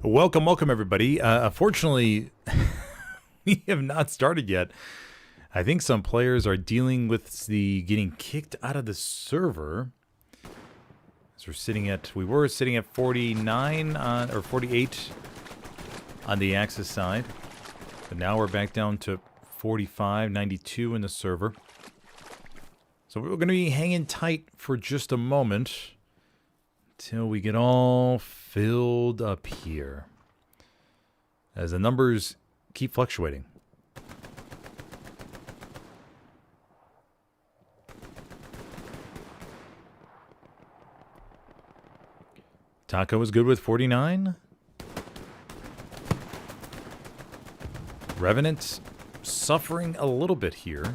Welcome, everybody. Unfortunately, we have not started yet. I think some players are dealing with the getting kicked out of the server. So we were sitting at 49 or 48 on the Axis side, but now we're back down to 45, 92 in the server. So we're going to be hanging tight for just a moment till we get all filled up here, as the numbers keep fluctuating. Taco is good with 49. Revenant suffering a little bit here.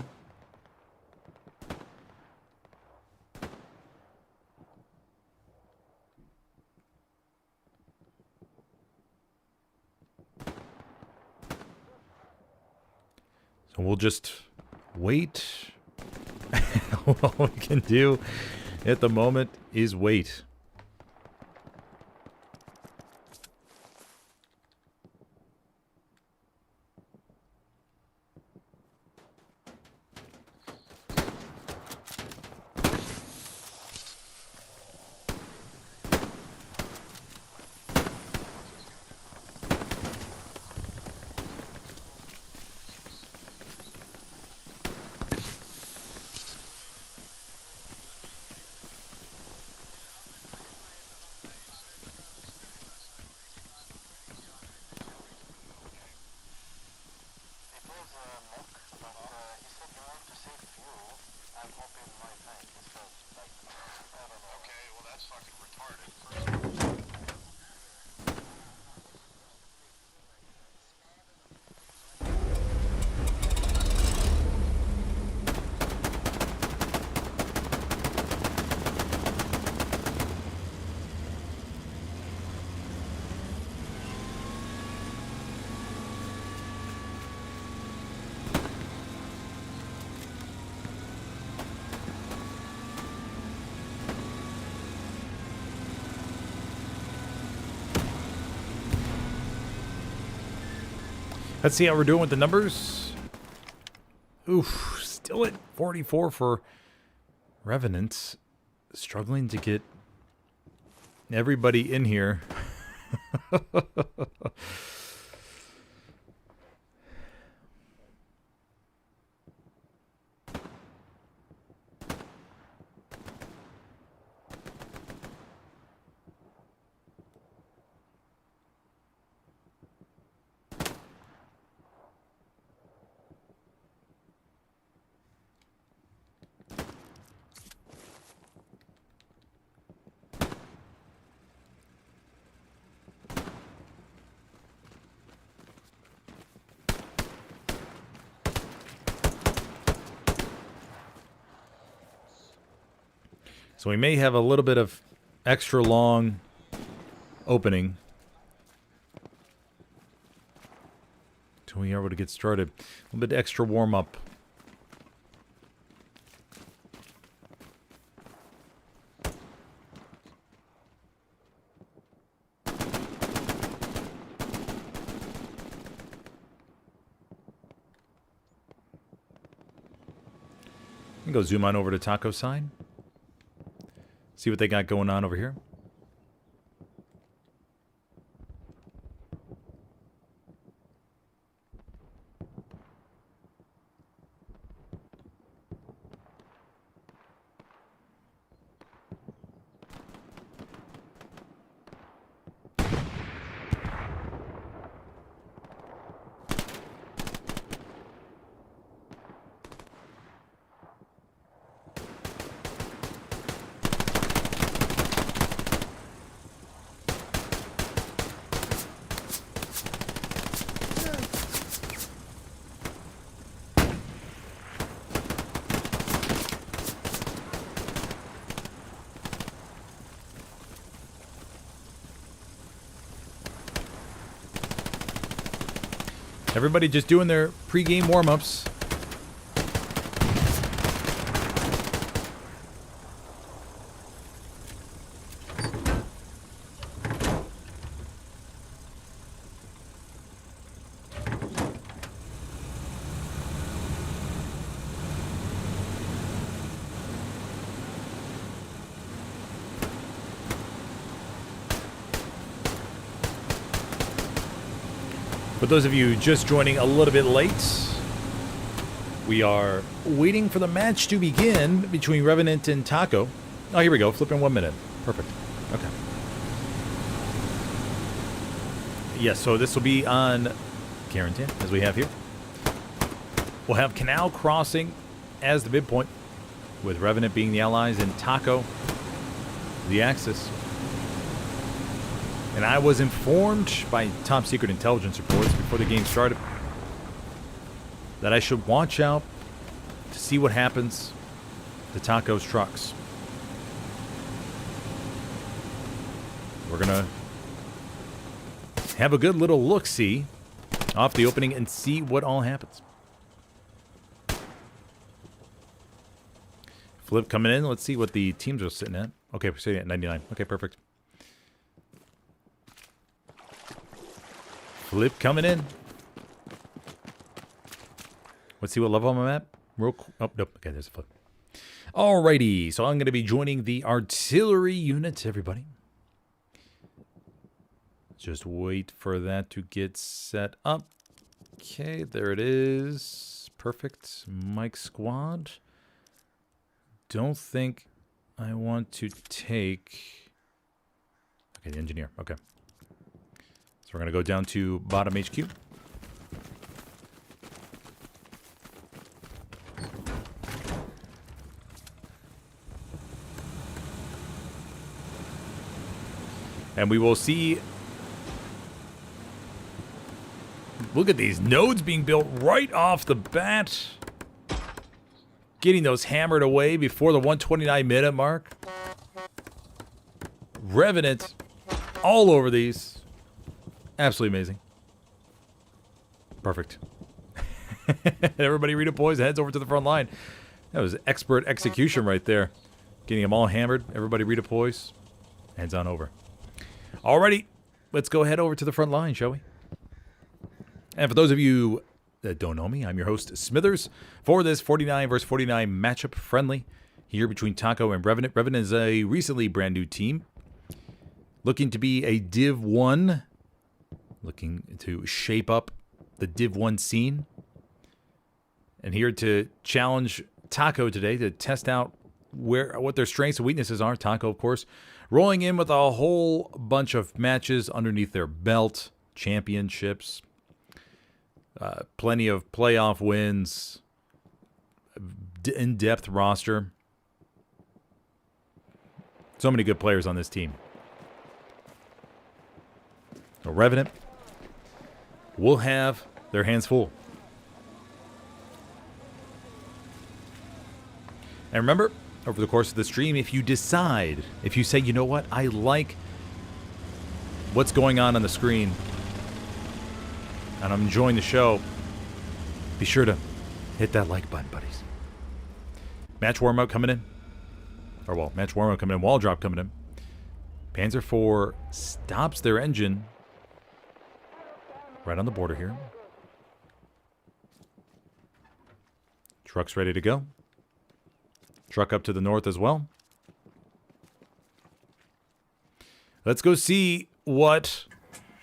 So we'll just wait. All we can do at the moment is wait. Let's see how we're doing with the numbers. Oof, still at 44 for Revenant. Struggling to get everybody in here. So we may have a little bit of extra long opening until we are able to get started. A little bit extra warm up. Go zoom on over to Taco's side. See what they got going on over here. Everybody just doing their pregame warm-ups. For those of you just joining a little bit late, we are waiting for the match to begin between Revenant and Taco. Oh, here we go. Flip in 1 minute. Perfect. Okay. Yes, so this will be on Carentan, as we have here. We'll have Canal crossing as the midpoint, with Revenant being the allies and Taco the Axis. And I was informed by top secret intelligence reports before the game started that I should watch out to see what happens to Taco's trucks. We're gonna have a good little look-see off the opening and see what all happens. Flip coming in. Let's see what the teams are sitting at. Okay, we're sitting at 99. Okay, perfect. Flip coming in. Let's see what level I'm at. Oh, nope. Okay, there's a flip. Alrighty, so I'm going to be joining the artillery unit, everybody. Just wait for that to get set up. Okay, there it is. Perfect. Mike squad. Don't think I want to take... Okay, the engineer. Okay. So we're going to go down to bottom HQ. And we will see... Look at these nodes being built right off the bat. Getting those hammered away before the 129-minute mark. Revenant all over these. Absolutely amazing. Perfect. Everybody redeploys and heads over to the front line. That was expert execution right there. Getting them all hammered. Everybody redeploys. Heads on over. Alrighty. Let's go head over to the front line, shall we? And for those of you that don't know me, I'm your host, Smithers, for this 49 versus 49 matchup friendly here between Taco and Revenant. Revenant is a recently brand new team, looking to be a Div 1, looking to shape up the Div 1 scene. And here to challenge Taco today to test out what their strengths and weaknesses are. Taco, of course, rolling in with a whole bunch of matches underneath their belt, championships. Plenty of playoff wins, in-depth roster. So many good players on this team. So Revenant will have their hands full. And remember, over the course of the stream, if you say, you know what, I like what's going on the screen, and I'm enjoying the show, be sure to hit that like button, buddies. Match warm-up coming in. Or, well, match warm-up coming in. Wall drop coming in. Panzer IV stops their engine right on the border here. Truck's ready to go. Truck up to the north as well. Let's go see what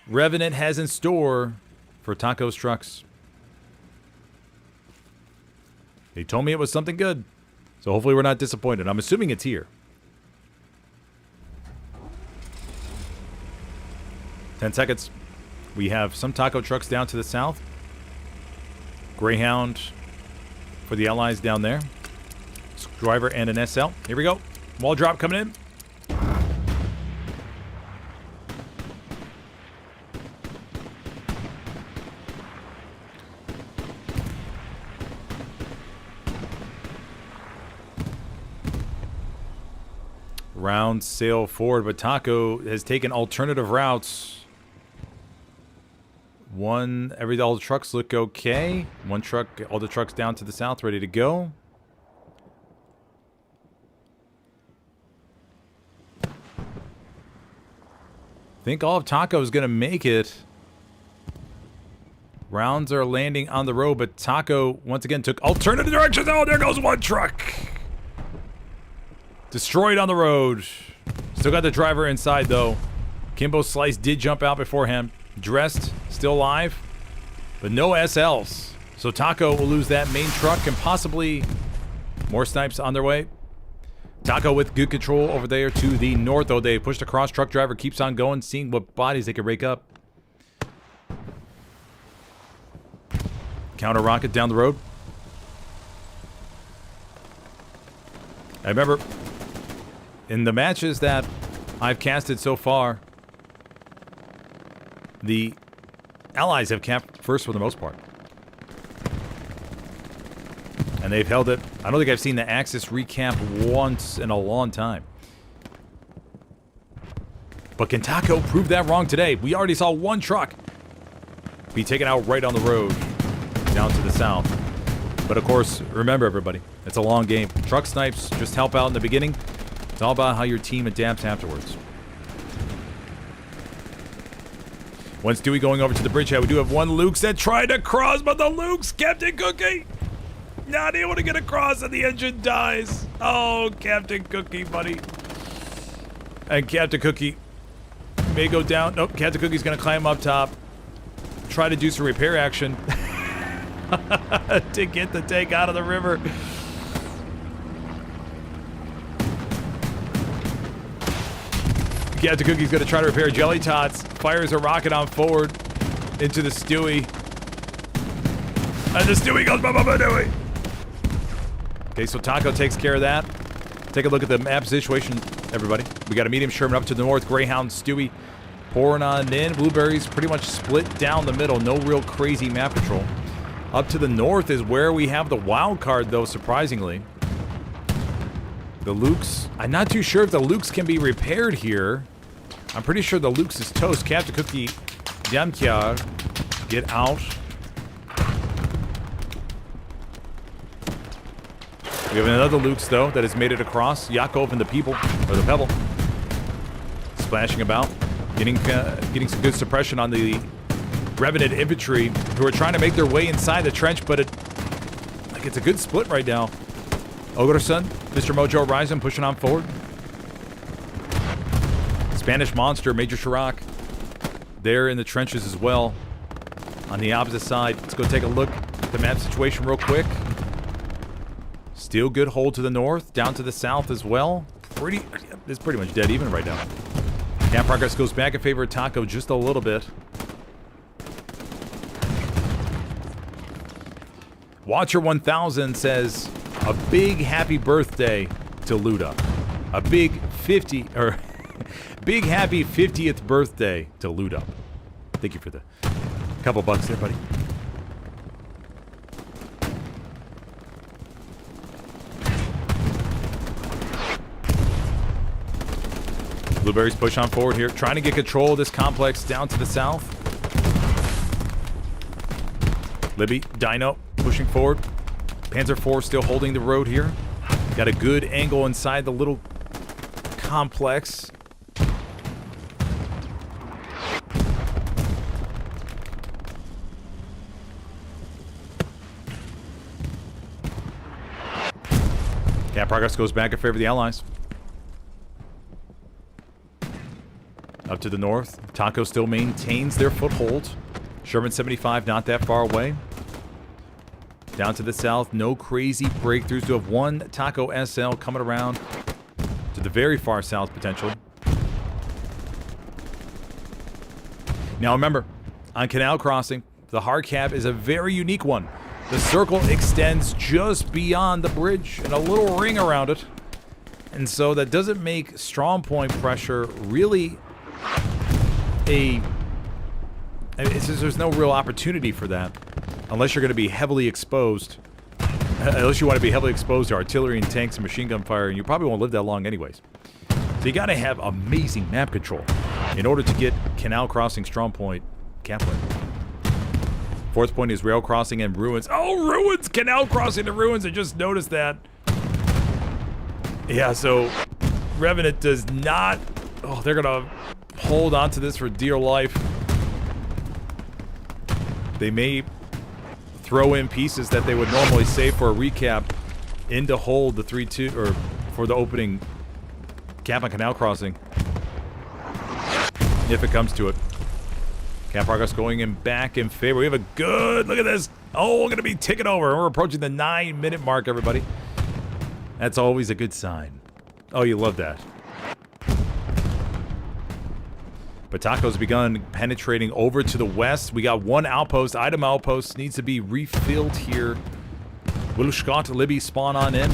Revenant has in store for Taco's trucks. They told me it was something good, so hopefully we're not disappointed. I'm assuming it's here. 10 seconds. We have some Taco trucks down to the south. Greyhound for the allies down there. Driver and an SL. Here we go. Wall drop coming in. Rounds sail forward, but Taco has taken alternative routes. All the trucks look okay. One truck, all the trucks down to the south, ready to go. I think all of Taco is going to make it. Rounds are landing on the road, but Taco once again took alternative directions. Oh, there goes one truck. Destroyed on the road. Still got the driver inside, though. Kimbo Slice did jump out beforehand. Dressed, still alive. but no SLs. So Taco will lose that main truck and possibly more snipes on their way. Taco with good control over there to the north, though. They pushed across. Truck driver keeps on going, seeing what bodies they can rake up. Counter rocket down the road. I remember in the matches that I've casted so far, the allies have camped first for the most part. And they've held it. I don't think I've seen the Axis recamp once in a long time. But can Taco prove that wrong today? We already saw one truck be taken out right on the road down to the south. But of course, remember everybody, it's a long game. Truck snipes just help out in the beginning. It's all about how your team adapts afterwards. One Stewie going over to the bridgehead. We do have one Luke's that tried to cross, but the Luke's Captain Cookie not able to get across and the engine dies. Oh, Captain Cookie, buddy. And Captain Cookie may go down. Nope, Captain Cookie's going to climb up top. Try to do some repair action to get the tank out of the river. Captain Cookie's going to try to repair Jelly Tots. Fires a rocket on forward into the Stewie. And the Stewie goes, ba-ba-ba-dooey. Okay, so Taco takes care of that. Take a look at the map situation, everybody. We got a medium Sherman up to the north. Greyhound, Stewie pouring on in. Blueberries pretty much split down the middle. No real crazy map control. Up to the north is where we have the wild card, though, surprisingly. The Lukes. I'm not too sure if the Lukes can be repaired here. I'm pretty sure the Lukes is toast. Captain Cookie, Damkiar, get out. We have another Lukes, though, that has made it across. Yakov and the People, or the Pebble. Splashing about. Getting some good suppression on the Revenant infantry, who are trying to make their way inside the trench, but it's a good split right now. Ogreson, Mr. Mojo Ryzen pushing on forward. Spanish Monster, Major Chirac, there in the trenches as well. On the opposite side, let's go take a look at the map situation real quick. Still good hold to the north, down to the south as well. It's pretty much dead even right now. Now progress goes back in favor of Taco just a little bit. Watcher 1000 says, a big happy birthday to Luda. A big big happy 50th birthday to Luda. Thank you for the couple bucks there, buddy. Blueberries push on forward here, trying to get control of this complex down to the south. Libby, Dino, pushing forward. Panzer IV still holding the road here. Got a good angle inside the little complex. Cat progress goes back in favor of the Allies. Up to the north, Taco still maintains their foothold. Sherman 75 not that far away. Down to the south, no crazy breakthroughs. To have one Taco SL coming around to the very far south potentially. Now remember, on Canal Crossing, the hard cap is a very unique one. The circle extends just beyond the bridge and a little ring around it. And so that doesn't make strong point pressure really there's no real opportunity for that unless you're going to be heavily exposed. Unless you want to be heavily exposed to artillery and tanks and machine gun fire, and you probably won't live that long anyways. So you got to have amazing map control in order to get Canal Crossing strong point caplet. Fourth point is rail crossing and ruins. Oh, ruins! Canal Crossing to ruins. I just noticed that. Yeah, so Revenant does not. Oh, they're gonna hold on to this for dear life. They may throw in pieces that they would normally save for a recap in to hold the 3-2 or for the opening cap on Canal Crossing if it comes to it. Cap progress going in back in favor. We have a good, look at this. Oh, we're going to be ticking over. We're approaching the 9-minute mark, everybody. That's always a good sign. Oh, you love that. But Taco's begun penetrating over to the west. We got one outpost. Item outpost needs to be refilled here. Will Scott Libby spawn on in?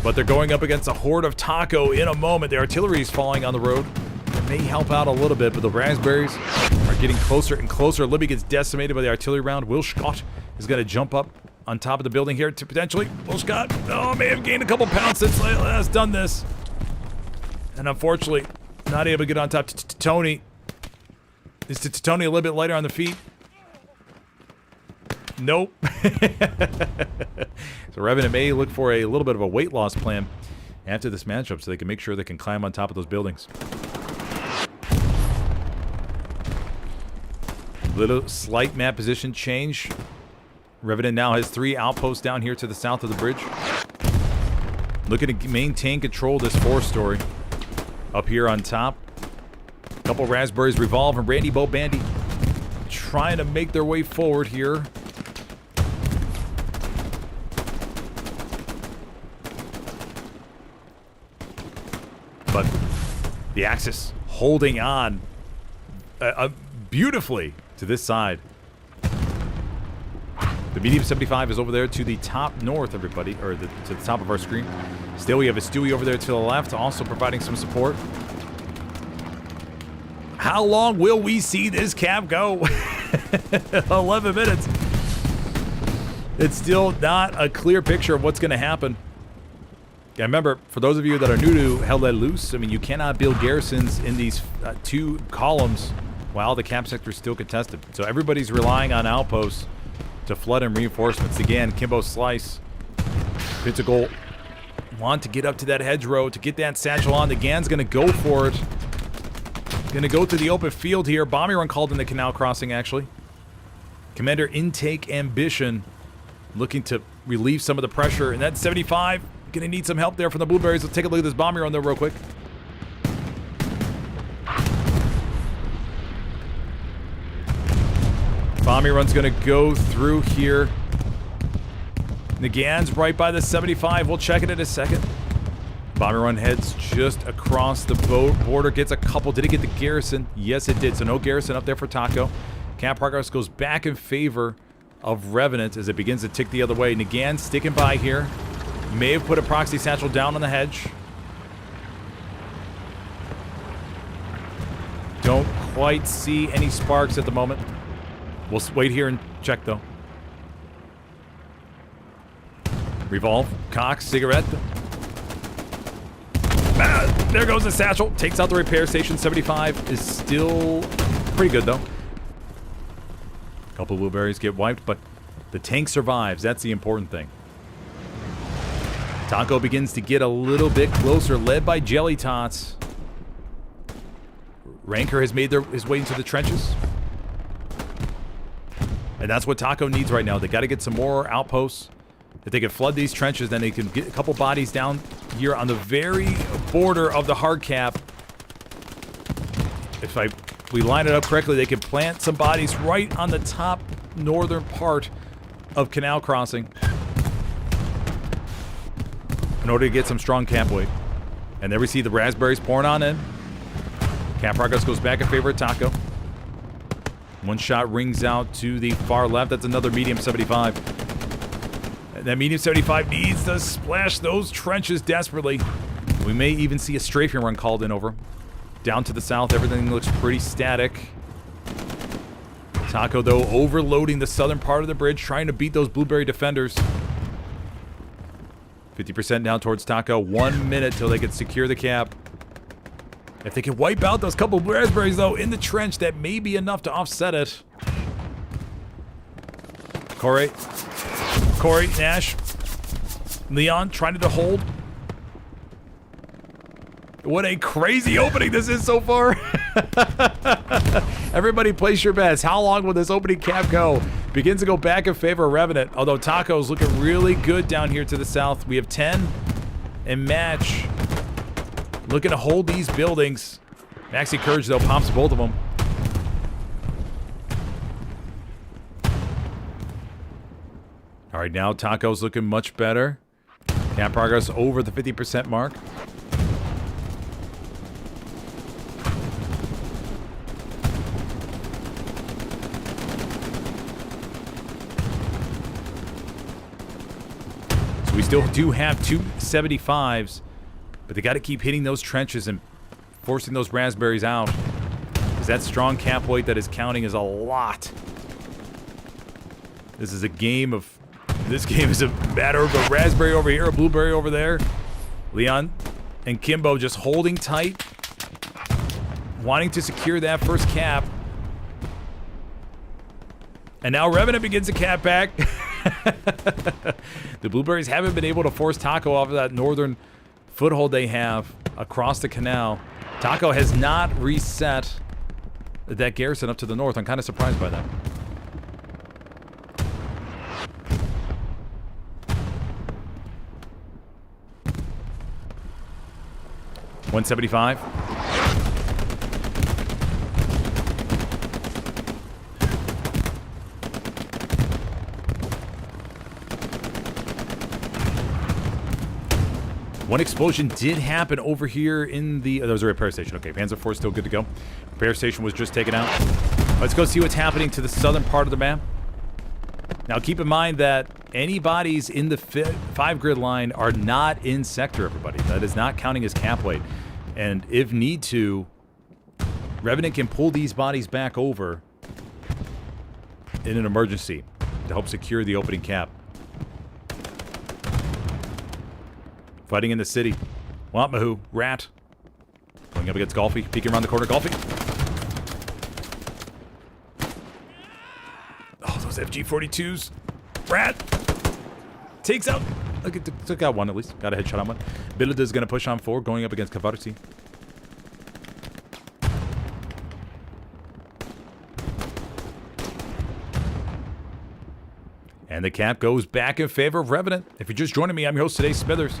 But they're going up against a horde of Taco in a moment. The artillery is falling on the road. It may help out a little bit, but the raspberries are getting closer and closer. Libby gets decimated by the artillery round. Will Scott is going to jump up on top of the building here to potentially. Will Scott, may have gained a couple pounds since last done this. And unfortunately, not able to get on top. Tony. Is Tony a little bit lighter on the feet? Nope. So Revenant may look for a little bit of a weight loss plan after this matchup so they can make sure they can climb on top of those buildings. Little slight map position change. Revenant now has 3 outposts down here to the south of the bridge. Looking to maintain control of this 4-story. Up here on top. A couple raspberries revolve and Randy Bo Bandy trying to make their way forward here. But the Axis holding on beautifully to this side. The medium 75 is over there to the top north, everybody, or to the top of our screen. Still, we have a Stewie over there to the left, also providing some support. How long will we see this cab go? 11 minutes. It's still not a clear picture of what's going to happen. Yeah, remember, for those of you that are new to Hell Let Loose, I mean, you cannot build garrisons in these 2 columns while the cap sector is still contested. So everybody's relying on outposts to flood and reinforcements. Again, Kimbo Slice hits a goal. Want to get up to that hedgerow to get that satchel on. The Gan's going to go for it. Going to go to the open field here. Bombing run called in the canal crossing, actually. Commander Intake Ambition looking to relieve some of the pressure. And that 75 going to need some help there from the blueberries. Let's take a look at this bombing run there real quick. Bombing run's going to go through here. Nagant's right by the 75. We'll check it in a second. Bombing run heads just across the border. Gets a couple. Did it get the garrison? Yes, it did. So no garrison up there for Taco. Cap progress goes back in favor of Revenant as it begins to tick the other way. Nagant sticking by here. May have put a proxy satchel down on the hedge. Don't quite see any sparks at the moment. We'll wait here and check, though. Revolve. Cock. Cigarette. Ah, there goes the satchel. Takes out the repair station. 75 is still pretty good, though. A couple of blueberries get wiped, but the tank survives. That's the important thing. Taco begins to get a little bit closer, led by Jelly Tots. Ranker has made his way into the trenches. And that's what Taco needs right now. They got to get some more outposts. If they can flood these trenches, then they can get a couple bodies down here on the very border of the hard cap. If we line it up correctly, they can plant some bodies right on the top northern part of Canal Crossing in order to get some strong camp weight. And there we see the raspberries pouring on in. Camp progress goes back in favor of Taco. One shot rings out to the far left. That's another medium 75. And that medium 75 needs to splash those trenches desperately. We may even see a strafing run called in over. Down to the south, everything looks pretty static. Taco, though, overloading the southern part of the bridge, trying to beat those blueberry defenders. 50% down towards Taco. 1 minute till they can secure the cap. If they can wipe out those couple of raspberries, though, in the trench, that may be enough to offset it. Corey, Nash, Leon trying to hold. What a crazy opening this is so far. Everybody place your bets. How long will this opening cap go? Begins to go back in favor of Revenant. Although Taco's looking really good down here to the south. We have 10 and match. Looking to hold these buildings. Maxi Courage, though, pops both of them. right, now Taco's looking much better. Cap progress over the 50% mark. So we still do have 275s, but they got to keep hitting those trenches and forcing those raspberries out. Because that strong cap weight that is counting is a lot. This is a game of... This game is a matter of a raspberry over here, a blueberry over there. Leon and Kimbo just holding tight, wanting to secure that first cap. And now Revenant begins a cap back. The blueberries haven't been able to force Taco off of that northern foothold they have across the canal. Taco has not reset that garrison up to the north. I'm kind of surprised by that. $175. One explosion did happen over here in the... Oh, that was a repair station. Okay, Panzer IV still good to go. Repair station was just taken out. Let's go see what's happening to the southern part of the map. Now, keep in mind that any bodies in the 5 grid line are not in sector, everybody. That is not counting as cap weight. And if need to, Revenant can pull these bodies back over in an emergency to help secure the opening cap. Fighting in the city. Wampahoo, Rat. Going up against Golfy, peeking around the corner. Golfy. Oh, those FG-42s. Rat. Takes out. Look at took out one at least. Got a headshot on one. Bilada's going to push on forward, going up against KRRC. And the cap goes back in favor of Revenant. If you're just joining me, I'm your host today, Smithers,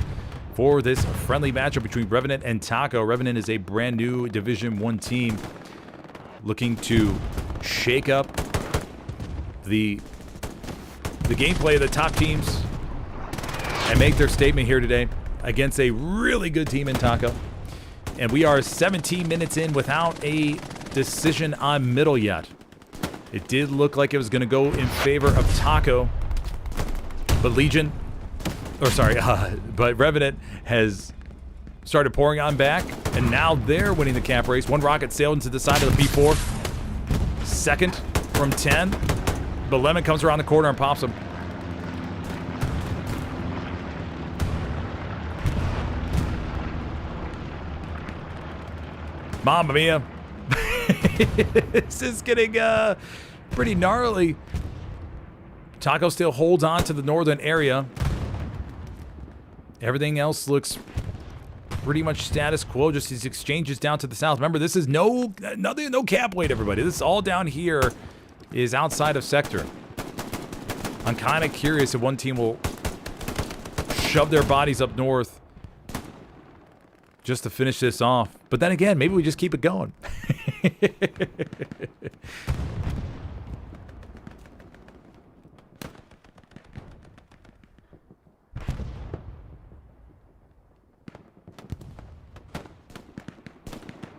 for this friendly matchup between Revenant and Taco. Revenant is a brand new Division 1 team looking to shake up the gameplay of the top teams and make their statement here today against a really good team in Taco. And we are 17 minutes in without a decision on middle yet. It did look like it was going to go in favor of Taco, but but Revenant has started pouring on back, and now they're winning the cap race. One rocket sailed into the side of the P4. Second from 10, but Lemon comes around the corner and pops him. Mamma mia. This is getting pretty gnarly. Taco still holds on to the northern area. Everything else looks pretty much status quo, just these exchanges down to the south. Remember, this is no cap weight, everybody. This is all down here is outside of sector. I'm kind of curious if one team will shove their bodies up north just to finish this off. But then again, maybe we just keep it going.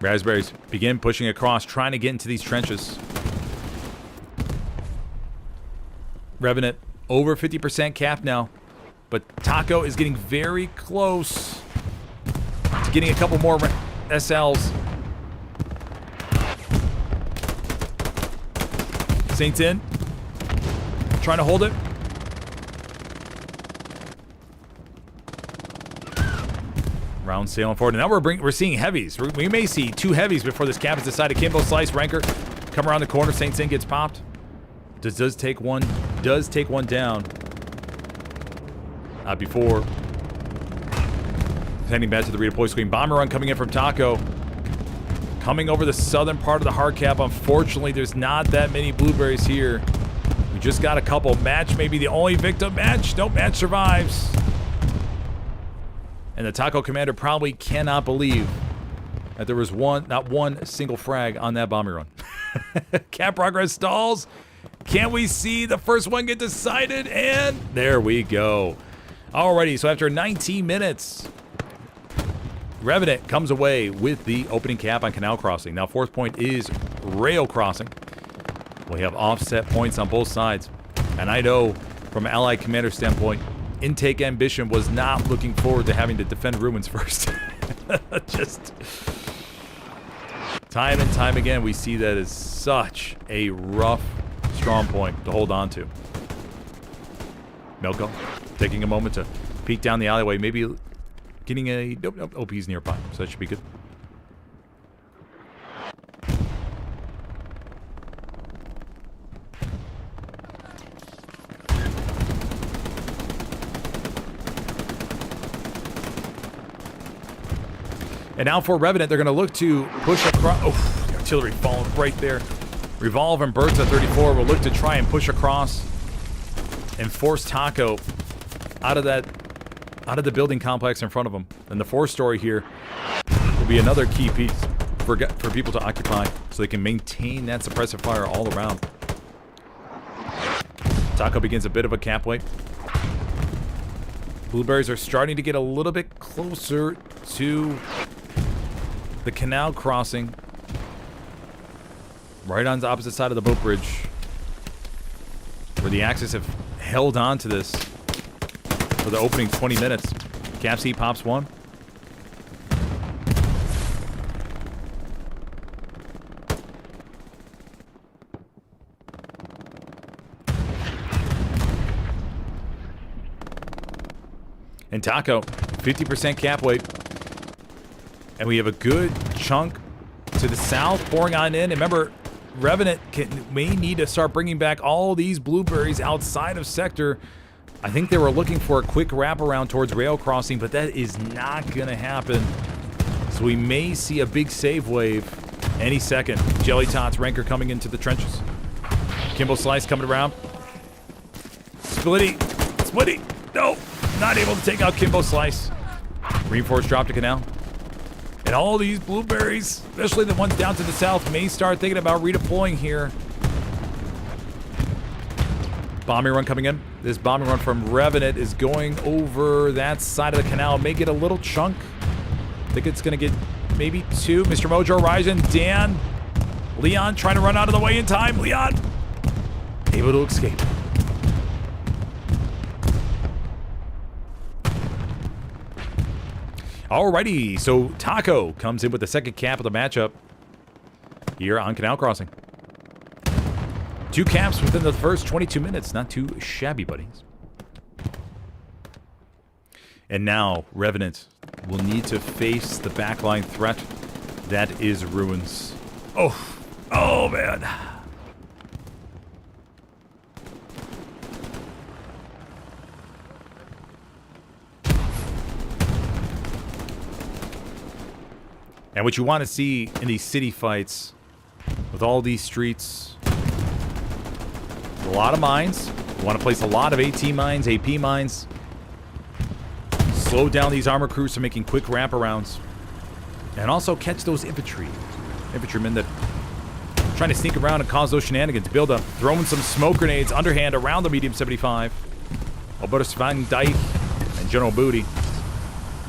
Raspberries begin pushing across, trying to get into these trenches. Revenant over 50% cap now, but Taco is getting very close to getting a couple more SLs. Saints in, trying to hold it. Round sailing forward, and now we're seeing heavies. We may see 2 heavies before this cap is decided. Kimbo slice, Ranker, come around the corner. Saints in gets popped. Does take one down. Before heading back to the redeploy screen. Bomber run coming in from Taco. Coming over the southern part of the hard cap. Unfortunately, there's not that many blueberries here. We just got a couple. Match may be the only victim. Match. Nope, Match survives. And the Taco commander probably cannot believe that there was not one single frag on that bomber run. Cap progress stalls. Can we see the first one get decided? And there we go. Alrighty, so after 19 minutes, Revenant comes away with the opening cap on Canal Crossing. Now, fourth point is Rail Crossing. We have offset points on both sides. And I know from Allied Commander standpoint, Intake Ambition was not looking forward to having to defend Ruins first. Just time and time again, we see that as such a rough, strong point to hold on to. Milko taking a moment to peek down the alleyway, maybe getting a... Nope, OP's nearby, so that should be good. And now for Revenant, they're going to look to push across... Oh, the artillery falling right there. Revolve and Bertha 34 will look to try and push across and force Taco out of the building complex in front of them. And the 4-story here will be another key piece for people to occupy so they can maintain that suppressive fire all around. Taco begins a bit of a cap weight. Blueberries are starting to get a little bit closer to the Canal Crossing. Right on the opposite side of the boat bridge, where the Axis have held on to this for the opening 20 minutes. Cap C pops one. And Taco, 50% cap weight. And we have a good chunk to the south pouring on in. And remember, Revenant may need to start bringing back all these blueberries outside of sector. I think they were looking for a quick wraparound towards rail crossing, but that is not going to happen. So we may see a big save wave any second. Jelly Tots, Ranker coming into the trenches. Kimbo Slice coming around. Splitty. No, not able to take out Kimbo Slice. Reinforced drop to Canal. And all these blueberries, especially the ones down to the south, may start thinking about redeploying here. Bombing run coming in. This bombing run from Revenant is going over that side of the canal. May get a little chunk. I think it's going to get maybe 2. Mr. Mojo rising. Dan. Leon trying to run out of the way in time. Leon able to escape. Alrighty, so Taco comes in with the second cap of the matchup here on Canal Crossing. 2 caps within the first 22 minutes. Not too shabby, buddies. And now, Revenant will need to face the backline threat that is Ruins. Oh man. And what you want to see in these city fights, with all these streets, a lot of mines. You want to place a lot of AT mines, AP mines. Slow down these armor crews from making quick wraparounds. And also catch those infantrymen that are trying to sneak around and cause those shenanigans. Build up, throwing some smoke grenades underhand around the medium 75. Alberta Van Dyke and General Booty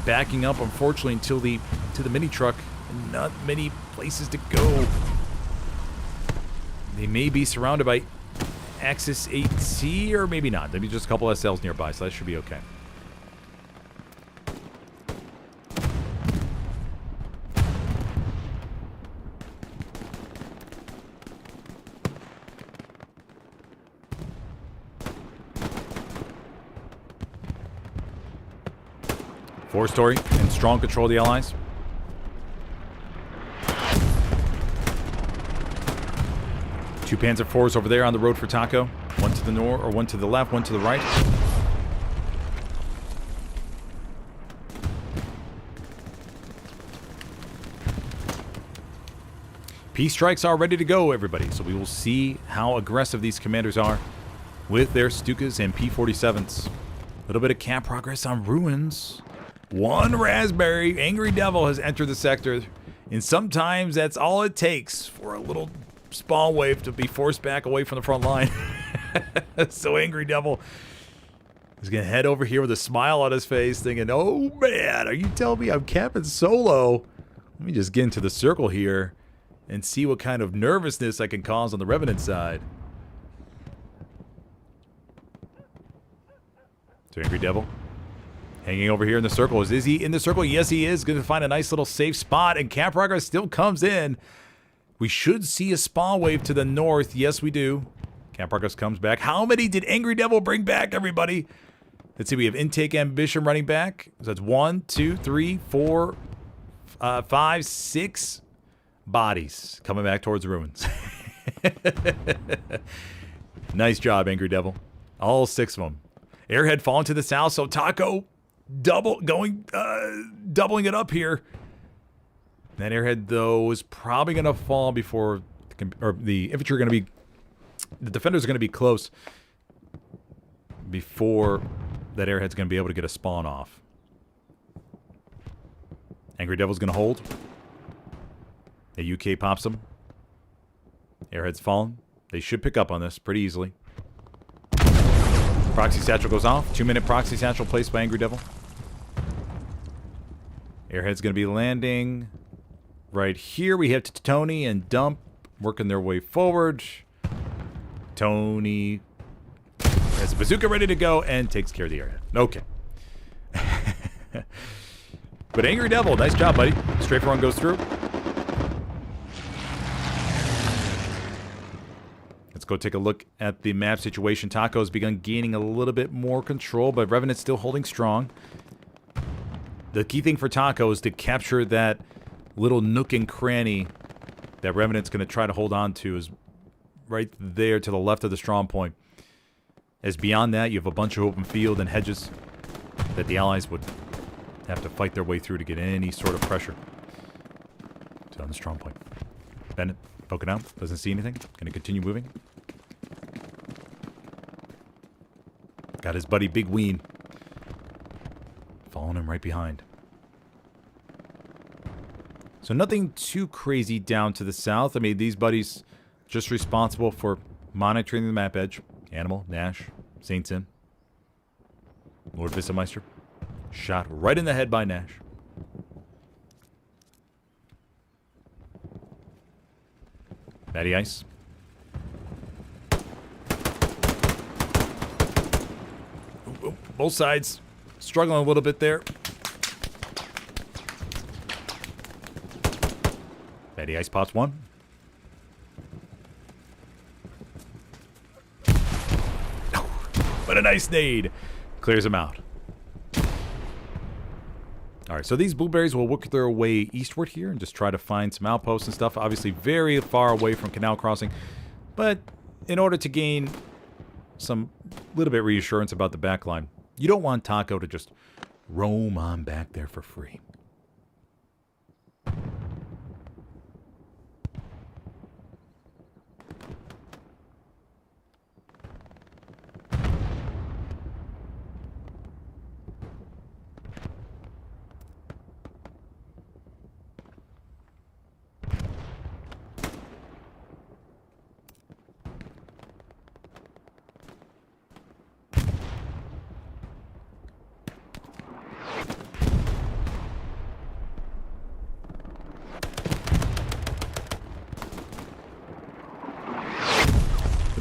backing up, unfortunately, to the mini truck. Not many places to go. They may be surrounded by Axis 8C, or maybe not. Maybe just a couple SLs nearby, so that should be okay. Four-story and strong control of the Allies. Two Panzer IVs over there on the road for Taco. One to the north, or one to the left, one to the right. Peace strikes are ready to go, everybody. So we will see how aggressive these commanders are with their Stukas and P-47s. A little bit of cap progress on Ruins. One Raspberry, Angry Devil, has entered the sector. And sometimes that's all it takes for a little spawn wave to be forced back away from the front line. So Angry Devil is going to head over here with a smile on his face thinking, oh man, are you telling me I'm camping solo? Let me just get into the circle here and see what kind of nervousness I can cause on the Revenant side. So Angry Devil hanging over here in the circle. Is he in the circle? Yes, he is. Going to find a nice little safe spot, and Camp Progress still comes in. We should see a spawn wave to the north. Yes, we do. Camp Progress comes back. How many did Angry Devil bring back, everybody? Let's see. We have Intake Ambition running back. So that's 1, 2, 3, 4, 5, 6 bodies coming back towards the ruins. Nice job, Angry Devil. All 6 of them. Airhead falling to the south, so Taco doubling it up here. That Airhead, though, is probably going to fall before the infantry are going to be... The defenders are going to be close before that Airhead's going to be able to get a spawn off. Angry Devil's going to hold. The UK pops them. Airhead's fallen. They should pick up on this pretty easily. Proxy Satchel goes off. 2-minute Proxy Satchel placed by Angry Devil. Airhead's going to be landing right here. We have Tony and Dump working their way forward. Tony has a bazooka ready to go and takes care of the Airhead. Okay. But Angry Devil, nice job, buddy. Strafe run goes through. Let's go take a look at the map situation. Taco's begun gaining a little bit more control, but Revenant's still holding strong. The key thing for Taco is to capture that little nook and cranny that Revenant's going to try to hold on to, is right there to the left of the strong point. As beyond that, you have a bunch of open field and hedges that the Allies would have to fight their way through to get any sort of pressure. So on the strong point. Bennett poking out, doesn't see anything. Going to continue moving. Got his buddy Big Ween following him right behind. So nothing too crazy down to the south. I mean, these buddies just responsible for monitoring the map edge. Animal, Nash, Saints in. Lord Vissameister. Shot right in the head by Nash. Matty Ice. Ooh, both sides struggling a little bit there. Matty Ice pops one. What a nice nade. Clears him out. Alright, so these blueberries will work their way eastward here and just try to find some outposts and stuff. Obviously very far away from Canal crossing. But in order to gain some little bit reassurance about the back line, you don't want Taco to just roam on back there for free.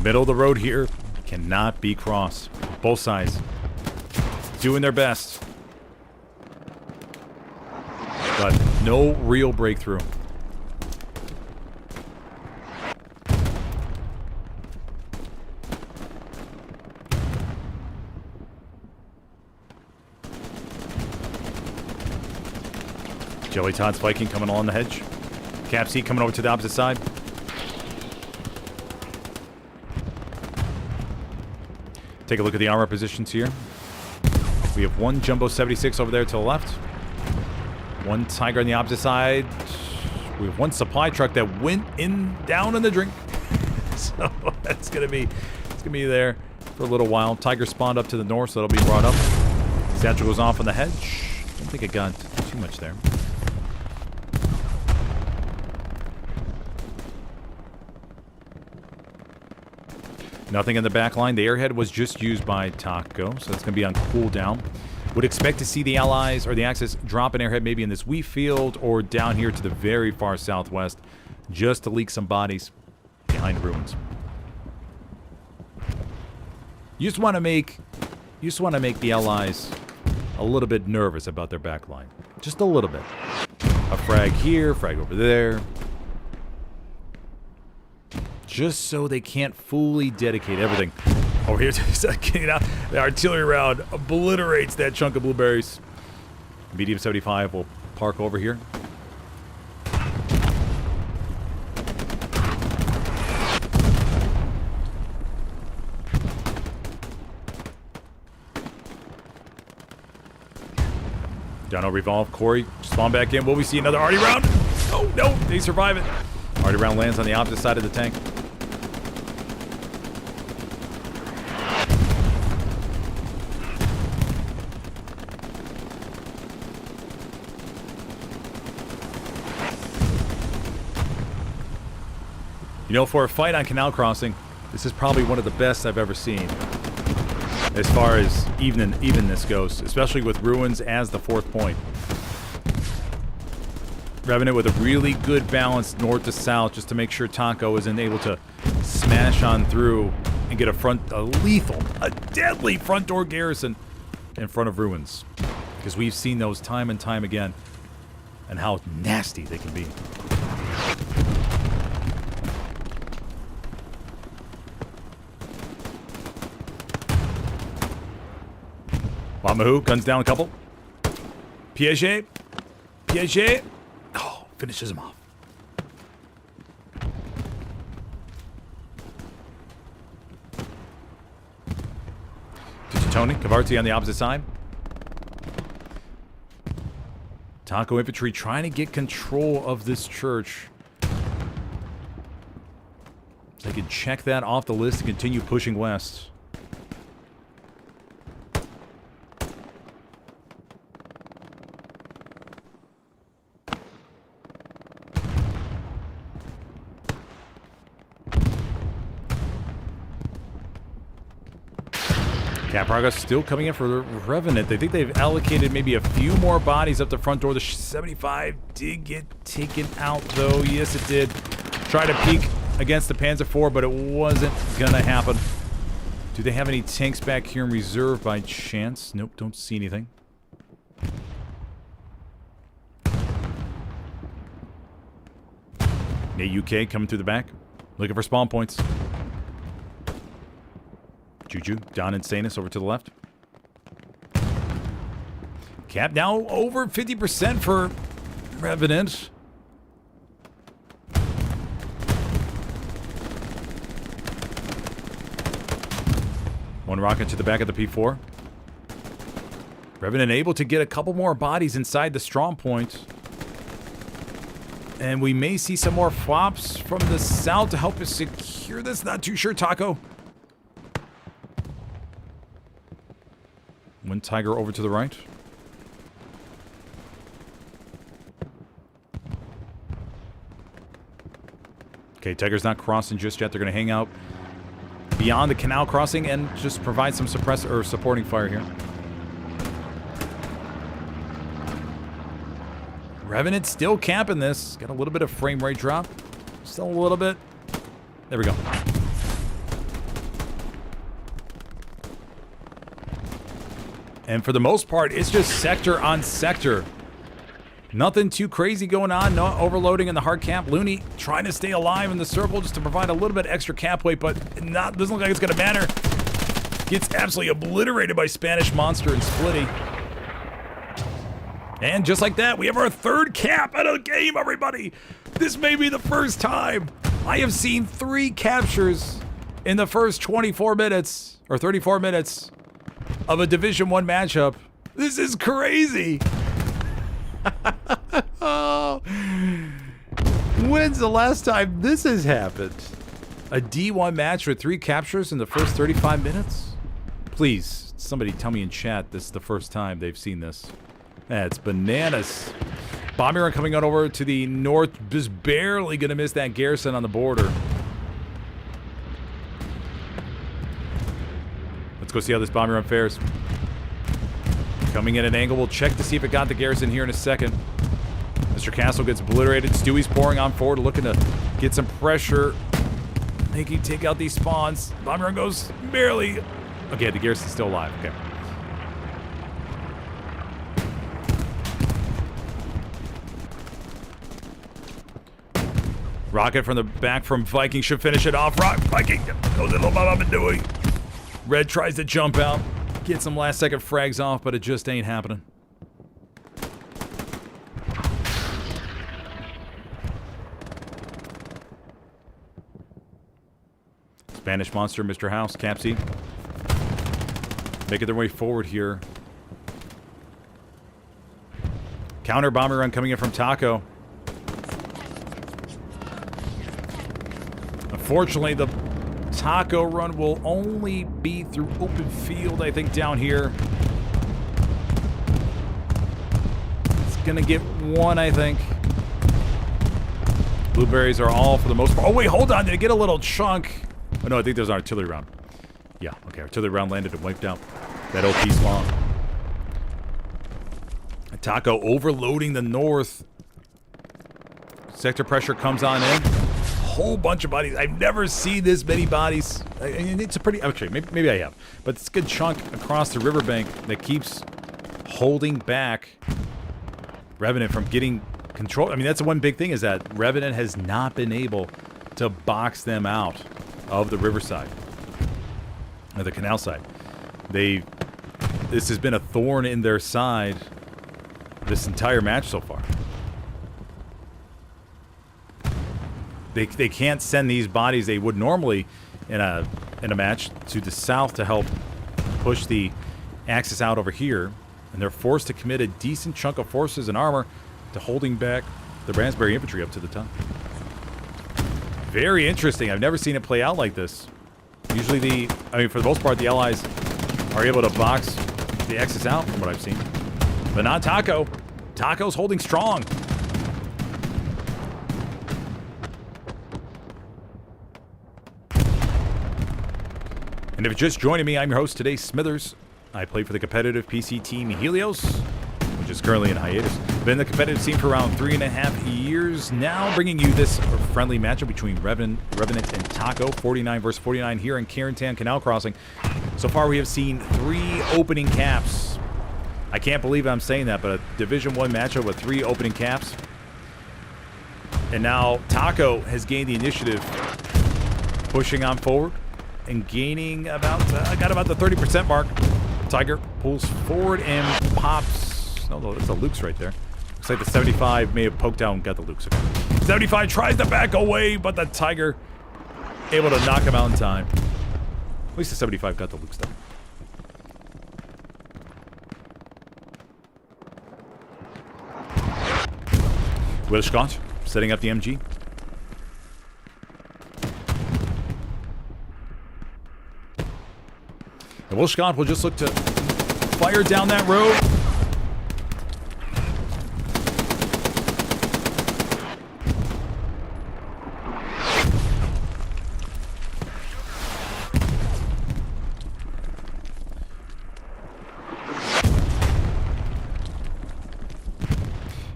Middle of the road here cannot be crossed. Both sides doing their best, but no real breakthrough. Jelly Todd spiking coming along the hedge. Cap C coming over to the opposite side. Take a look at the armor positions here. We have one Jumbo 76 over there to the left. One Tiger on the opposite side. We have one supply truck that went down in the drink. So that's gonna be there for a little while. Tiger spawned up to the north, so that'll be brought up. Satchel goes off on the hedge. Don't think it got too much there. Nothing in the back line. The airhead was just used by Taco, so it's going to be on cooldown. Would expect to see the Allies or the Axis drop an airhead maybe in this wheat field or down here to the very far southwest just to leak some bodies behind ruins. You just want to make the Allies a little bit nervous about their back line. Just a little bit. A frag here, frag over there. Just so they can't fully dedicate everything. Over here, getting out. The artillery round obliterates that chunk of blueberries. Medium 75 will park over here. Dono revolve. Corey, spawn back in. Will we see another arty round? Oh, no. They survive it. Arty round lands on the opposite side of the tank. You know, for a fight on Canal Crossing, this is probably one of the best I've ever seen. As far as evenness goes, especially with ruins as the fourth point. Revenant with a really good balance north to south just to make sure Taco isn't able to smash on through and get a deadly front door garrison in front of ruins. Because we've seen those time and time again and how nasty they can be. Wamahu guns down a couple. Piaget. Oh, finishes him off. Tony, Cavarti on the opposite side. Taco infantry trying to get control of this church. So they can check that off the list and continue pushing west. Cap progress still coming in for the Revenant. They think they've allocated maybe a few more bodies up the front door. The 75 did get taken out, though. Yes, it did. Try to peek against the Panzer IV, but it wasn't gonna happen. Do they have any tanks back here in reserve by chance? Nope, don't see anything. Nate UK coming through the back, looking for spawn points. Juju, Don and Sanus over to the left. Cap now over 50% for Revenant. One rocket to the back of the P4. Revenant able to get a couple more bodies inside the strong point. And we may see some more flops from the south to help us secure this. Not too sure, Taco. One Tiger over to the right. Okay, Tiger's not crossing just yet. They're going to hang out beyond the canal crossing and just provide some supporting fire here. Revenant still camping this. Got a little bit of frame rate drop. Still a little bit. There we go. And for the most part, it's just sector on sector. Nothing too crazy going on. No overloading in the hard cap. Looney trying to stay alive in the circle just to provide a little bit extra cap weight, but doesn't look like it's going to matter. Gets absolutely obliterated by Spanish Monster and Splitty. And just like that, we have our third cap out of the game, everybody. This may be the first time I have seen 3 captures in the first 24 minutes, or 34 minutes, of a Division 1 matchup. This is crazy. Oh. When's the last time this has happened? A D1 match with 3 captures in the first 35 minutes? Please, somebody tell me in chat this is the first time they've seen this. That's bananas. Bombing run coming on over to the north, just barely gonna miss that garrison on the border. Let's go see how this bombing run fares. Coming in at an angle. We'll check to see if it got the garrison here in a second. Mr. Castle gets obliterated. Stewie's pouring on forward, looking to get some pressure. Making take out these spawns. Bombing run goes barely. Okay, the garrison's still alive. Okay. Rocket from the back from Viking should finish it off. Viking goes a little bit and doing. Red tries to jump out. Get some last second frags off, but it just ain't happening. Spanish Monster, Mr. House, Capsy. Making their way forward here. Counter bomber run coming in from Taco. Unfortunately, the Taco run will only be through open field, I think, down here. It's gonna get one, I think. Blueberries are all for the most part. Oh, wait, hold on. Did it get a little chunk? Oh, no, I think there's an artillery round. Yeah, okay, artillery round landed and wiped out that OP spawn. Taco overloading the north. Sector pressure comes on in. Whole bunch of bodies. I've never seen this many bodies. And it's a pretty... Actually, maybe I have. But it's a good chunk across the riverbank that keeps holding back Revenant from getting control. I mean, that's the one big thing, is that Revenant has not been able to box them out of the riverside, or the canal side. This has been a thorn in their side this entire match so far. They can't send these bodies they would normally in a match to the south to help push the Axis out over here, and they're forced to commit a decent chunk of forces and armor to holding back the Raspberry infantry up to the top. Very interesting. I've never seen it play out like this. Usually for the most part, the Allies are able to box the Axis out from what I've seen. But not Taco. Taco's holding strong. And if you're just joining me, I'm your host today, Smithers. I play for the competitive PC team Helios, which is currently in hiatus. Been in the competitive scene for around 3.5 years now, bringing you this friendly matchup between Revenant and Taco, 49 versus 49 here in Carentan Canal Crossing. So far, we have seen 3 opening caps. I can't believe I'm saying that, but a Division 1 matchup with 3 opening caps. And now Taco has gained the initiative, pushing on forward and gaining about, got about the 30% mark. Tiger pulls forward and pops. Oh, that's a Luke's right there. Looks like the 75 may have poked out and got the Luke's. 75 tries to back away, but the Tiger able to knock him out in time. At least the 75 got the Luke's though. Will Scott setting up the MG. And Will Scott will just look to fire down that road.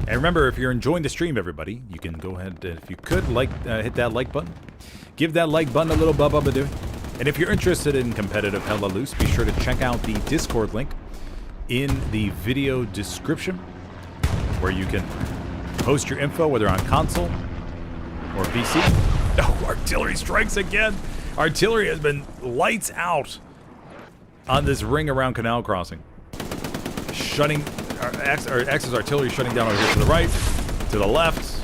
And remember, if you're enjoying the stream, everybody, you can go ahead, if you could, hit that like button. Give that like button a little bub-bub-a-doo. And if you're interested in competitive Hella Loose, be sure to check out the Discord link in the video description, where you can post your info, whether on console or PC. Oh, artillery strikes again. Artillery has been lights out on this ring around Canal Crossing. Shutting, our Axis artillery shutting down over here to the right, to the left,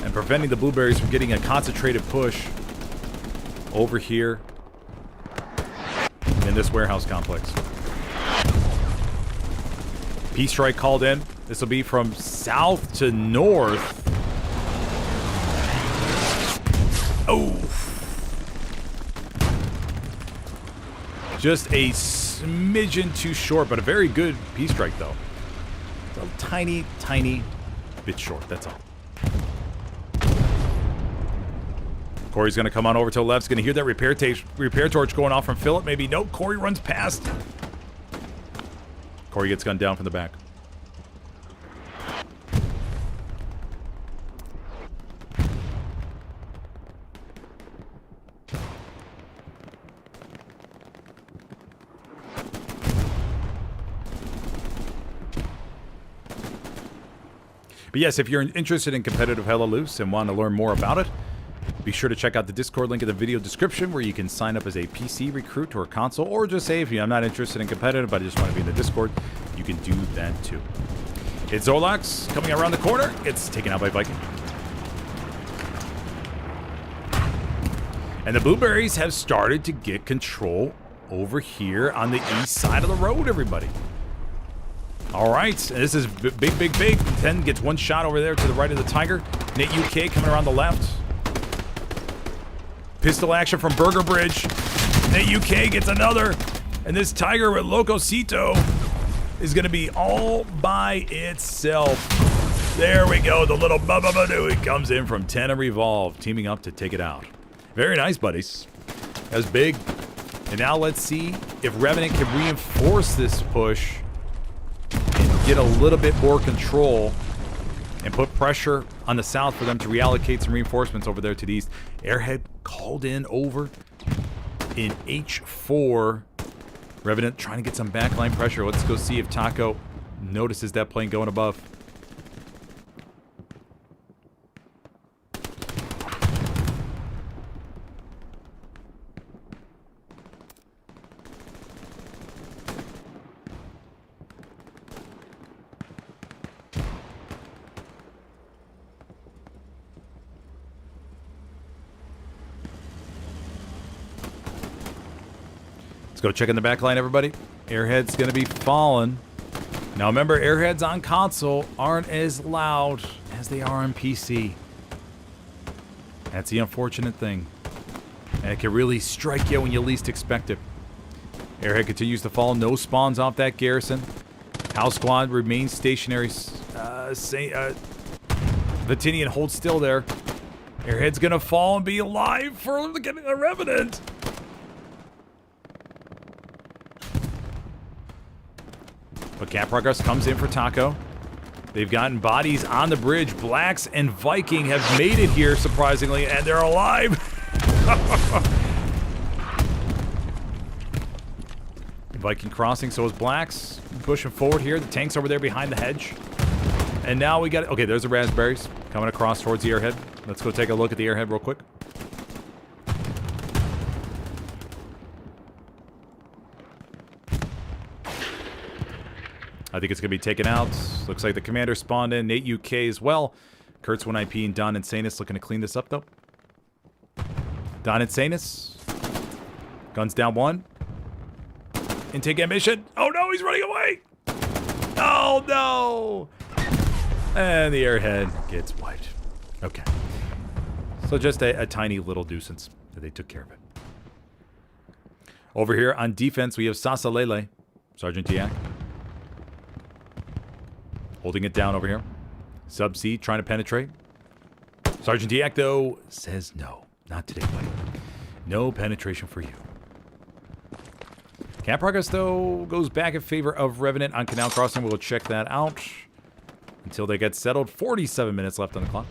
and preventing the Blueberries from getting a concentrated push over here in this warehouse complex. Peace strike called in. This will be from south to north. Oh. Just a smidgen too short, but a very good peace strike though. A tiny, tiny bit short, that's all. Corey's going to come on over to the left. He's going to hear that repair torch going off from Philip. Maybe no. Corey runs past. Corey gets gunned down from the back. But yes, if you're interested in competitive Hella Loose and want to learn more about it, be sure to check out the Discord link in the video description where you can sign up as a PC recruit or a console, or just say if I'm not interested in competitive but I just want to be in the Discord, you can do that too. It's Zorlax coming around the corner. It's taken out by Viking. And the Blueberries have started to get control over here on the east side of the road, everybody. All right, this is big. 10 gets one shot over there to the right of the Tiger. Nate UK coming around the left. Pistol action from Burger Bridge. Nate UK gets another. And this Tiger with Locosito is going to be all by itself. There we go. The little Bubba comes in from 10 and Revolve, teaming up to take it out. Very nice, buddies. That was big. And now let's see if Revenant can reinforce this push and get a little bit more control and put pressure on the south for them to reallocate some reinforcements over there to the east. Airhead called in over in H4. Revenant trying to get some backline pressure. Let's go see if Taco notices that plane going above. Go check in the back line, everybody. Airhead's going to be falling. Now remember, airheads on console aren't as loud as they are on PC. That's the unfortunate thing. And it can really strike you when you least expect it. Airhead continues to fall. No spawns off that garrison. House squad remains stationary. Vatinian holds still there. Airhead's going to fall and be alive for getting a Revenant. But Cap Progress comes in for Taco. They've gotten bodies on the bridge. Blacks and Viking have made it here, surprisingly, and they're alive. Viking crossing, so is Blacks. Pushing forward here. The tank's over there behind the hedge. And now we got... Okay, there's the Raspberries coming across towards the airhead. Let's go take a look at the airhead real quick. I think it's going to be taken out. Looks like the commander spawned in. Nate UK as well. Kurtz 1IP and Don Insanus looking to clean this up, though. Don Insanus. Guns down one. Intake ambition. Oh, no, he's running away. Oh, no. And the airhead gets wiped. Okay. So just a tiny little nuisance that they took care of it. Over here on defense, we have Sasa Lele. Sergeant Diak. Holding it down over here. Sub-C trying to penetrate. Sergeant Diak, though, says no. Not today, buddy. No penetration for you. Camp Progress, though, goes back in favor of Revenant on Canal Crossing. We'll check that out until they get settled. 47 minutes left on the clock.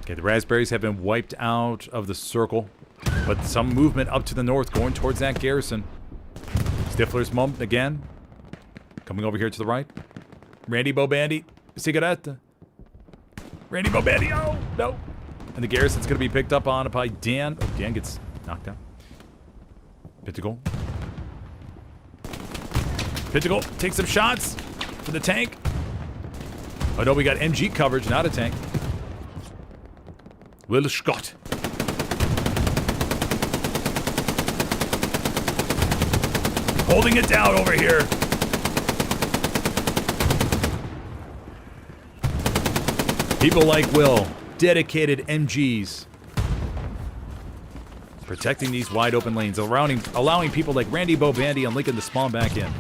Okay, the Raspberries have been wiped out of the circle. But some movement up to the north going towards that garrison. Stifler's mum again. Coming over here to the right. Randy Bobandy. Cigarette. Randy Bobandy. Oh, no. And the garrison's going to be picked up on by Dan. Oh, Dan gets knocked down. Pintacle. Pintacle takes some shots for the tank. Oh, no, we got MG coverage, not a tank. Will Scott. Holding it down over here. People like Will, dedicated MGs, protecting these wide open lanes, allowing people like Randy Bobandy and Lincoln to spawn back in.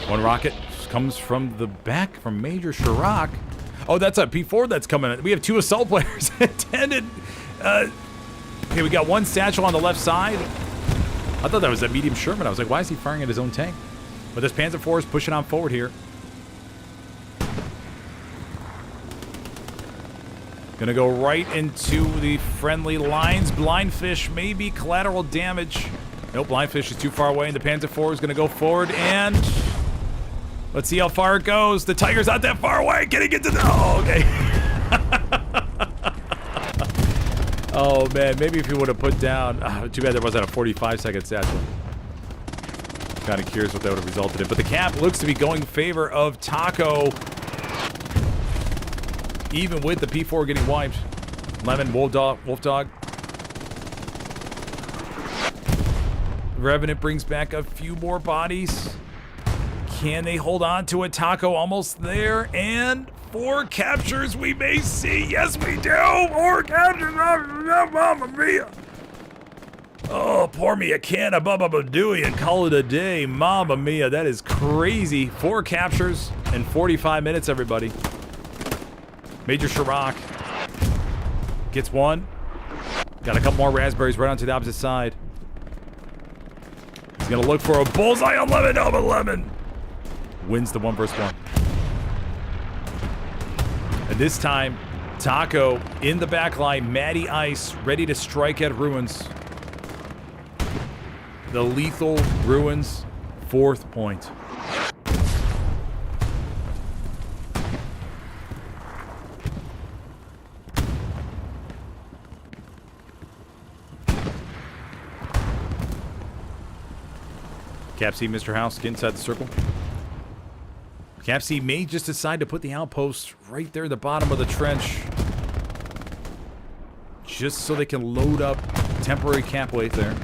One rocket comes from the back from Major Chirac. Oh, that's a P4 that's coming in. We have 2 assault players attended. Okay, we got 1 satchel on the left side. I thought that was a medium Sherman. I was like, why is he firing at his own tank? But this Panzer IV is pushing on forward here. Gonna go right into the friendly lines. Blindfish, maybe collateral damage. Nope, Blindfish is too far away, and the Panzer IV is gonna go forward, and let's see how far it goes. The Tiger's not that far away. Can he get to the... Oh, okay. Oh, man, maybe if he would have put down... Oh, too bad there wasn't a 45-second satchel. Kind of curious what that would have resulted in. But the cap looks to be going in favor of Taco. Even with the P4 getting wiped. Lemon, Wolf Dog. Revenant brings back a few more bodies. Can they hold on to it? Taco almost there. And 4 captures we may see. Yes, we do. 4 captures. Mamma mia. Oh, pour me a can of Bubba Badooey and call it a day. Mamma mia, that is crazy. 4 captures in 45 minutes, everybody. Major Chirac gets 1. Got a couple more raspberries right onto the opposite side. He's gonna look for a bullseye on Lemon. Oh, but Lemon wins the 1 versus 1. And this time, Taco in the back line. Matty Ice ready to strike at Ruins. The lethal Ruins 4th point. Cap C, Mr. House, get inside the circle. Cap C may just decide to put the outpost right there at the bottom of the trench. Just so they can load up temporary cap weight there.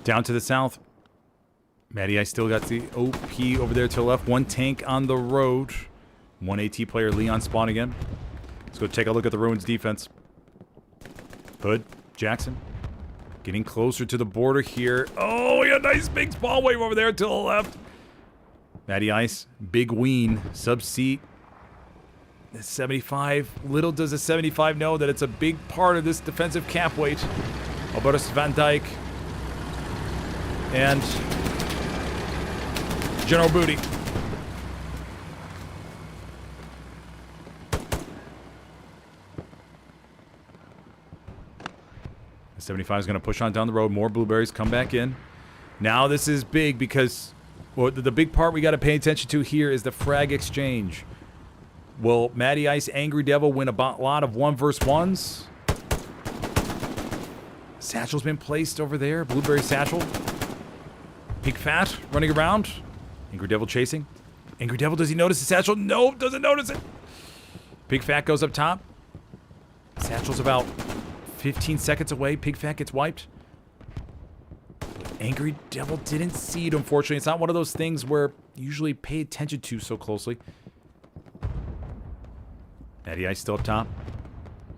Down to the south. Matty, I still got the OP over there to the left. 1 tank on the road. 1 AT player, Leon, spawn again. Let's go take a look at the Ruins defense. Hood, Jackson. Getting closer to the border here. Oh, we got a nice big spawn wave over there to the left. Matty Ice, big ween, sub-seat. 75. Little does the 75 know that it's a big part of this defensive cap weight. Albertus Van Dyke. And General Booty. The 75 is going to push on down the road. More blueberries come back in. Now this is big because well, the big part we got to pay attention to here is the frag exchange. Will Matty Ice, Angry Devil win a lot of 1 versus 1s? Satchel's been placed over there. Blueberry satchel. Pig Fat running around. Angry Devil chasing. Angry Devil, does he notice the satchel? Nope, doesn't notice it. Pig Fat goes up top. Satchel's about 15 seconds away. Pig Fat gets wiped. Angry Devil didn't see it, unfortunately. It's not one of those things where you usually pay attention to so closely. Matty Ice still up top.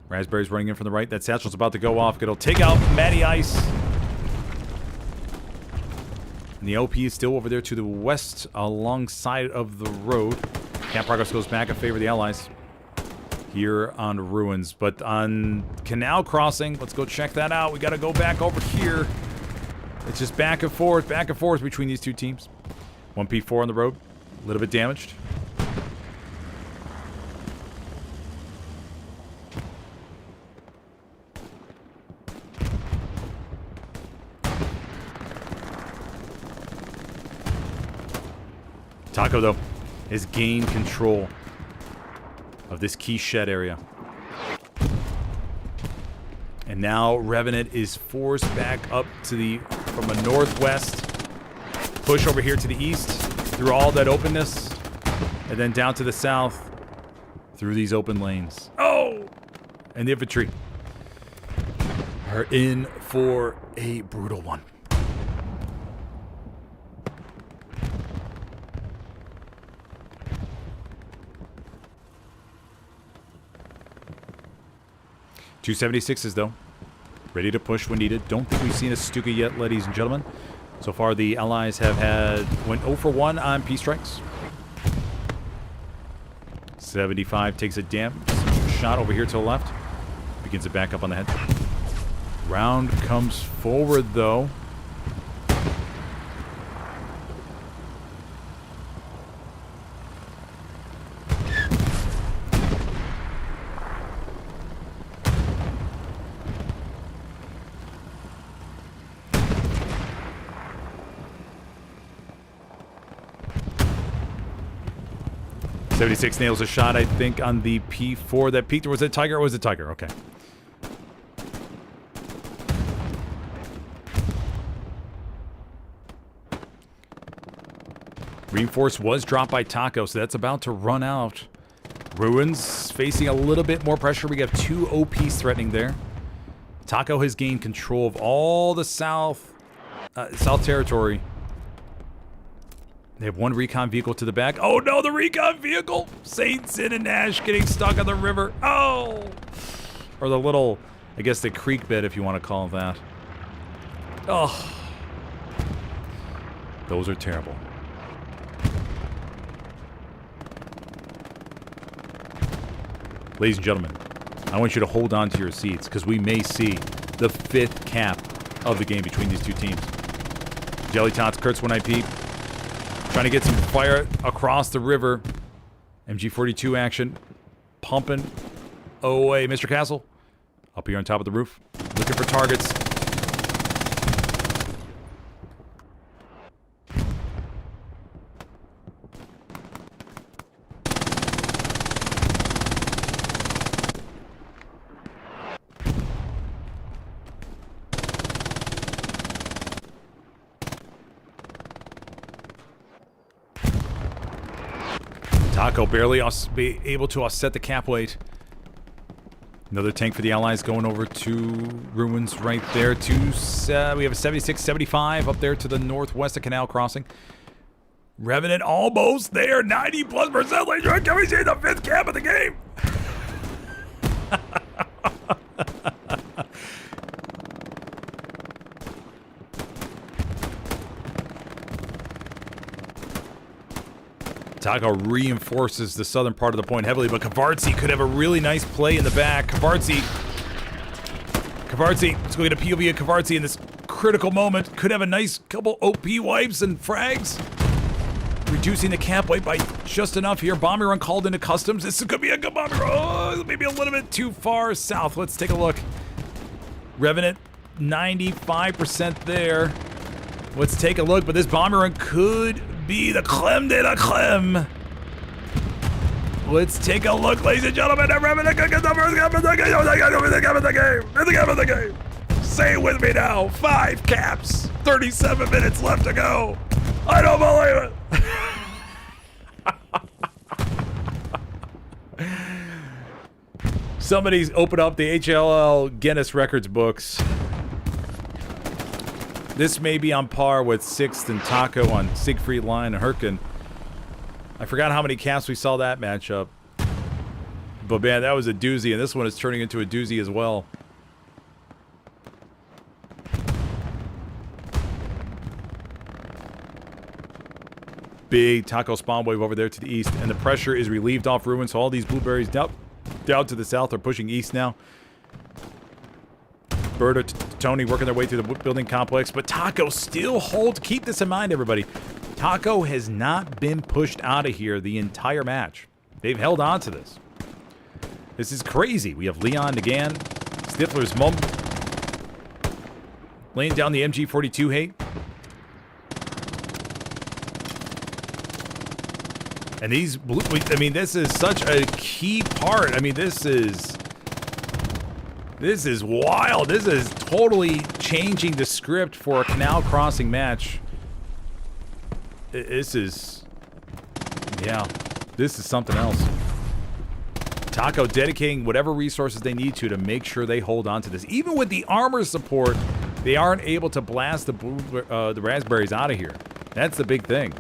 Raspberry's running in from the right. That satchel's about to go off. It'll take out Matty Ice. And the OP is still over there to the west alongside of the road. Camp progress goes back in favor of the Allies here on Ruins. But on Canal Crossing, let's go check that out. We got to go back over here. It's just back and forth between these 2 teams. 1 P4 on the road. A little bit damaged. Taco, though, has gained control of this key shed area. And now Revenant is forced back up to the, from a northwest, push over here to the east, through all that openness, and then down to the south, through these open lanes. Oh! And the infantry are in for a brutal one. .276s though, ready to push when needed. Don't think we've seen a Stuka yet, ladies and gentlemen. So far, the Allies went 0 for 1 on Peace Strikes. 75 takes a damn shot over here to the left. Begins to back up on the head. Round comes forward, though. .76 nails a shot, I think, on the P4 that peaked. Or was it Tiger? Or was it Tiger? Okay. Reinforce was dropped by Taco, so that's about to run out. Ruins facing a little bit more pressure. We have 2 OPs threatening there. Taco has gained control of all the south territory. They have 1 recon vehicle to the back. Oh no, the recon vehicle! Saint Sin and Nash getting stuck on the river. Oh! Or the little, I guess the creek bed, if you want to call it that. Oh. Those are terrible. Ladies and gentlemen, I want you to hold on to your seats because we may see the 5th cap of the game between these two teams. Jelly Tots, Kurtz 1IP. Trying to get some fire across the river. MG42 action. Pumping away. Mr. Castle. Up here on top of the roof. Looking for targets. Taco barely be able to offset the cap weight. Another tank for the Allies going over to Ruins right there. We have a 76, 75 up there to the northwest of Canal crossing. Revenant almost there. 90+%. Ladies and gentlemen, can we see the 5th cap of the game? Taco reinforces the southern part of the point heavily, but KRRC could have a really nice play in the back. KRRC, let's go get a POV of KRRC in this critical moment. Could have a nice couple OP wipes and frags. Reducing the cap weight by just enough here. Bomber run called into customs. This could be a good bomber. Oh, maybe a little bit too far south. Let's take a look. Revenant, 95% there. Let's take a look, but this bomber run could be the creme de la creme. Let's take a look, ladies and gentlemen. Revenant could get the first cap of the game. The cap of the game. Say it with me now. 5 caps. 37 minutes left to go. I don't believe it. Somebody's opened up the HLL Guinness Records books. This may be on par with 6th and Taco on Siegfried, Lion, and Hurricane. I forgot how many caps we saw that matchup. But man, that was a doozy, and this one is turning into a doozy as well. Big Taco spawn wave over there to the east, and the pressure is relieved off Ruins, so all these blueberries down to the south are pushing east now. Berto, Tony working their way through the building complex, but Taco still holds. Keep this in mind, everybody. Taco has not been pushed out of here the entire match. They've held on to this. This is crazy. We have Leon, Nagan, Stifler's mom laying down the MG42 hate. And these blue, I mean, this is such a key part. I mean, this is wild. This is totally changing the script for a Canal Crossing match. This is, yeah, this is something else. Taco dedicating whatever resources they need to make sure they hold on to this. Even with the armor support, they aren't able to blast the raspberries out of here. That's the big thing.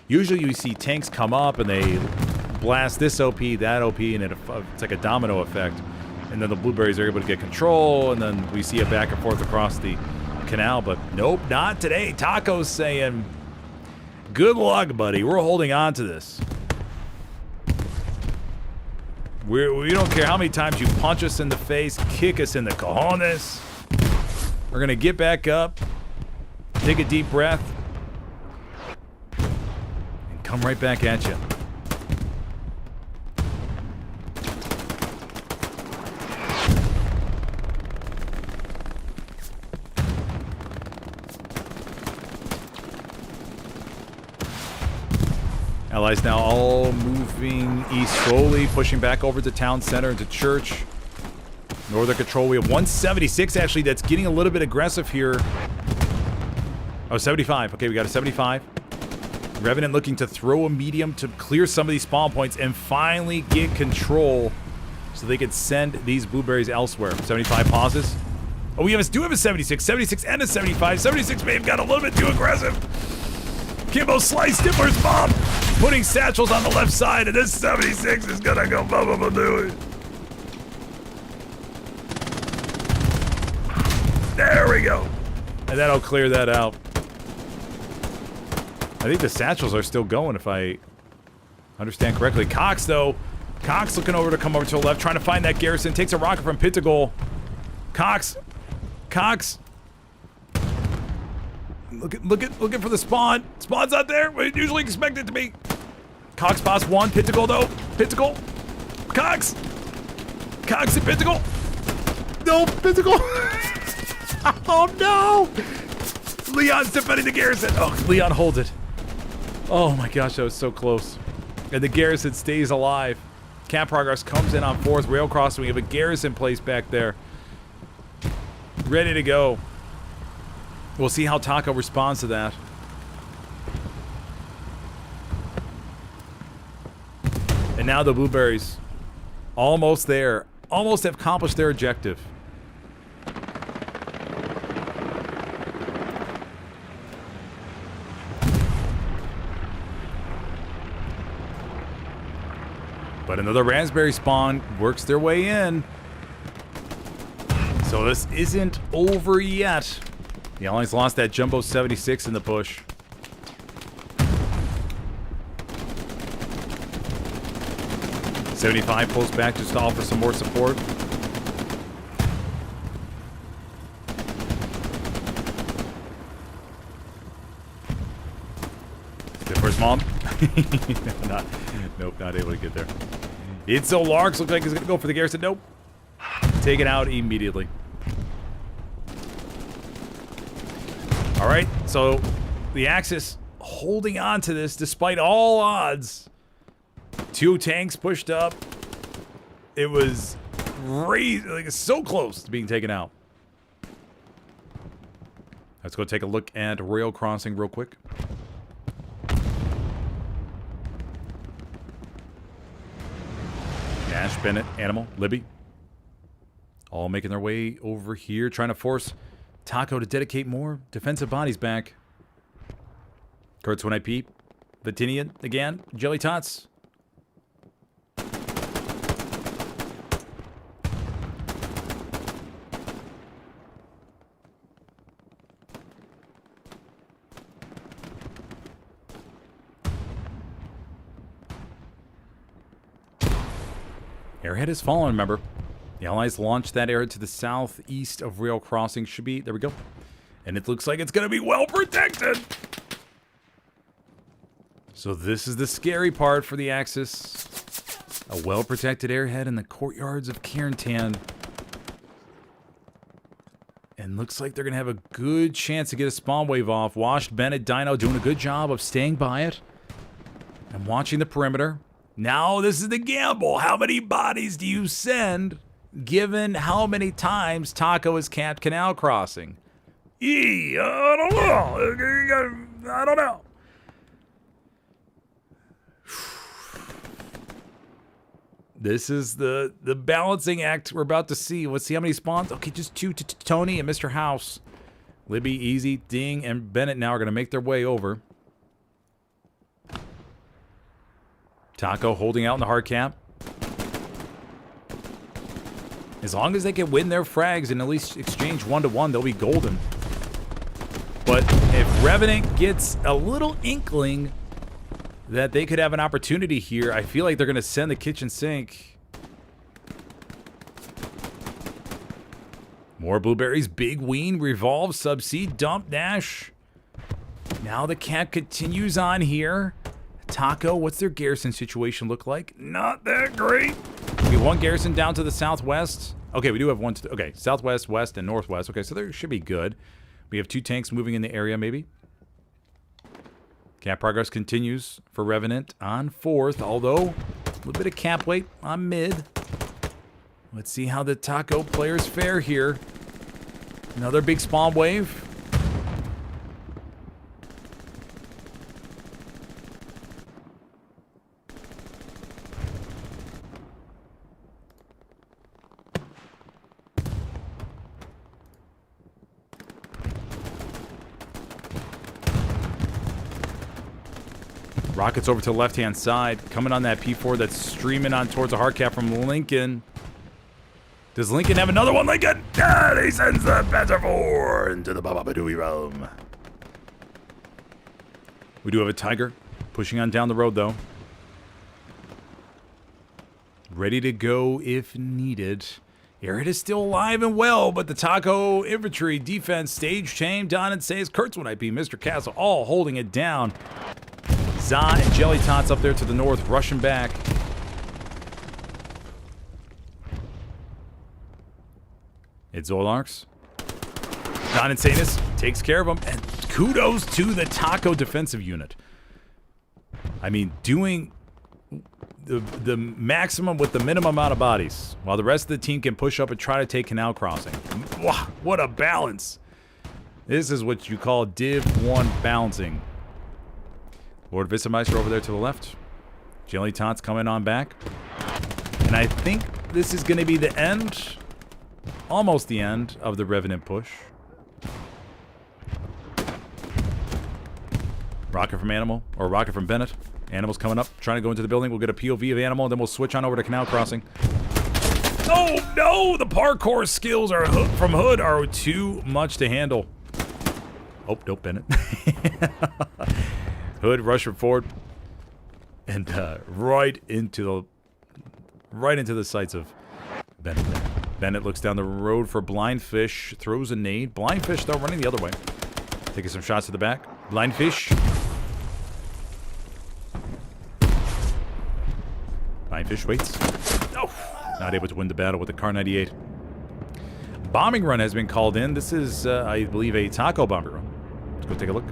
Usually you see tanks come up and they blast this OP, that OP, and it's like a domino effect. And then the blueberries are able to get control, and then we see it back and forth across the canal. But nope, not today. Taco's saying, good luck, buddy. We're holding on to this. We don't care how many times you punch us in the face, kick us in the cojones. We're going to get back up, take a deep breath, and come right back at you. Allies now all moving east slowly, pushing back over to town center into church. Northern control, we have 176 actually that's getting a little bit aggressive here. Oh, 75. Okay, we got a 75. Revenant looking to throw a medium to clear some of these spawn points and finally get control so they could send these blueberries elsewhere. 75 pauses. Oh, we do have a 76. 76 and a 75. 76 may have got a little bit too aggressive. Kimbo sliced Stifler's bomb, putting satchels on the left side, and this 76 is gonna go blah do it. There we go. And that'll clear that out. I think the satchels are still going if I understand correctly. Cox though, Cox looking over to come over to the left, trying to find that garrison, takes a rocket from pit to goal. Cox. Looking for the spawn. Spawn's not there. We usually expect it to be. Cox boss one. Pit to goal though. Pit to goal. Cox and pit to goal. No, pit to goal. Oh no! Leon's defending the garrison. Oh, Leon holds it. Oh my gosh, that was so close. And the garrison stays alive. Camp Progress comes in on 4th rail crossing. We have a garrison placed back there, ready to go. We'll see how Taco responds to that. And now the blueberries, almost there, almost have accomplished their objective. But another raspberry spawn works their way in. So this isn't over yet. The Allies lost that Jumbo 76 in the push. .75 pulls back just to offer some more support. First mom. Nope, not able to get there. It's so Larks looks like he's gonna go for the garrison. Nope. Taken out immediately. All right, so the Axis holding on to this despite all odds. 2 tanks pushed up. It was so close to being taken out. Let's go take a look at rail crossing real quick. Nash, Bennett, Animal, Libby. All making their way over here, trying to force Taco to dedicate more defensive bodies back. Kurtz when I peep. Vatinian again. Jelly Tots. Airhead has fallen, remember. The Allies launched that airhead to the southeast of rail crossing. Should be, there we go. And it looks like it's going to be well protected. So this is the scary part for the Axis. A well-protected airhead in the courtyards of Carentan. And looks like they're going to have a good chance to get a spawn wave off. Washed, Bennett, Dino doing a good job of staying by it. And watching the perimeter. Now this is the gamble. How many bodies do you send given how many times Taco has capped Canal crossing? I don't know. I don't know. This is the balancing act we're about to see. Let's see how many spawns. Okay, just 2 to Tony and Mr. House. Libby, Easy, Ding, and Bennett now are going to make their way over. Taco holding out in the hard cap. As long as they can win their frags and at least exchange 1-to-1, they'll be golden. But if Revenant gets a little inkling that they could have an opportunity here, I feel like they're going to send the kitchen sink. More blueberries, big ween, revolve, subsea, dump, dash. Now the cap continues on here. Taco, what's their garrison situation look like? Not that great. We have one garrison down to the southwest. Okay, we do have one. Okay, southwest, west, and northwest. Okay, so there should be good. We have 2 tanks moving in the area, maybe. Cap progress continues for Revenant on 4th, although a little bit of cap weight on mid. Let's see how the Taco players fare here. Another big spawn wave. Rockets over to the left-hand side. Coming on that P4 that's streaming on towards a hard cap from Lincoln. Does Lincoln have another one, Lincoln? Yeah, he sends the Panzer IV into the Bababadooey realm. We do have a Tiger pushing on down the road, though. Ready to go if needed. Airhead is still alive and well, but the Taco infantry defense stage chain, Don and Says, Kurtzwood IP, Mr. Castle, all holding it down. Za and Jelly Tots up there to the north, rushing back. It's Zolarks. Don Insanus takes care of them, and kudos to the Taco defensive unit. I mean, doing the maximum with the minimum amount of bodies, while the rest of the team can push up and try to take Canal Crossing. Wow, what a balance. This is what you call Div 1 balancing. Lord Vissameister over there to the left. Jelly Tots coming on back. And I think this is going to be the end, almost the end, of the Revenant push. Rocket from Animal, or Rocket from Bennett. Animal's coming up, trying to go into the building. We'll get a POV of Animal, and then we'll switch on over to Canal Crossing. Oh, no! The parkour skills are from Hood are too much to handle. Oh, nope, Bennett. Hood rushing forward, and right into the sights of Bennett. Bennett looks down the road for Blindfish, throws a nade. Blindfish, though, running the other way. Taking some shots to the back. Blindfish. Blindfish waits. Oh, not able to win the battle with the Car 98. Bombing run has been called in. This is, I believe, a Taco bombing run. Let's go take a look.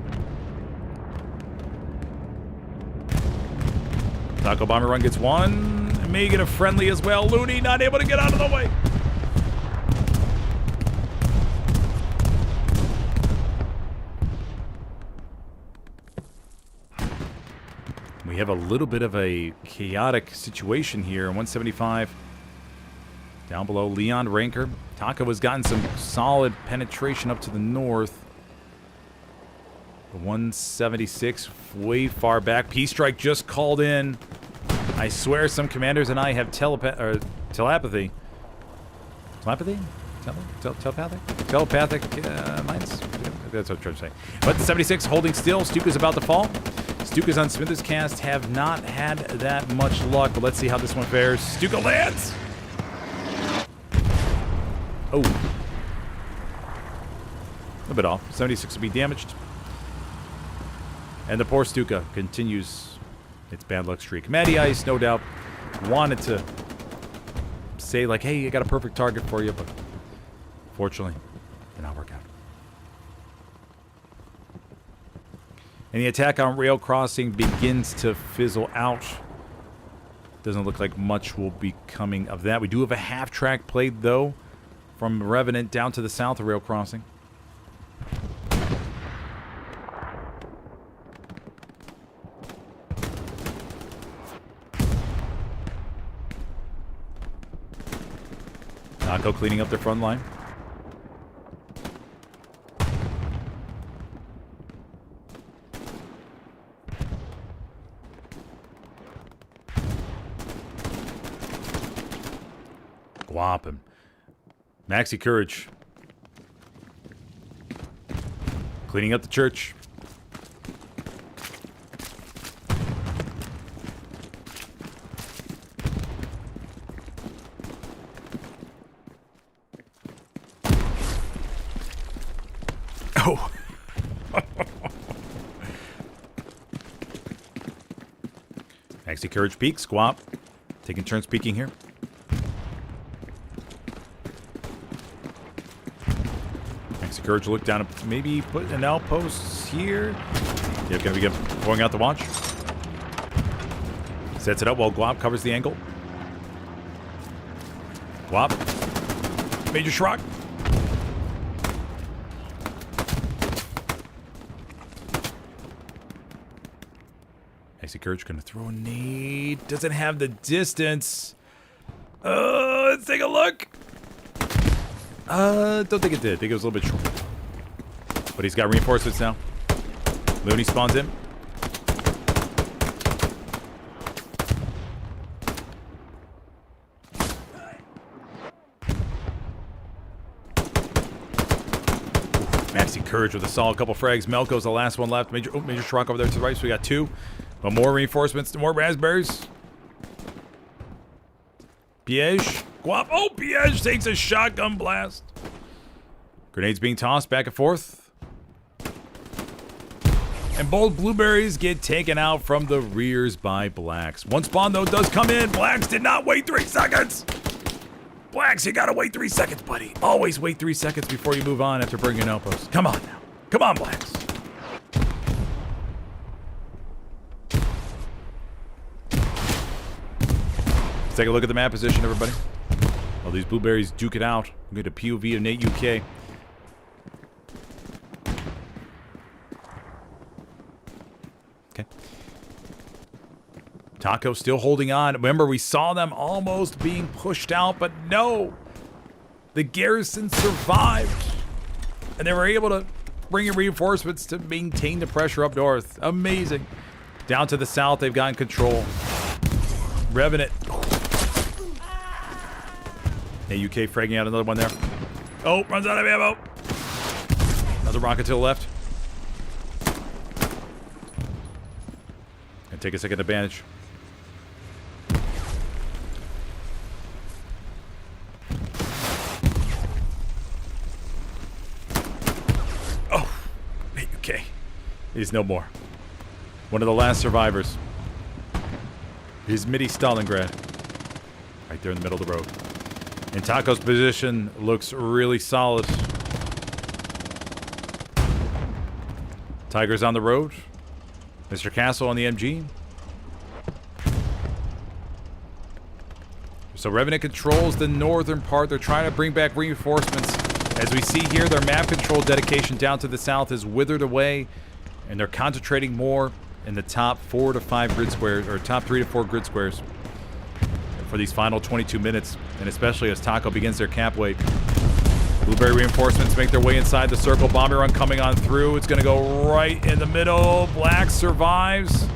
Taco bomber run gets one. May get a friendly as well. Looney not able to get out of the way. We have a little bit of a chaotic situation here. 175 down below. Leon Ranker. Taco has gotten some solid penetration up to the north. The 176 way far back. P-Strike just called in. I swear some commanders and I have telepathy. Telepathy? Telepathic minds? That's what I'm trying to say. But the 76 holding still. Stuka's about to fall. Stuka's on SmithersCast have not had that much luck, but let's see how this one fares. Stuka lands! Oh. A little bit off. 76 will be damaged. And the poor Stuka continues its bad luck streak. Matty Ice, no doubt, wanted to say, like, hey, I got a perfect target for you, but fortunately, did not work out. And the attack on rail crossing begins to fizzle out. Doesn't look like much will be coming of that. We do have a half track played, though, from Revenant down to the south of rail crossing. Taco cleaning up their front line. Guap him. Maxi Courage. Cleaning up the church. Oh. Maxi Courage peek. Squap. Taking turns peeking here. Courage look down and maybe put an outpost here. Yep, gonna be going out the watch. Sets it up while Guap covers the angle. Guap. Major Shrock. Maxi Courage gonna throw a nade. Doesn't have the distance. Let's take a look. Don't think it did. I think it was a little bit short. But he's got reinforcements now. Looney spawns in. Maxi Courage with a solid couple frags. Melko's the last one left. Major Shrock over there to the right, so we got two. But more reinforcements, more raspberries. Piège. Guap. Oh, Piège takes a shotgun blast. Grenades being tossed back and forth. And both blueberries get taken out from the rears by Blacks. One spawn, though, does come in. Blacks did not wait 3 seconds. Blacks, you gotta wait 3 seconds, buddy. Always wait 3 seconds before you move on after bringing an outpost. Come on now. Come on, Blacks. Let's take a look at the map position, everybody. All these blueberries duke it out. We get a POV of Nate UK. Okay. Taco still holding on. Remember, we saw them almost being pushed out, but no. The garrison survived. And they were able to bring in reinforcements to maintain the pressure up north. Amazing. Down to the south, they've gotten control. Revenant. Hey, UK fragging out another one there. Oh, runs out of ammo. Another rocket to the left. Gonna take a second advantage. Oh, hey, UK. He's no more. One of the last survivors. He's midi Stalingrad. Right there in the middle of the road. And Taco's position looks really solid. Tiger's on the road. Mr. Castle on the MG. So Revenant controls the northern part. They're trying to bring back reinforcements. As we see here, their map control dedication down to the south is withered away. And they're concentrating more in the top 4 to 5 grid squares, or top 3 to 4 grid squares for these final 22 minutes, and especially as Taco begins their cap wait. Blueberry reinforcements make their way inside the circle. Bomber run coming on through. It's going to go right in the middle. Black survives.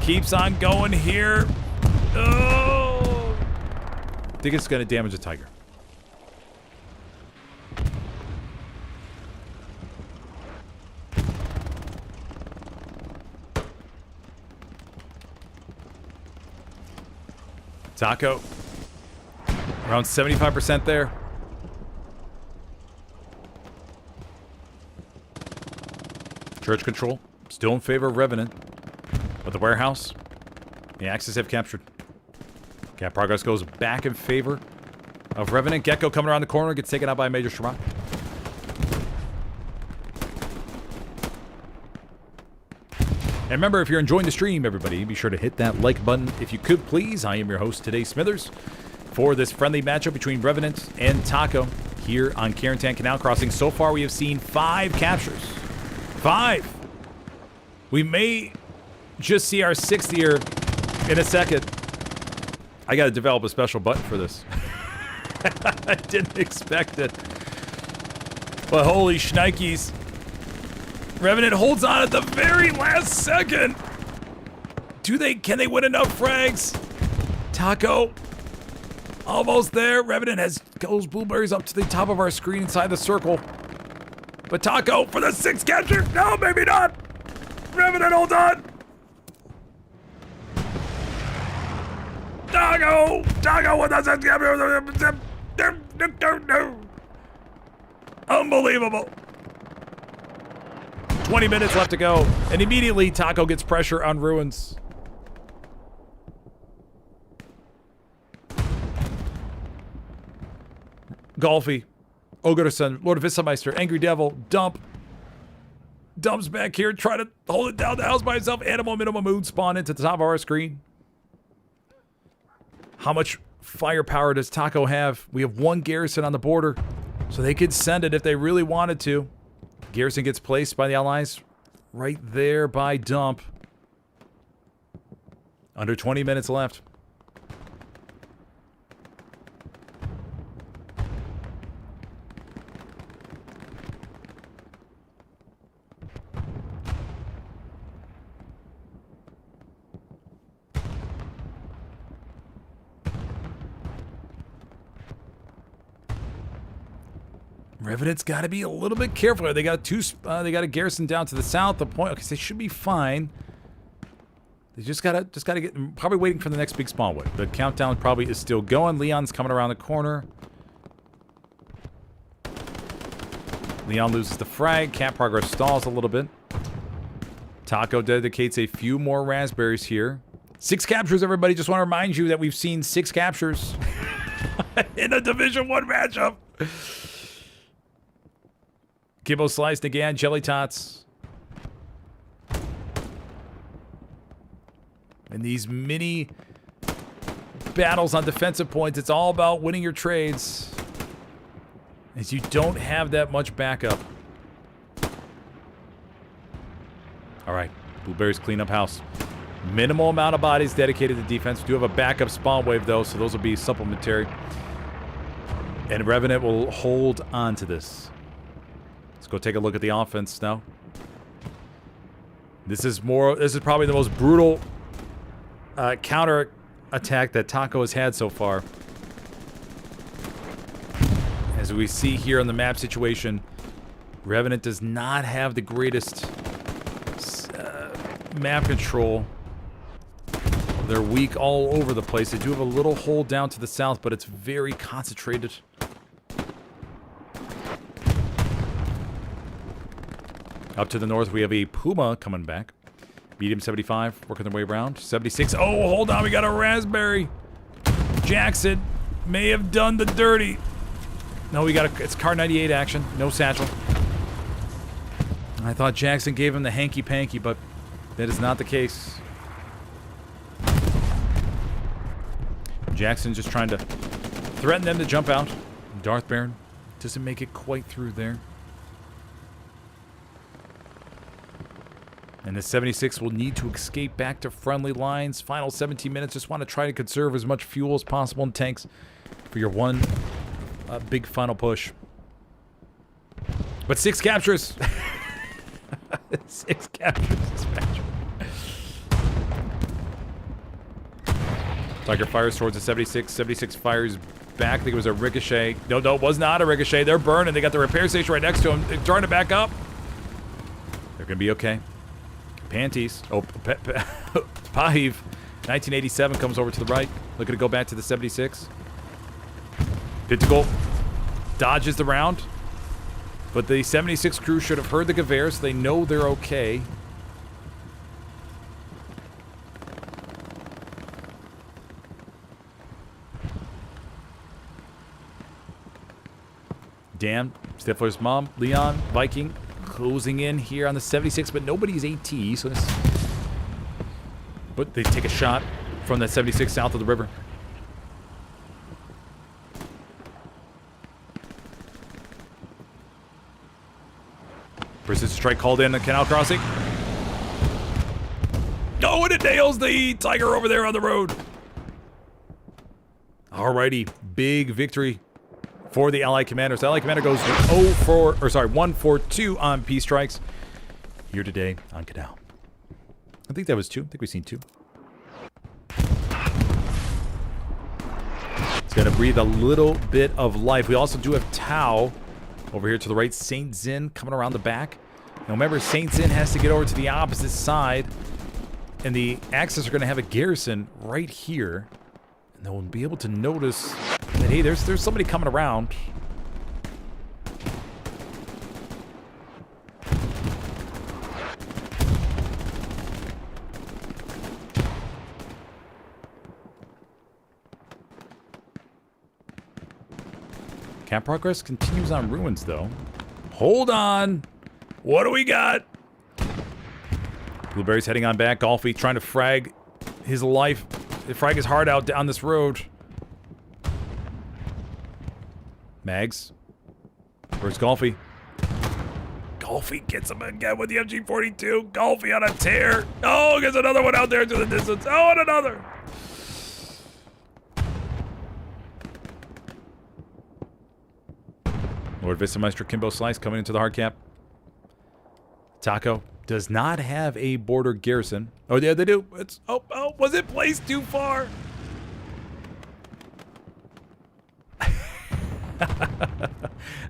Keeps on going here. Oh! I think it's going to damage the Tiger. Taco, around 75% there. Church control, still in favor of Revenant. But the warehouse, the Axis have captured. Cap progress goes back in favor of Revenant. Gecko coming around the corner, gets taken out by a Major Shrock. And remember, if you're enjoying the stream, everybody, be sure to hit that like button if you could, please. I am your host today, Smithers, for this friendly matchup between Revenant and Taco here on Carentan Canal Crossing. So far, we have seen 5 captures. 5! We may just see our 6th here in a second. I got to develop a special button for this. I didn't expect it. But holy shnikes. Revenant holds on at the very last second. Can they win enough frags? Taco. Almost there. Revenant goes blueberries up to the top of our screen inside the circle. But Taco for the 6th capture. No, maybe not. Revenant, hold on. Taco with the 6th capture. Unbelievable. 20 minutes left to go. And immediately Taco gets pressure on Ruins. Golfy, Ogerson, Lord of Vissameister, Angry Devil, Dumps back here, try to hold it down the house by himself. Animal Minimum Moon spawn into the top of our screen. How much firepower does Taco have? We have 1 garrison on the border, so they could send it if they really wanted to. Garrison gets placed by the Allies right there by Dump. Under 20 minutes left. Revenant's got to be a little bit careful. They got a garrison down to the south. The point, okay, so they should be fine. They just gotta get. Probably waiting for the next big spawn wave. The countdown probably is still going. Leon's coming around the corner. Leon loses the frag. Camp progress stalls a little bit. Taco dedicates a few more raspberries here. 6 captures, everybody. Just want to remind you that we've seen 6 captures in a Division 1 matchup. Kibbo sliced again. Jelly Tots. And these mini battles on defensive points, it's all about winning your trades. As you don't have that much backup. Alright. Blueberries clean up house. Minimal amount of bodies dedicated to defense. We do have a backup spawn wave though, so those will be supplementary. And Revenant will hold on to this. Let's go take a look at the offense now. This is probably the most brutal counter attack that Taco has had so far. As we see here on the map situation, Revenant does not have the greatest map control. They're weak all over the place. They do have a little hole down to the south, but it's very concentrated. Up to the north, we have a Puma coming back. Medium 75, working their way around. 76. Oh, hold on, we got a raspberry. Jackson may have done the dirty. No, it's Car 98 action. No satchel. I thought Jackson gave him the hanky-panky, but that is not the case. Jackson just trying to threaten them to jump out. Darth Baron doesn't make it quite through there. And the 76 will need to escape back to friendly lines. Final 17 minutes. Just want to try to conserve as much fuel as possible in tanks for your one big final push. But 6 captures. 6 captures this match. Tiger fires towards the 76. 76 fires back. I think it was a ricochet. No, it was not a ricochet. They're burning. They got the repair station right next to them. They're trying to back up. They're going to be okay. Panties. Oh, Pahiv. 1987 comes over to the right. Looking to go back to the 76. Pintacle dodges the round. But the 76 crew should have heard the Gewehr, so they know they're okay. Dan, Stifler's mom, Leon, Viking, closing in here on the 76, but nobody's AT, so this... But they take a shot from that 76 south of the river. Persistent strike called in the Canal crossing. Oh, and it nails the Tiger over there on the road. Alrighty, big victory for the Allied Commander. So Allied Commander goes 1 for 2 on Peace Strikes here today on Canal. I think that was 2. I think we've seen 2. It's going to breathe a little bit of life. We also do have Tau over here to the right. Saint Zin coming around the back. Now remember, Saint Zin has to get over to the opposite side. And the Axis are going to have a garrison right here. And they'll be able to notice that, hey, there's somebody coming around. Camp progress continues on ruins, though. Hold on. What do we got? Blueberry's heading on back. Golfy trying to frag his life. Frag his heart out down this road. Mags. Where's Golfy? Golfy gets him again with the MG42. Golfy on a tear. Oh, there's another one out there to the distance. Oh, and another. Lord Vistameister Kimbo Slice coming into the hard cap. Taco does not have a border garrison. Oh, yeah, they do. It's was it placed too far?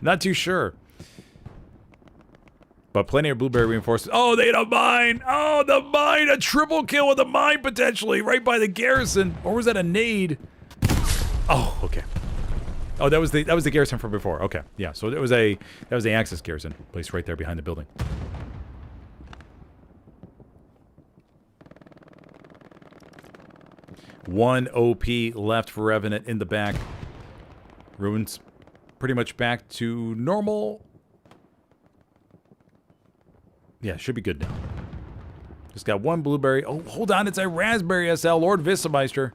Not too sure. But plenty of blueberry reinforcements. Oh, they had a mine. Oh, the mine. A triple kill with a mine potentially right by the garrison. Or was that a nade? Oh, okay. Oh, that was the garrison from before. Okay, yeah. So that was the Axis garrison placed right there behind the building. One OP left for Revenant in the back. Ruins pretty much back to normal. Yeah, should be good now. Just got one blueberry. Oh, hold on, it's a raspberry SL. Lord Vistameister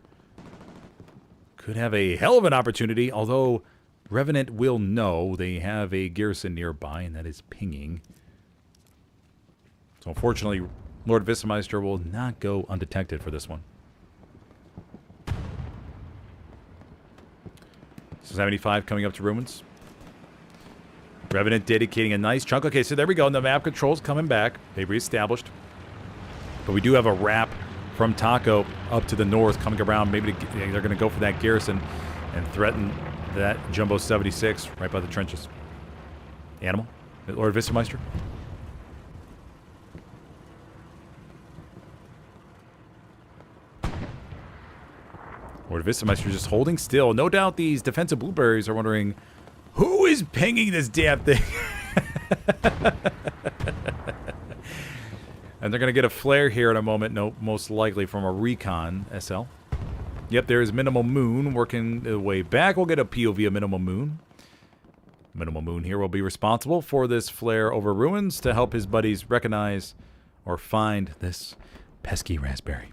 could have a hell of an opportunity, although Revenant will know they have a garrison nearby, and that is pinging. So unfortunately, Lord Vistameister will not go undetected for this one. 75 coming up to ruins. Revenant dedicating a nice chunk. Okay, so there we go. And the map control's coming back. They've reestablished. But we do have a wrap from Taco up to the north coming around. Maybe they're going to go for that garrison and threaten that Jumbo 76 right by the trenches. Animal? Lord Vistameister? Lord Vistameister just holding still. No doubt these defensive blueberries are wondering, who is pinging this damn thing? And they're going to get a flare here in a moment, no, most likely from a recon SL. Yep, there is Minimal Moon working the way back. We'll get a POV of Minimal Moon. Minimal Moon here will be responsible for this flare over ruins to help his buddies recognize or find this pesky raspberry.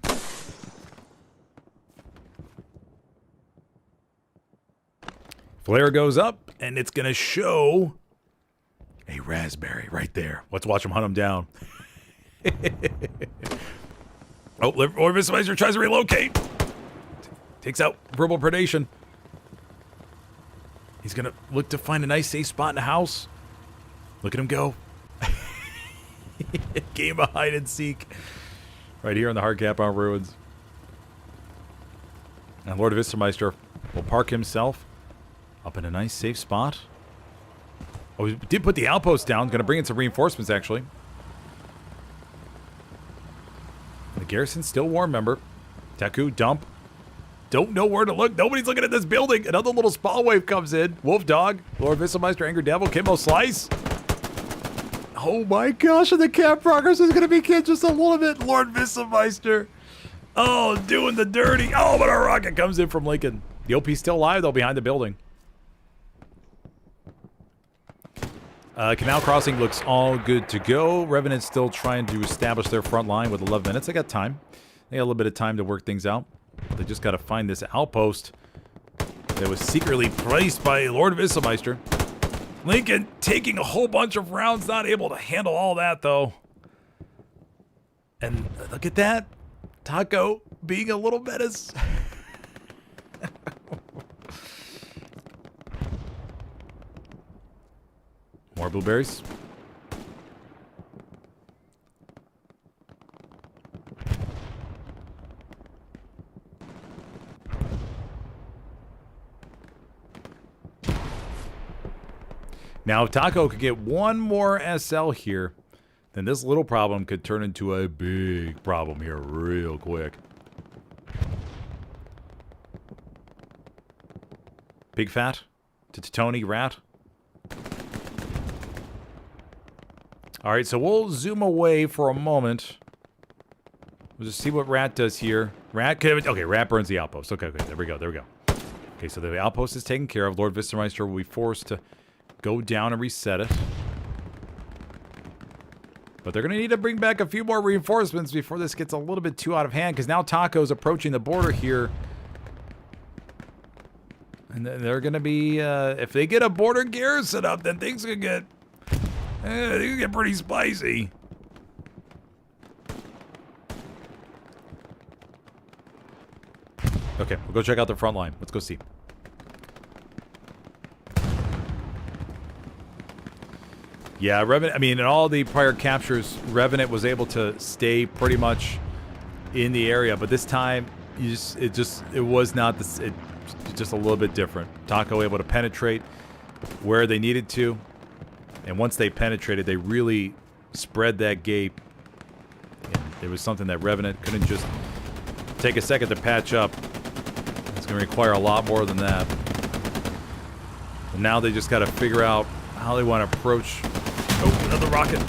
Flare goes up, and it's going to show a raspberry right there. Let's watch him hunt him down. Oh, Lord Vistameister tries to relocate. Takes out verbal predation. He's going to look to find a nice safe spot in the house. Look at him go. Game of hide and seek. Right here on the hard cap on ruins. And Lord Vistameister will park himself up in a nice safe spot. Oh, he did put the outpost down. Going to bring in some reinforcements, actually. The garrison's still warm, member. Taku, dump. Don't know where to look. Nobody's looking at this building. Another little spawn wave comes in. Wolf Dog, Lord Vistameister, Angry Devil, Kimbo Slice. Oh my gosh, and the camp progress is going to be killed just a little bit. Lord Vistameister. Oh, doing the dirty. Oh, but a rocket comes in from Lincoln. The OP's still alive, though, behind the building. Canal crossing looks all good to go. Revenant's still trying to establish their front line with 11 minutes. They got time. They got a little bit of time to work things out. They just got to find this outpost that was secretly placed by Lord Vistameister. Lincoln taking a whole bunch of rounds, not able to handle all that, though. And look at that. Taco being a little menace. blueberries. Now, if Taco could get one more SL here, then this little problem could turn into a big problem here real quick. Big fat to Tony Rat. All right, so we'll zoom away for a moment. We'll just see what Rat does here. Okay, Rat burns the outpost. Okay, there we go. Okay, so the outpost is taken care of. Lord Vistameister will be forced to go down and reset it. But they're going to need to bring back a few more reinforcements before this gets a little bit too out of hand, because now Taco's approaching the border here. And they're going to be, if they get a border garrison up, then things could get, pretty spicy. Okay, we'll go check out the front line. Let's go see. Yeah, Revenant, I mean, in all the prior captures, Revenant was able to stay pretty much in the area, but this time, it was not this, just a little bit different. Taco able to penetrate where they needed to, and once they penetrated, they really spread that gate. And it was something that Revenant couldn't just take a second to patch up. It's going to require a lot more than that. And now they just got to figure out how they want to approach. Oh, another rocket.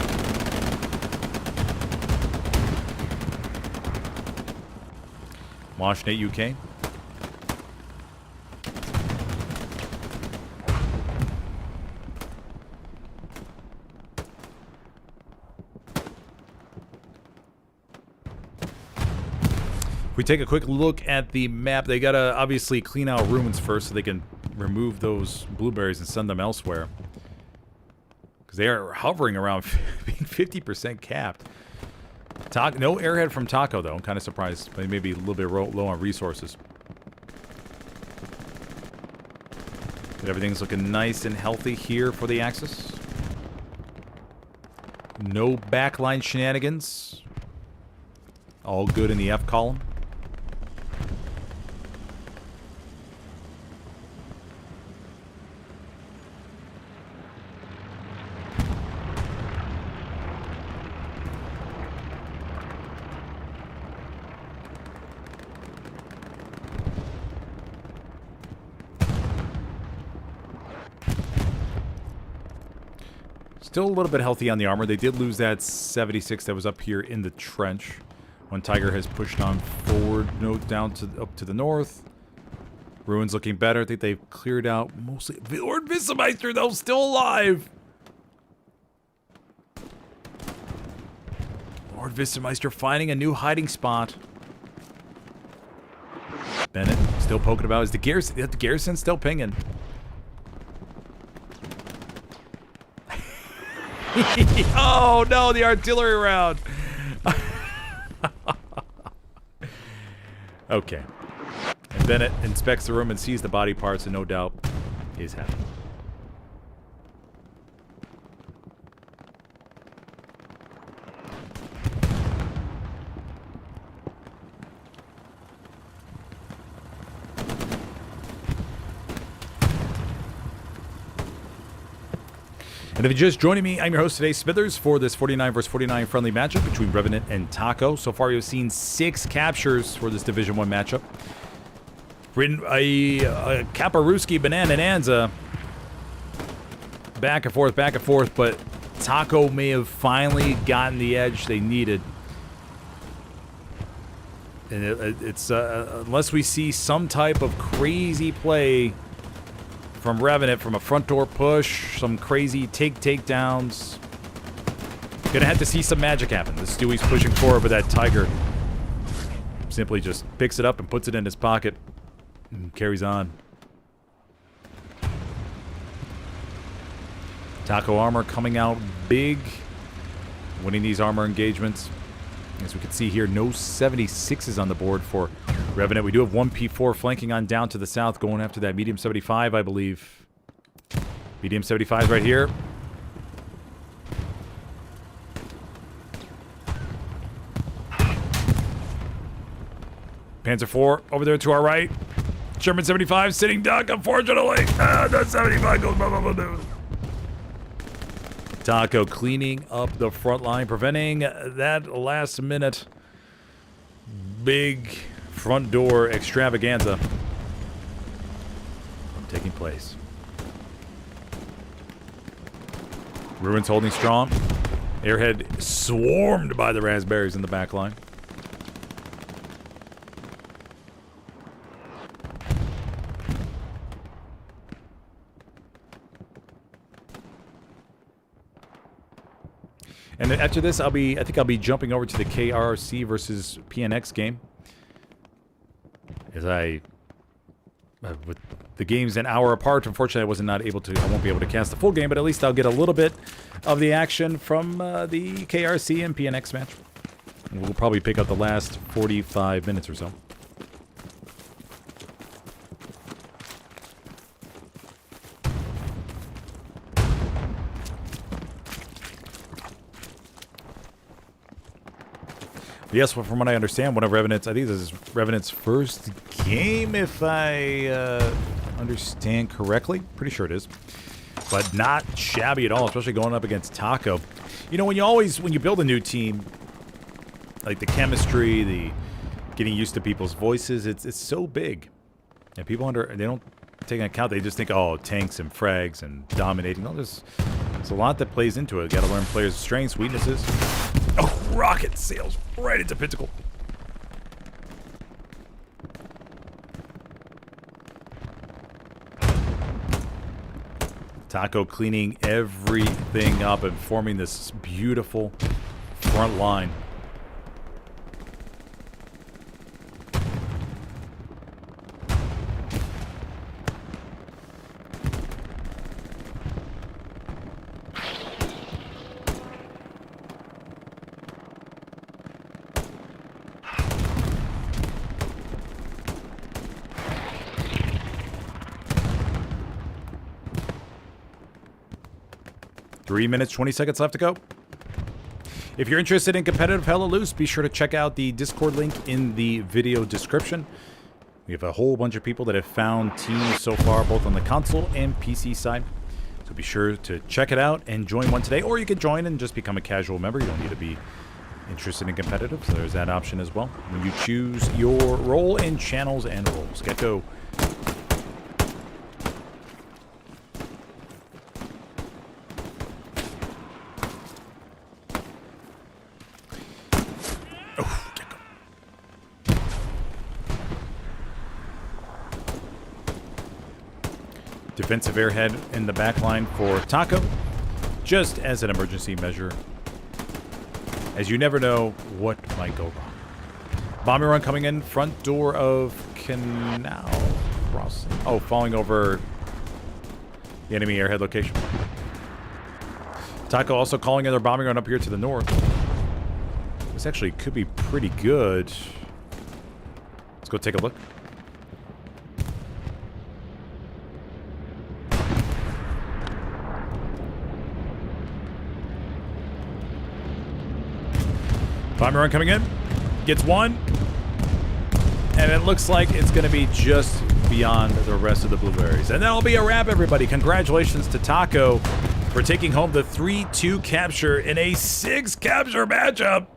Washnate UK. If we take a quick look at the map, they gotta obviously clean out ruins first so they can remove those blueberries and send them elsewhere. Because they are hovering around being 50% capped. No airhead from Taco, though. I'm kind of surprised. They may be a little bit low on resources. But everything's looking nice and healthy here for the Axis. No backline shenanigans. All good in the F column. Still a little bit healthy on the armor. They did lose that 76 that was up here in the trench. When Tiger has pushed on forward, down to up to the north. Ruins looking better. I think they've cleared out mostly. Lord Vistameister, though, still alive. Lord Vistameister finding a new hiding spot. Bennett still poking about. Is the garrison still pinging? Oh no, the artillery round. Okay. And Bennett inspects the room and sees the body parts and no doubt is happy. And if you're just joining me, I'm your host today, Smithers, for this 49 vs 49 friendly matchup between Revenant and Taco. So far, you've seen 6 captures for this Division 1 matchup. Written a Kaparuski Bonanza. Back and forth, but Taco may have finally gotten the edge they needed. And it's unless we see some type of crazy play from Revenant, from a front door push, some crazy takedowns. Gonna have to see some magic happen. The Stewie's pushing forward, but that Tiger simply just picks it up and puts it in his pocket and carries on. Taco armor coming out big, winning these armor engagements. As we can see here, no 76s on the board for Revenant. We do have one P4 flanking on down to the south, going after that medium 75, I believe. Medium 75 right here. Panzer 4 over there to our right. Sherman 75 sitting duck, unfortunately. That 75 goes blah, blah, blah, blah. Taco cleaning up the front line, preventing that last minute big front door extravaganza from taking place. Ruins holding strong. Airhead swarmed by the raspberries in the back line. And after this, I think I'll be jumping over to the KRRC versus PNX game. As with the games an hour apart, unfortunately I won't be able to cast the full game, but at least I'll get a little bit of the action from the KRC and PNX match. We'll probably pick up the last 45 minutes or so. Yes, from what I understand, one of Revenant's, I think this is Revenant's first game, if I understand correctly. Pretty sure it is. But not shabby at all, especially going up against Taco. You know, when you build a new team, like the chemistry, the getting used to people's voices, it's so big. And people they don't take into account, they just think, oh, tanks and frags and dominating. No, there's a lot that plays into it. Got to learn players' strengths, weaknesses. Oh, rocket sails right into Pentacle. Taco cleaning everything up and forming this beautiful front line. Three minutes, 20 seconds left to go. If you're interested in competitive Hella Loose, be sure to check out the Discord link in the video description. We have a whole bunch of people that have found teams so far, both on the console and PC side. So be sure to check it out and join one today. Or you can join and just become a casual member. You don't need to be interested in competitive, so there's that option as well. When you choose your role in channels and roles. Get go. Defensive airhead in the back line for Taco, just as an emergency measure, as you never know what might go wrong. Bombing run coming in, front door of Canal. Crossing. Oh, falling over the enemy airhead location. Taco also calling in their bombing run up here to the north. This actually could be pretty good. Let's go take a look. Bomber run coming in. Gets one. And it looks like it's going to be just beyond the rest of the blueberries. And that'll be a wrap, everybody. Congratulations to Taco for taking home the 3-2 capture in a 6-capture matchup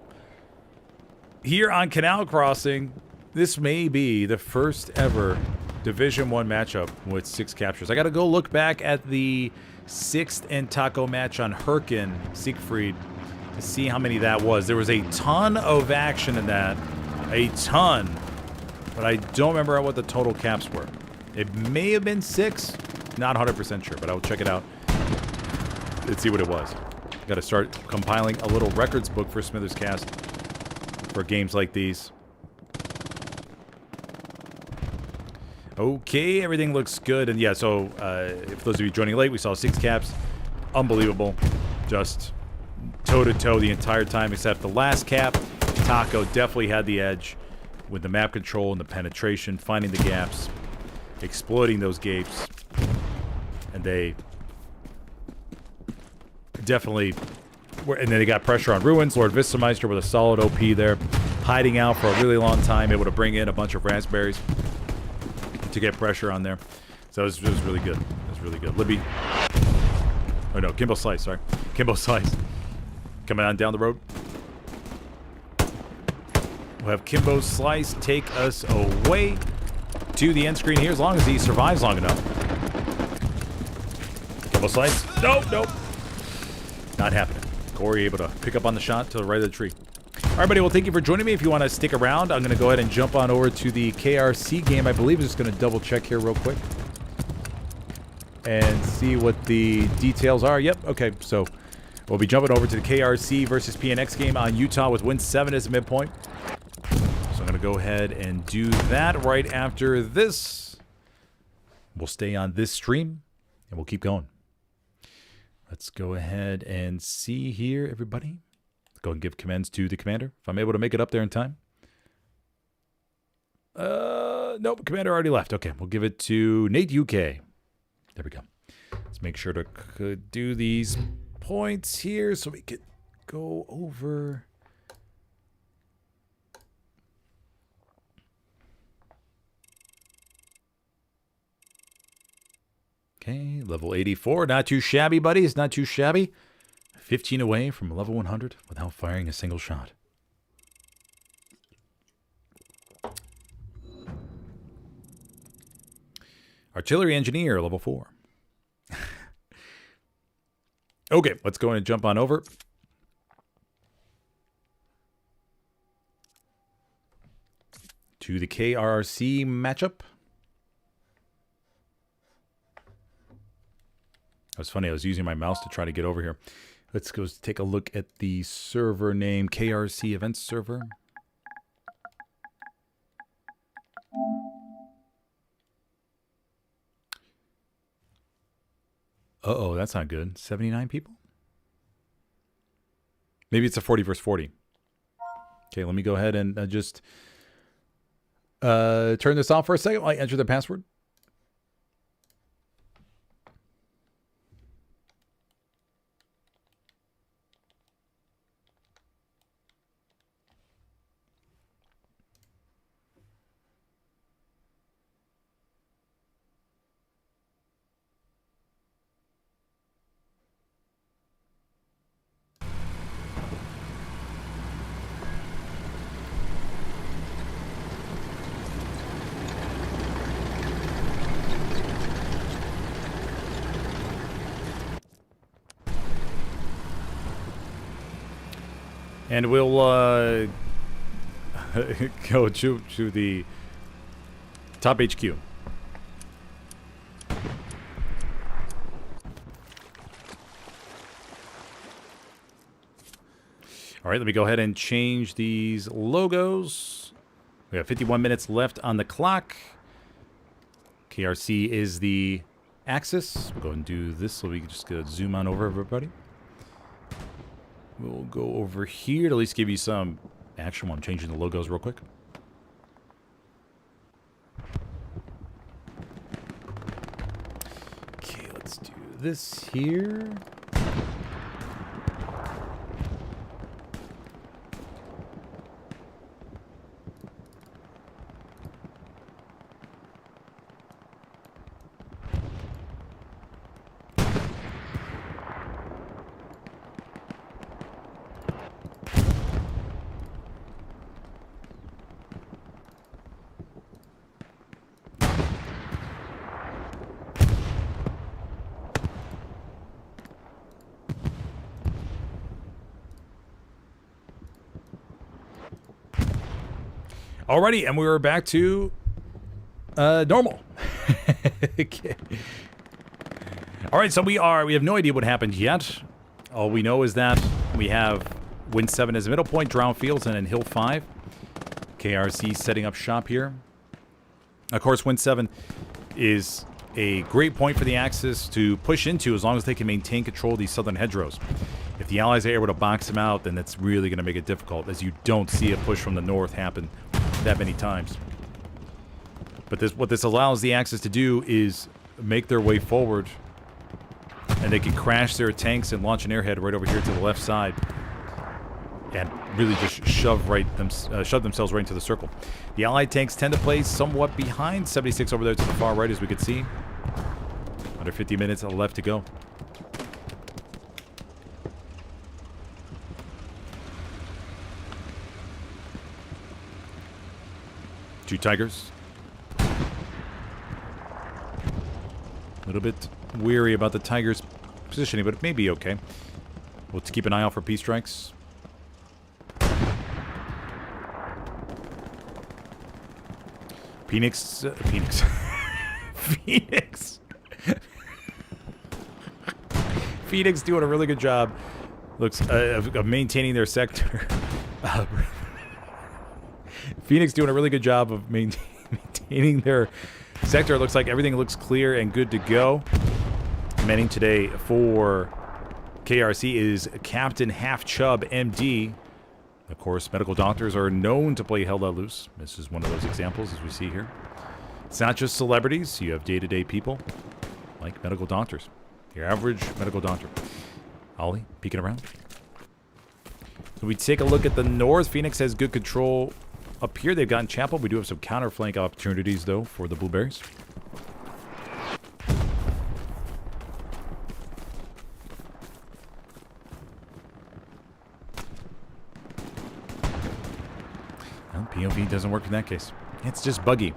here on Canal Crossing. This may be the first ever Division 1 matchup with 6 captures. I got to go look back at the 6th and Taco match on Herkin, Siegfried, to see how many that was. There was a ton of action in that. A ton. But I don't remember what the total caps were. It may have been 6. Not 100% sure, but I will check it out. Let's see what it was. Got to start compiling a little records book for SmithersCast for games like these. Okay, everything looks good. And yeah, so if those of you joining late, we saw 6 caps. Unbelievable. Just toe-to-toe the entire time except the last cap. Taco definitely had the edge with the map control and the penetration, finding the gaps, exploiting those gapes. And they definitely were, and then they got pressure on Ruins. Lord Vistameister with a solid OP there. hiding out for a really long time, able to bring in a bunch of raspberries to get pressure on there. So it was really good. It was really good. Libby. Oh no, Kimbo Slice, sorry. Kimbo Slice. Coming on down the road. We'll have Kimbo Slice take us away to the end screen here, as long as he survives long enough. Kimbo Slice. Nope. Not happening. Corey able to pick up on the shot to the right of the tree. All right, buddy. Well, thank you for joining me. If you want to stick around, I'm going to go ahead and jump on over to the KRRC game. I believe I'm just going to double check here real quick and see what the details are. Yep. Okay. So we'll be jumping over to the KRRC versus PNX game on Utah with WN7 as a midpoint. So I'm going to go ahead and do that right after this. We'll stay on this stream and we'll keep going. Let's go ahead and see here, everybody. Let's go and give commands to the commander, if I'm able to make it up there in time. Nope, commander already left. Okay, we'll give it to Nate UK. There we go. Let's make sure to do these points here so we could go over. Okay, level 84. Not too shabby, buddies. Not too shabby. 15 away from level 100 without firing a single shot. Artillery engineer, level 4. Okay, let's go and jump on over. To the KRRC matchup. It was funny, I was using my mouse to try to get over here. Let's go take a look at the server name, KRRC events server. Uh-oh, that's not good. 79 people? Maybe it's a 40 versus 40. Okay, let me go ahead and just turn this off for a second while I enter the password. And we'll go to the top HQ. All right, let me go ahead and change these logos. We have 51 minutes left on the clock. KRC is the axis. We'll go and do this so we can just zoom on over everybody. We'll go over here to at least give you some action while I'm changing the logos real quick. Okay, let's do this here. Alrighty, and we were back to normal. Okay. All right, so we have no idea what happened yet. All we know is that we have WN7 as a middle point, Drown Fields, and then Hill 5. KRC setting up shop here. Of course, WN7 is a great point for the Axis to push into as long as they can maintain control of these southern hedgerows. If the Allies are able to box them out, then that's really going to make it difficult, as you don't see a push from the north happen that many times. But what this allows the Axis to do is make their way forward, and they can crash their tanks and launch an airhead right over here to the left side and really just shove themselves right into the circle. The Allied tanks tend to play somewhat behind 76 over there to the far right, as we could see. Under 50 minutes left to go. Two Tigers. A little bit weary about the Tigers' positioning, but it may be okay. We'll keep an eye out for P strikes. Phoenix. Phoenix doing a really good job. Looks of maintaining their sector. Phoenix doing a really good job of maintaining their sector. It looks like everything looks clear and good to go. Manning today for KRRC is Captain Half Chub MD. Of course, medical doctors are known to play held out loose. This is one of those examples, as we see here. It's not just celebrities. You have day-to-day people like medical doctors. Your average medical doctor. Ollie, peeking around. So we take a look at the north. Phoenix has good control up here. They've gotten Chapel. We do have some counter-flank opportunities, though, for the Blueberries. Well, POV doesn't work in that case. It's just buggy.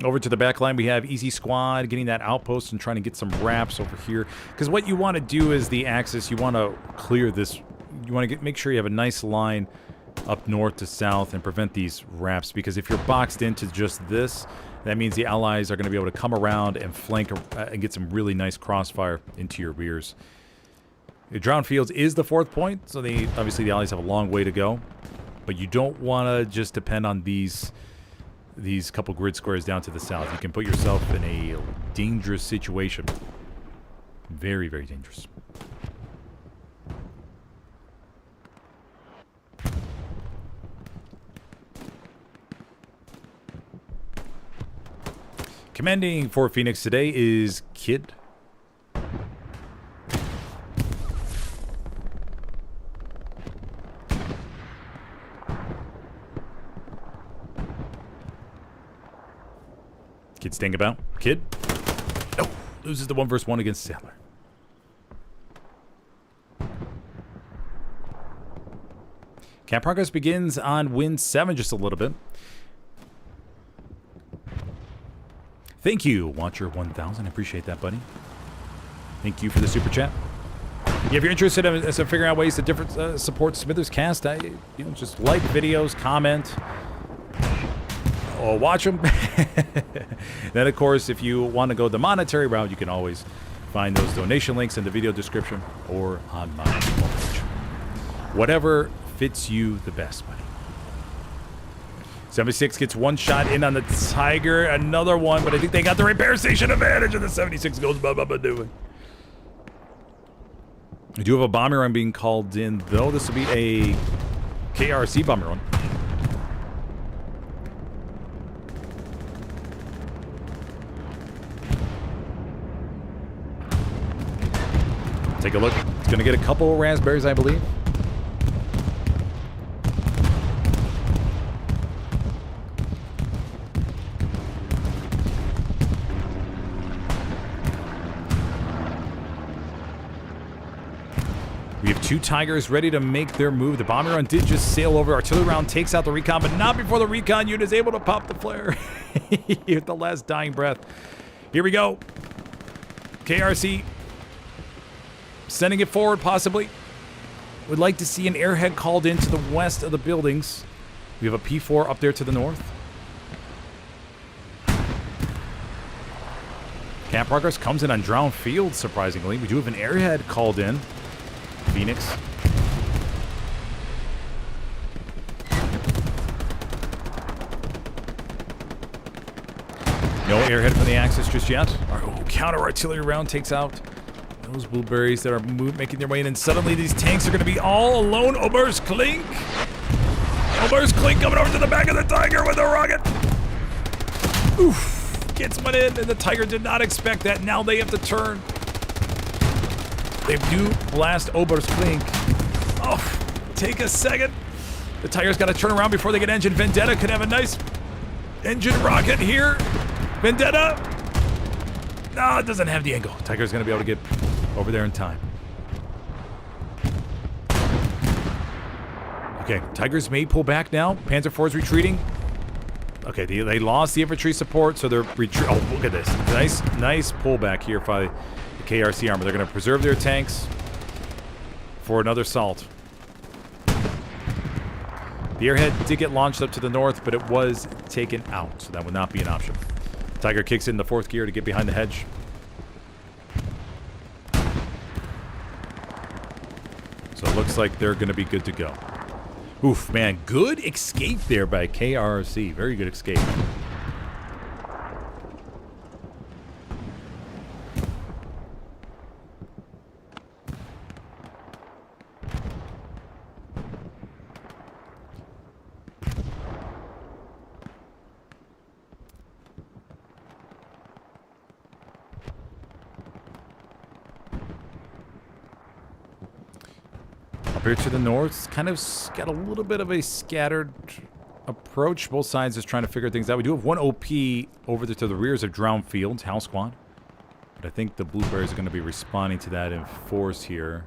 Over to the back line, we have Easy Squad getting that outpost and trying to get some wraps over here. Because what you want to do is the axis, you want to clear this. You want to make sure you have a nice line up north to south and prevent these wraps. Because if you're boxed into just this, that means the allies are going to be able to come around and flank and get some really nice crossfire into your rears. Drowned Fields is the 4th point, so obviously the allies have a long way to go. But you don't want to just depend on these couple grid squares down to the south. You can put yourself in a dangerous situation. Very, very dangerous. Commanding for Phoenix today is Kid. Kid staying about. Kid. No. Loses the 1v1 against Sailor. Camp progress begins on WN7 just a little bit. Thank you, Watcher 1000. I appreciate that, buddy. Thank you for the super chat. Yeah, if you're interested in figuring out ways to support SmithersCast, just like videos, comment, or watch them. Then, of course, if you want to go the monetary route, you can always find those donation links in the video description or on my homepage. Whatever fits you the best, buddy. 76 gets one shot in on the Tiger, another one, but I think they got the repair station advantage, and the 76 goes doing. We do have a bomber run being called in, though. This will be a KRRC bomber run. Take a look. It's going to get a couple raspberries, I believe. We have two Tigers ready to make their move. The bomber run did just sail over. Artillery round takes out the recon, but not before the recon unit is able to pop the flare. At the last dying breath. Here we go. KRRC sending it forward, possibly. Would like to see an airhead called in to the west of the buildings. We have a P4 up there to the north. Camp progress comes in on Drowned Field, surprisingly. We do have an airhead called in. Phoenix. No airhead from the Axis just yet. Our counter artillery round takes out those blueberries that are making their way in, and suddenly these tanks are going to be all alone. Ober's Klink. Ober's Klink coming over to the back of the Tiger with a rocket. Oof. Gets one in, and the Tiger did not expect that. Now they have to turn. They do blast Oberflink. Oh, take a second. The Tiger's got to turn around before they get engine. Vendetta could have a nice engine rocket here. Vendetta. No, it doesn't have the angle. Tiger's going to be able to get over there in time. Okay, Tigers may pull back now. Panzer IV's retreating. Okay, they lost the infantry support, so they're retreating. Oh, look at this. Nice pullback here by the KRC armor. They're going to preserve their tanks for another assault. The airhead did get launched up to the north, but it was taken out, so that would not be an option. Tiger kicks in the 4th gear to get behind the hedge. So it looks like they're going to be good to go. Oof, man, good escape there by KRRC. Very good escape. Here to the north, kind of got a little bit of a scattered approach. Both sides just trying to figure things out. We do have one OP over to the rears of Drowned Fields, House Squad. But I think the Blueberries are going to be responding to that in force here.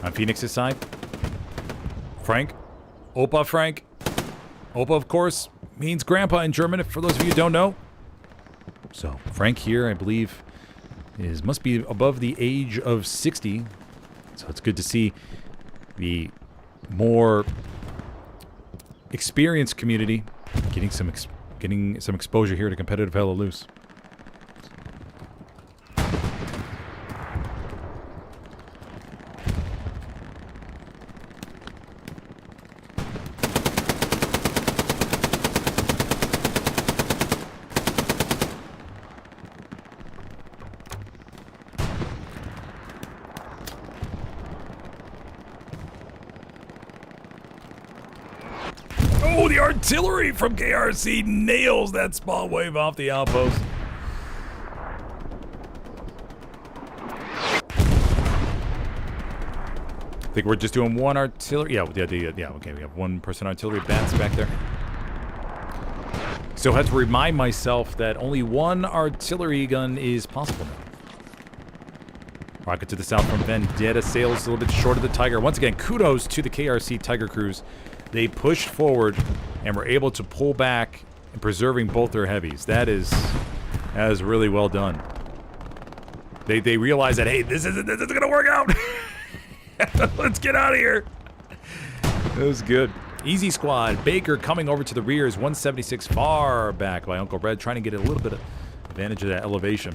On Phoenix's side, Frank. Frank. Opa, of course, means grandpa in German, for those of you who don't know. So, Frank here, I believe, must be above the age of 60. So it's good to see the more experienced community getting some exposure here to competitive Hella Loose. Artillery from KRC nails that spawn wave off the outpost. I think we're just doing one artillery. Yeah, okay, we have one person artillery bats back there. Still have to remind myself that only one artillery gun is possible now. Rocket to the south from Vendetta sails a little bit short of the Tiger. Once again, kudos to the KRC Tiger crews. They pushed forward and were able to pull back and preserving both their heavies. That is really well done. They realized that, hey, this isn't gonna work out. Let's get out of here. That was good. Easy squad. Baker coming over to the rears. 176 far back by Uncle Red, trying to get a little bit of advantage of that elevation.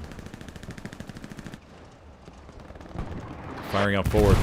Firing out forward.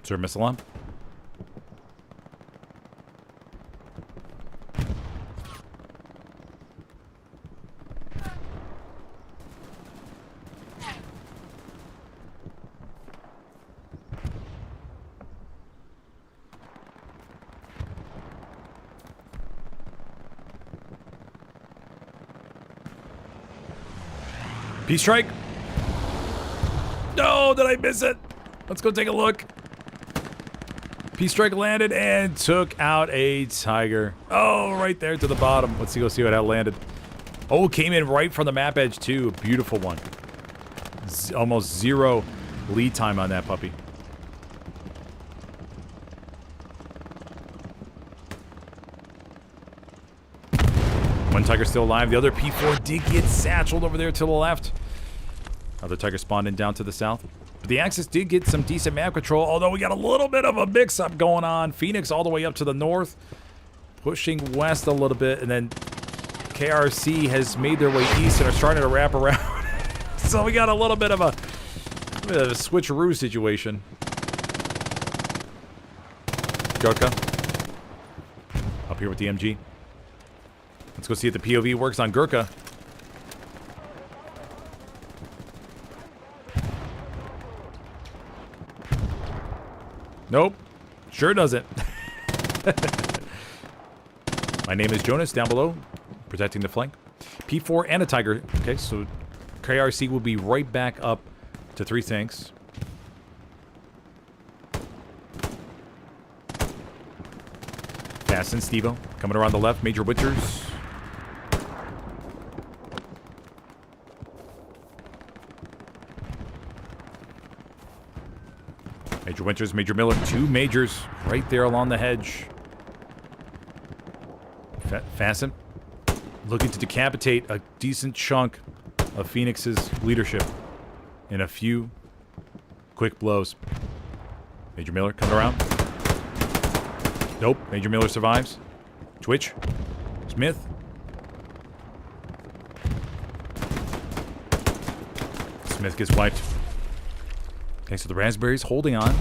Is there a missile on? Peace strike. No, did I miss it? Let's go take a look. Peace strike landed and took out a Tiger. Oh, right there to the bottom. Let's go see what that landed. Oh, came in right from the map edge too. A beautiful one. Almost zero lead time on that puppy. One Tiger still alive. The other P4 did get satcheled over there to the left. Other Tiger spawned in down to the south. But the Axis did get some decent map control, although we got a little bit of a mix-up going on. Phoenix all the way up to the north, pushing west a little bit, and then KRRC has made their way east and are starting to wrap around. So we got a little bit of a switcheroo situation. Gurkha up here with the MG. Let's go see if the POV works on Gurkha. Nope. Sure doesn't. My name is Jonas, down below, protecting the flank. P4 and a Tiger. Okay, so KRRC will be right back up to 3 tanks. Fasten, Stevo. Coming around the left, Major Winters. Major Winters, Major Miller, 2 majors right there along the hedge. Fasten, looking to decapitate a decent chunk of Phoenix's leadership in a few quick blows. Major Miller coming around. Nope, Major Miller survives. Twitch, Smith. Smith gets wiped. Okay, so the Raspberries holding on.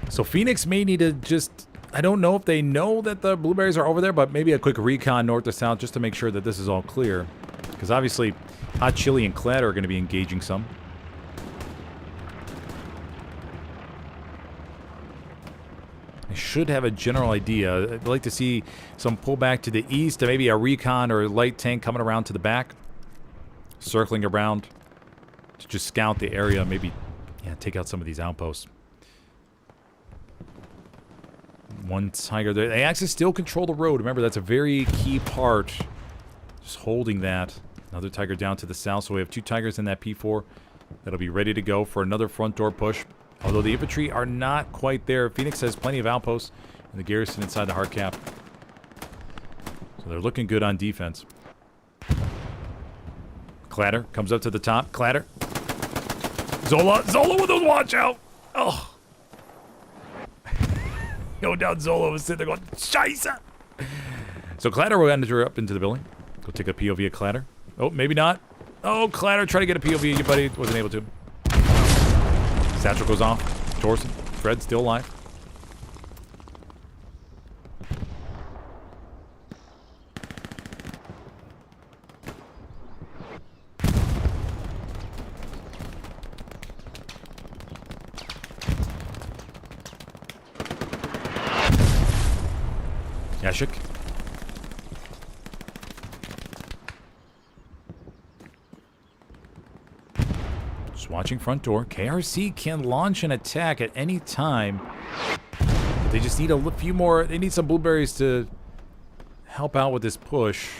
So Phoenix may need to just... I don't know if they know that the Blueberries are over there, but maybe a quick recon north to south just to make sure that this is all clear. Because obviously, Hot Chili and Clad are going to be engaging some. I should have a general idea. I'd like to see some pullback to the east, and maybe a recon or a light tank coming around to the back. Circling around to just scout the area, maybe take out some of these outposts. One Tiger there. The Axis still control the road. Remember, that's a very key part. Just holding that. Another Tiger down to the south. So we have 2 Tigers in that P4 that'll be ready to go for another front door push. Although the infantry are not quite there. Phoenix has plenty of outposts and the garrison inside the hard cap. So they're looking good on defense. Clatter comes up to the top. Clatter. Zola with those watch out. Oh. No doubt Zola was sitting there going, Scheisse! So Clatter will enter up into the building. Go take a POV at Clatter. Oh, maybe not. Oh, Clatter, try to get a POV, your buddy wasn't able to. Satchel goes off. Torsen. Fred still alive. Yashik. Just watching front door. KRRC can launch an attack at any time. They just need a few more. They need some blueberries to help out with this push.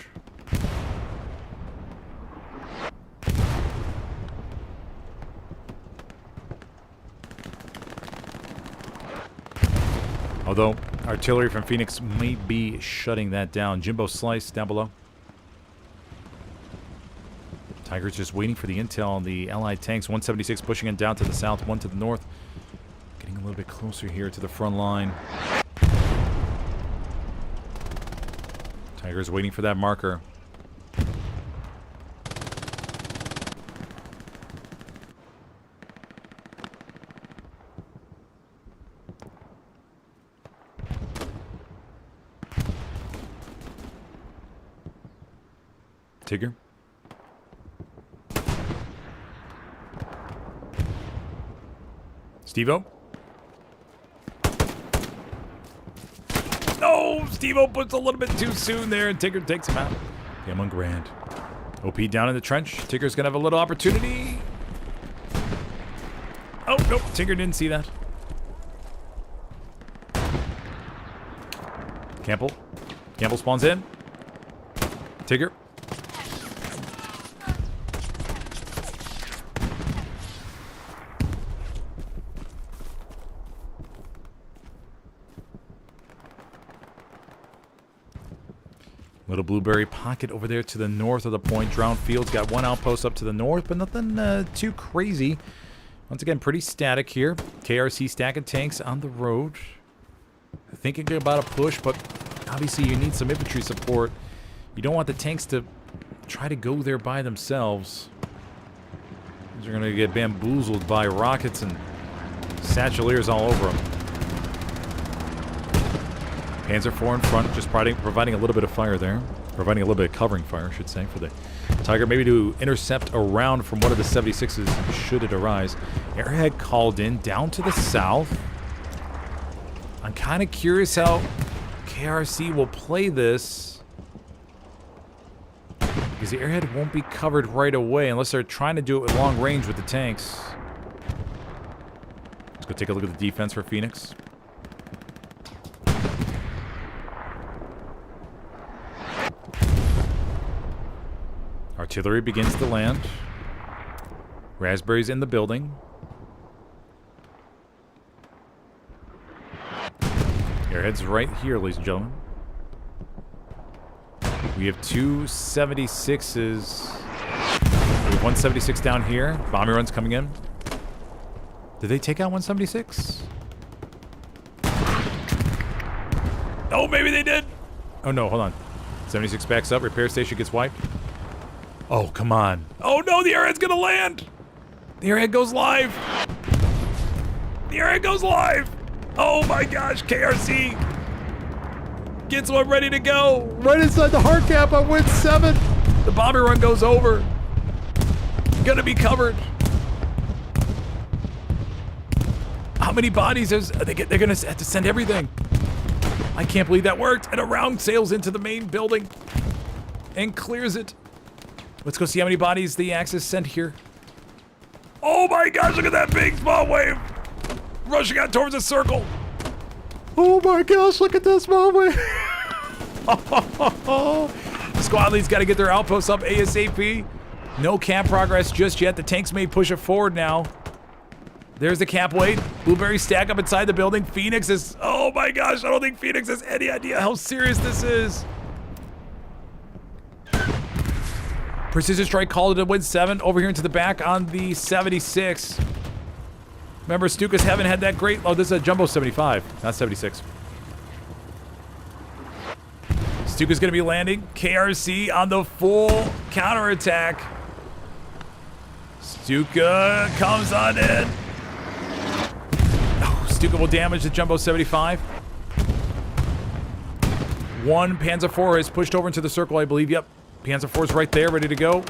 Although artillery from Phoenix may be shutting that down. Jimbo Slice down below. Tiger's just waiting for the intel on the allied tanks. 176 pushing it down to the south, 1 to the north. Getting a little bit closer here to the front line. Tiger's waiting for that marker. Tigger. Steve-O. No! Steve-O puts a little bit too soon there, and Tigger takes him out. Game on Grand. OP down in the trench. Tigger's gonna have a little opportunity. Oh, nope. Tigger didn't see that. Campbell. Campbell spawns in. Tigger. Little blueberry pocket over there to the north of the point. Drowned Field's got one outpost up to the north, but nothing too crazy. Once again, pretty static here. KRRC stacking tanks on the road. Thinking about a push, but obviously you need some infantry support. You don't want the tanks to try to go there by themselves. They're going to get bamboozled by rockets and satcheliers all over them. Panzer IV in front, just providing a little bit of fire there. Providing a little bit of covering fire, I should say, for the Tiger. Maybe to intercept a round from one of the 76s, should it arise. Airhead called in, down to the south. I'm kind of curious how KRRC will play this. Because the airhead won't be covered right away unless they're trying to do it with long range with the tanks. Let's go take a look at the defense for Phoenix. Artillery begins to land. Raspberries in the building. Airhead's right here, ladies and gentlemen. We have two 76s. We have 176 down here. Bombing runs coming in. Did they take out 176? Oh, maybe they did. Oh, no, hold on. 76 backs up. Repair station gets wiped. Oh, come on. Oh, no, the airhead's gonna land. The airhead goes live. The airhead goes live. Oh, my gosh. KRRC gets one ready to go. Right inside the hard cap on WN7. The bombing run goes over. Gonna be covered. How many bodies is they're gonna have to send everything? I can't believe that worked. And a round sails into the main building and clears it. Let's go see how many bodies the Axis sent here. Oh my gosh, look at that big small wave. Rushing out towards the circle. Oh my gosh, look at this small wave. Squad lead's got to get their outposts up ASAP. No cap progress just yet. The tanks may push it forward now. There's the cap weight. Blueberry stack up inside the building. Phoenix is... Oh my gosh, I don't think Phoenix has any idea how serious this is. Precision strike called it a WN7 over here into the back on the 76. Remember, Stukas haven't had that great... Oh, this is a Jumbo 75, not 76. Stuka's going to be landing. KRRC on the full counterattack. Stuka comes on in. Oh, Stuka will damage the Jumbo 75. One Panzer IV is pushed over into the circle, I believe. Yep. Panzer IV's right there, ready to go.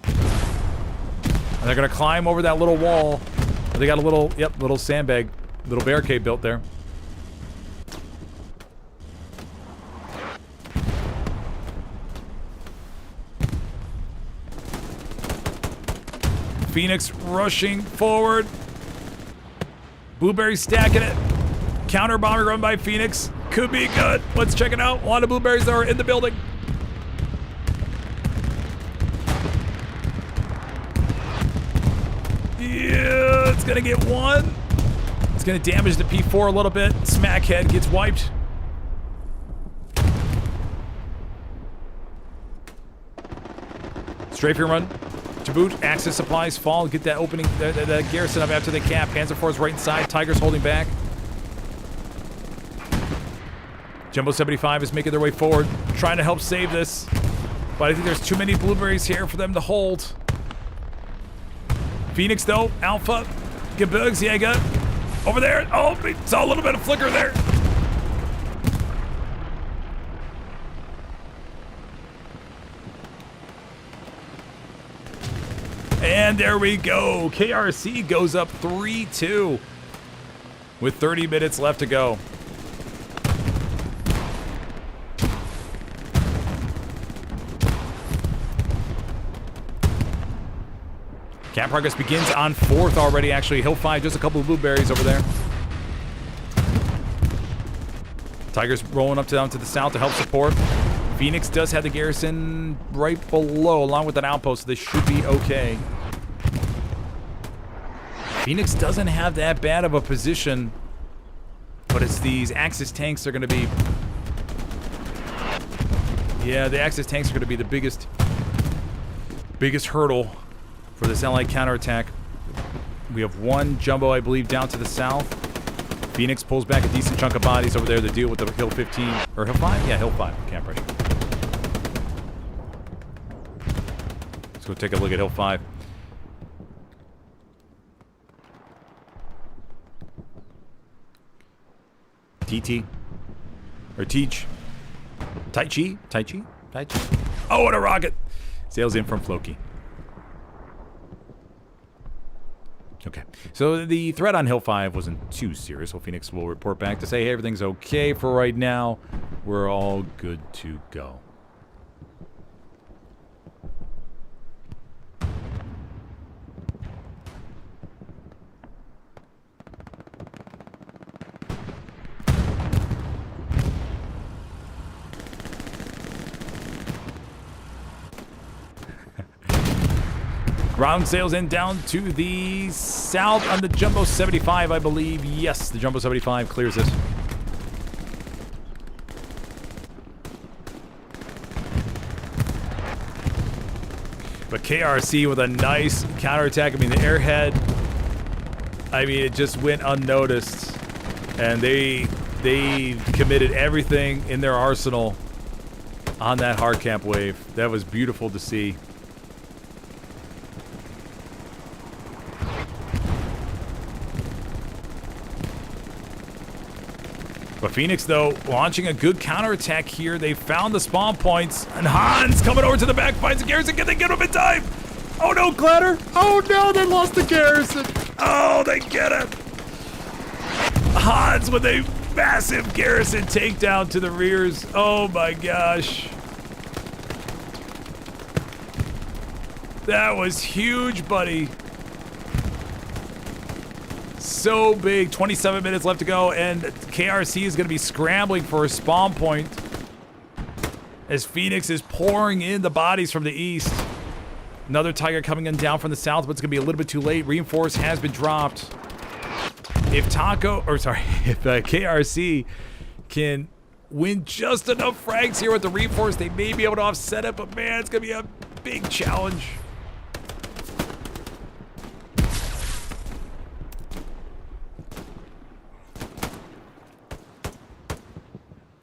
And they're going to climb over that little wall. They got a little, yep, little sandbag, little barricade built there. Phoenix rushing forward. Blueberry stacking it. Counter bombing run by Phoenix. Could be good. Let's check it out. A lot of blueberries are in the building. Yeah, it's gonna get one. It's gonna damage the P4 a little bit. Smackhead gets wiped. Strafing run to boot. Axis supplies fall. Get that opening, the garrison up after the cap. Panzer IV's right inside. Tigers holding back. Jumbo 75 is making their way forward, trying to help save this. But I think there's too many blueberries here for them to hold. Phoenix, though, Alpha, Gebirgsjäger, over there. Oh, we saw a little bit of flicker there. And there we go. KRRC goes up 3-2 with 30 minutes left to go. Cap progress begins on 4th already, actually. Hill 5, just a couple of blueberries over there. Tigers rolling up down to the south to help support. Phoenix does have the garrison right below, along with an outpost, so they should be okay. Phoenix doesn't have that bad of a position, but it's these Axis tanks are going to be Yeah, the Axis tanks are going to be the biggest hurdle for this Allied counterattack. We have one jumbo, I believe, down to the south. Phoenix pulls back a decent chunk of bodies over there to deal with the Hill 15. Or Hill 5? Yeah, Hill 5. Camp pressure. Let's go take a look at Hill 5. TT. Or Teach. Tai Chi? Tai Chi? Tai Chi? Oh, and a rocket! Sails in from Floki. Okay, so the threat on Hill 5 wasn't too serious. Well, Phoenix will report back to say, hey, everything's okay for right now. We're all good to go. Ground sails in down to the south on the Jumbo 75, I believe. Yes, the Jumbo 75 clears it. But KRRC with a nice counterattack. I mean, the airhead, I mean, it just went unnoticed. And they committed everything in their arsenal on that hardcamp wave. That was beautiful to see. But Phoenix, though, launching a good counterattack here. They found the spawn points. And Hans coming over to the back, finds the garrison. Can they get him in time? Oh, no, Clatter. Oh, no, they lost the garrison. Oh, they get him. Hans with a massive garrison takedown to the rears. Oh, my gosh. That was huge, buddy. So big. 27 minutes left to go, and KRC is going to be scrambling for a spawn point as Phoenix is pouring in the bodies from the east. Another Tiger coming in down from the south, but it's going to be a little bit too late. Reinforce has been dropped. If KRC can win just enough frags here with the reinforce, they may be able to offset it, but man, it's going to be a big challenge.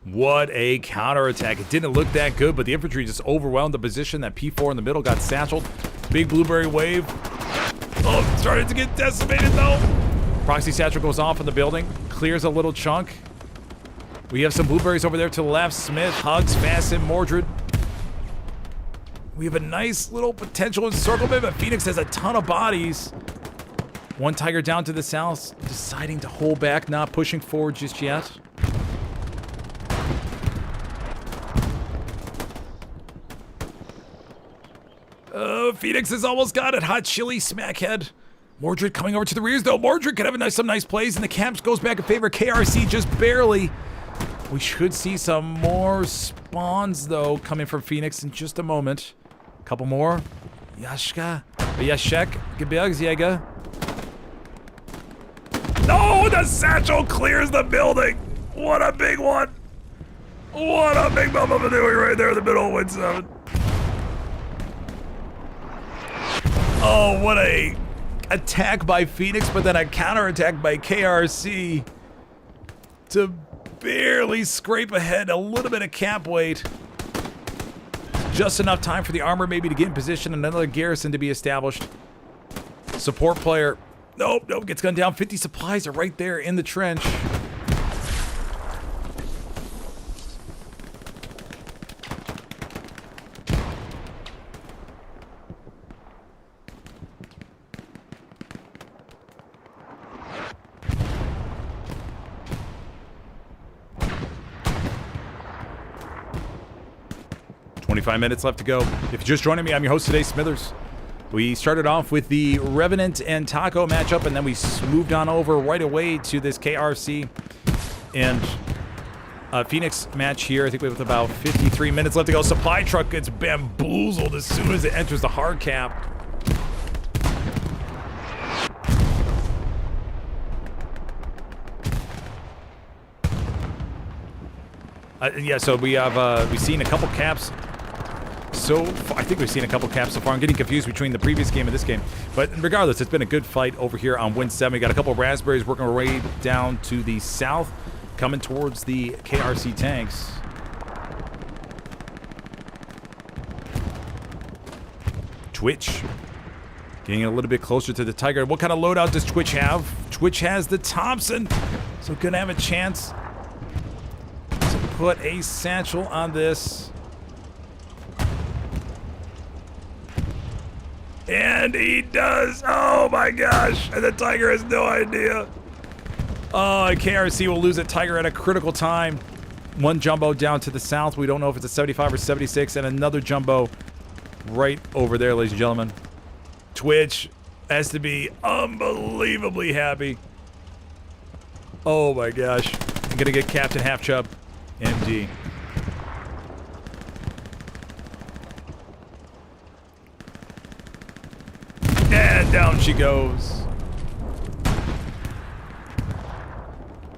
What a counterattack. It didn't look that good, but the infantry just overwhelmed the position. That P4 in the middle got satcheled. Big blueberry wave. Oh, started to get decimated though. Proxy satchel goes off in the building. Clears a little chunk. We have some blueberries over there to the left. Smith, Hugs, Fasten, Mordred. We have a nice little potential encirclement, but Phoenix has a ton of bodies. One Tiger down to the south, deciding to hold back, not pushing forward just yet. Phoenix has almost got it. Hot chili, smackhead. Mordred coming over to the rears, though. Mordred could have some nice plays, and the camps goes back in favor of KRC just barely. We should see some more spawns, though, coming from Phoenix in just a moment. A couple more. Yashka. Yashek. Gebirgsjäger. No, the satchel clears the building. What a big one. What a big bubba doing right there in the middle of Win 7. Oh, what a attack by Phoenix, but then a counterattack by KRC to barely scrape ahead. A little bit of cap weight. Just enough time for the armor maybe to get in position. Another garrison to be established. Support player. Nope, gets gunned down. 50 supplies are right there in the trench. Five minutes left to go. If you're just joining me, I'm your host today, Smithers. We started off with the Revenant and Taco matchup, and then we moved on over right away to this KRC and Phoenix match here. I think we have about 53 minutes left to go. Supply truck gets bamboozled as soon as it enters the hard cap. Yeah, so we've seen a couple caps. I think we've seen a couple caps so far. I'm getting confused between the previous game and this game. But regardless, it's been a good fight over here on WN7. We got a couple of raspberries working our way down to the south, coming towards the KRC tanks. Twitch getting a little bit closer to the Tiger. What kind of loadout does Twitch have? Twitch has the Thompson, so gonna have a chance to put a satchel on this. And he does. Oh my gosh. And the Tiger has no idea. Oh, and KRC will lose a Tiger at a critical time. One jumbo down to the south. We don't know if it's a 75 or 76. And another jumbo right over there, ladies and gentlemen. Twitch has to be unbelievably happy. Oh my gosh. I'm going to get Captain Half Chub. MD. And down she goes.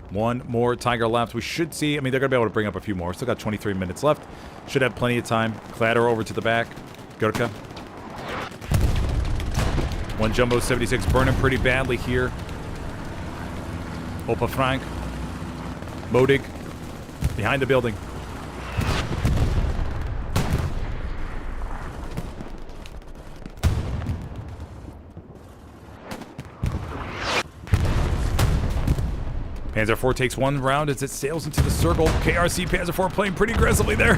One more Tiger left. We should see. I mean, they're going to be able to bring up a few more. Still got 23 minutes left. Should have plenty of time. Clatter over to the back. Gurkha. One Jumbo 76 burning pretty badly here. Opa Frank. Modig. Behind the building. Panzer IV takes one round as it sails into the circle. KRC Panzer IV playing pretty aggressively there.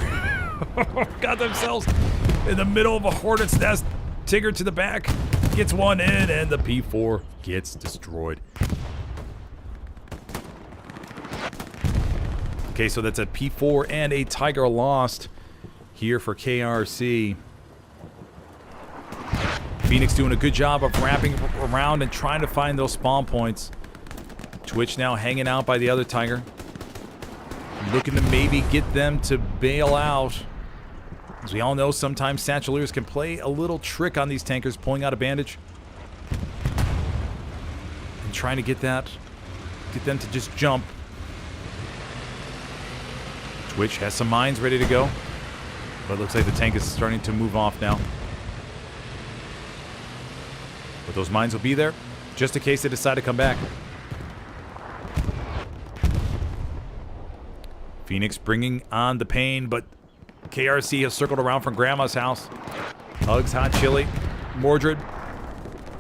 Got themselves in the middle of a hornet's nest. Tigger to the back. Gets one in, and the P4 gets destroyed. Okay, so that's a P4 and a Tiger lost here for KRC. Phoenix doing a good job of wrapping around and trying to find those spawn points. Twitch now hanging out by the other Tiger. Looking to maybe get them to bail out. As we all know, sometimes Satcheliers can play a little trick on these tankers, pulling out a bandage. And trying to get them to just jump. Twitch has some mines ready to go. But it looks like the tank is starting to move off now. But those mines will be there, just in case they decide to come back. Phoenix bringing on the pain, but KRC has circled around from Grandma's house. Hugs, Hot Chili, Mordred,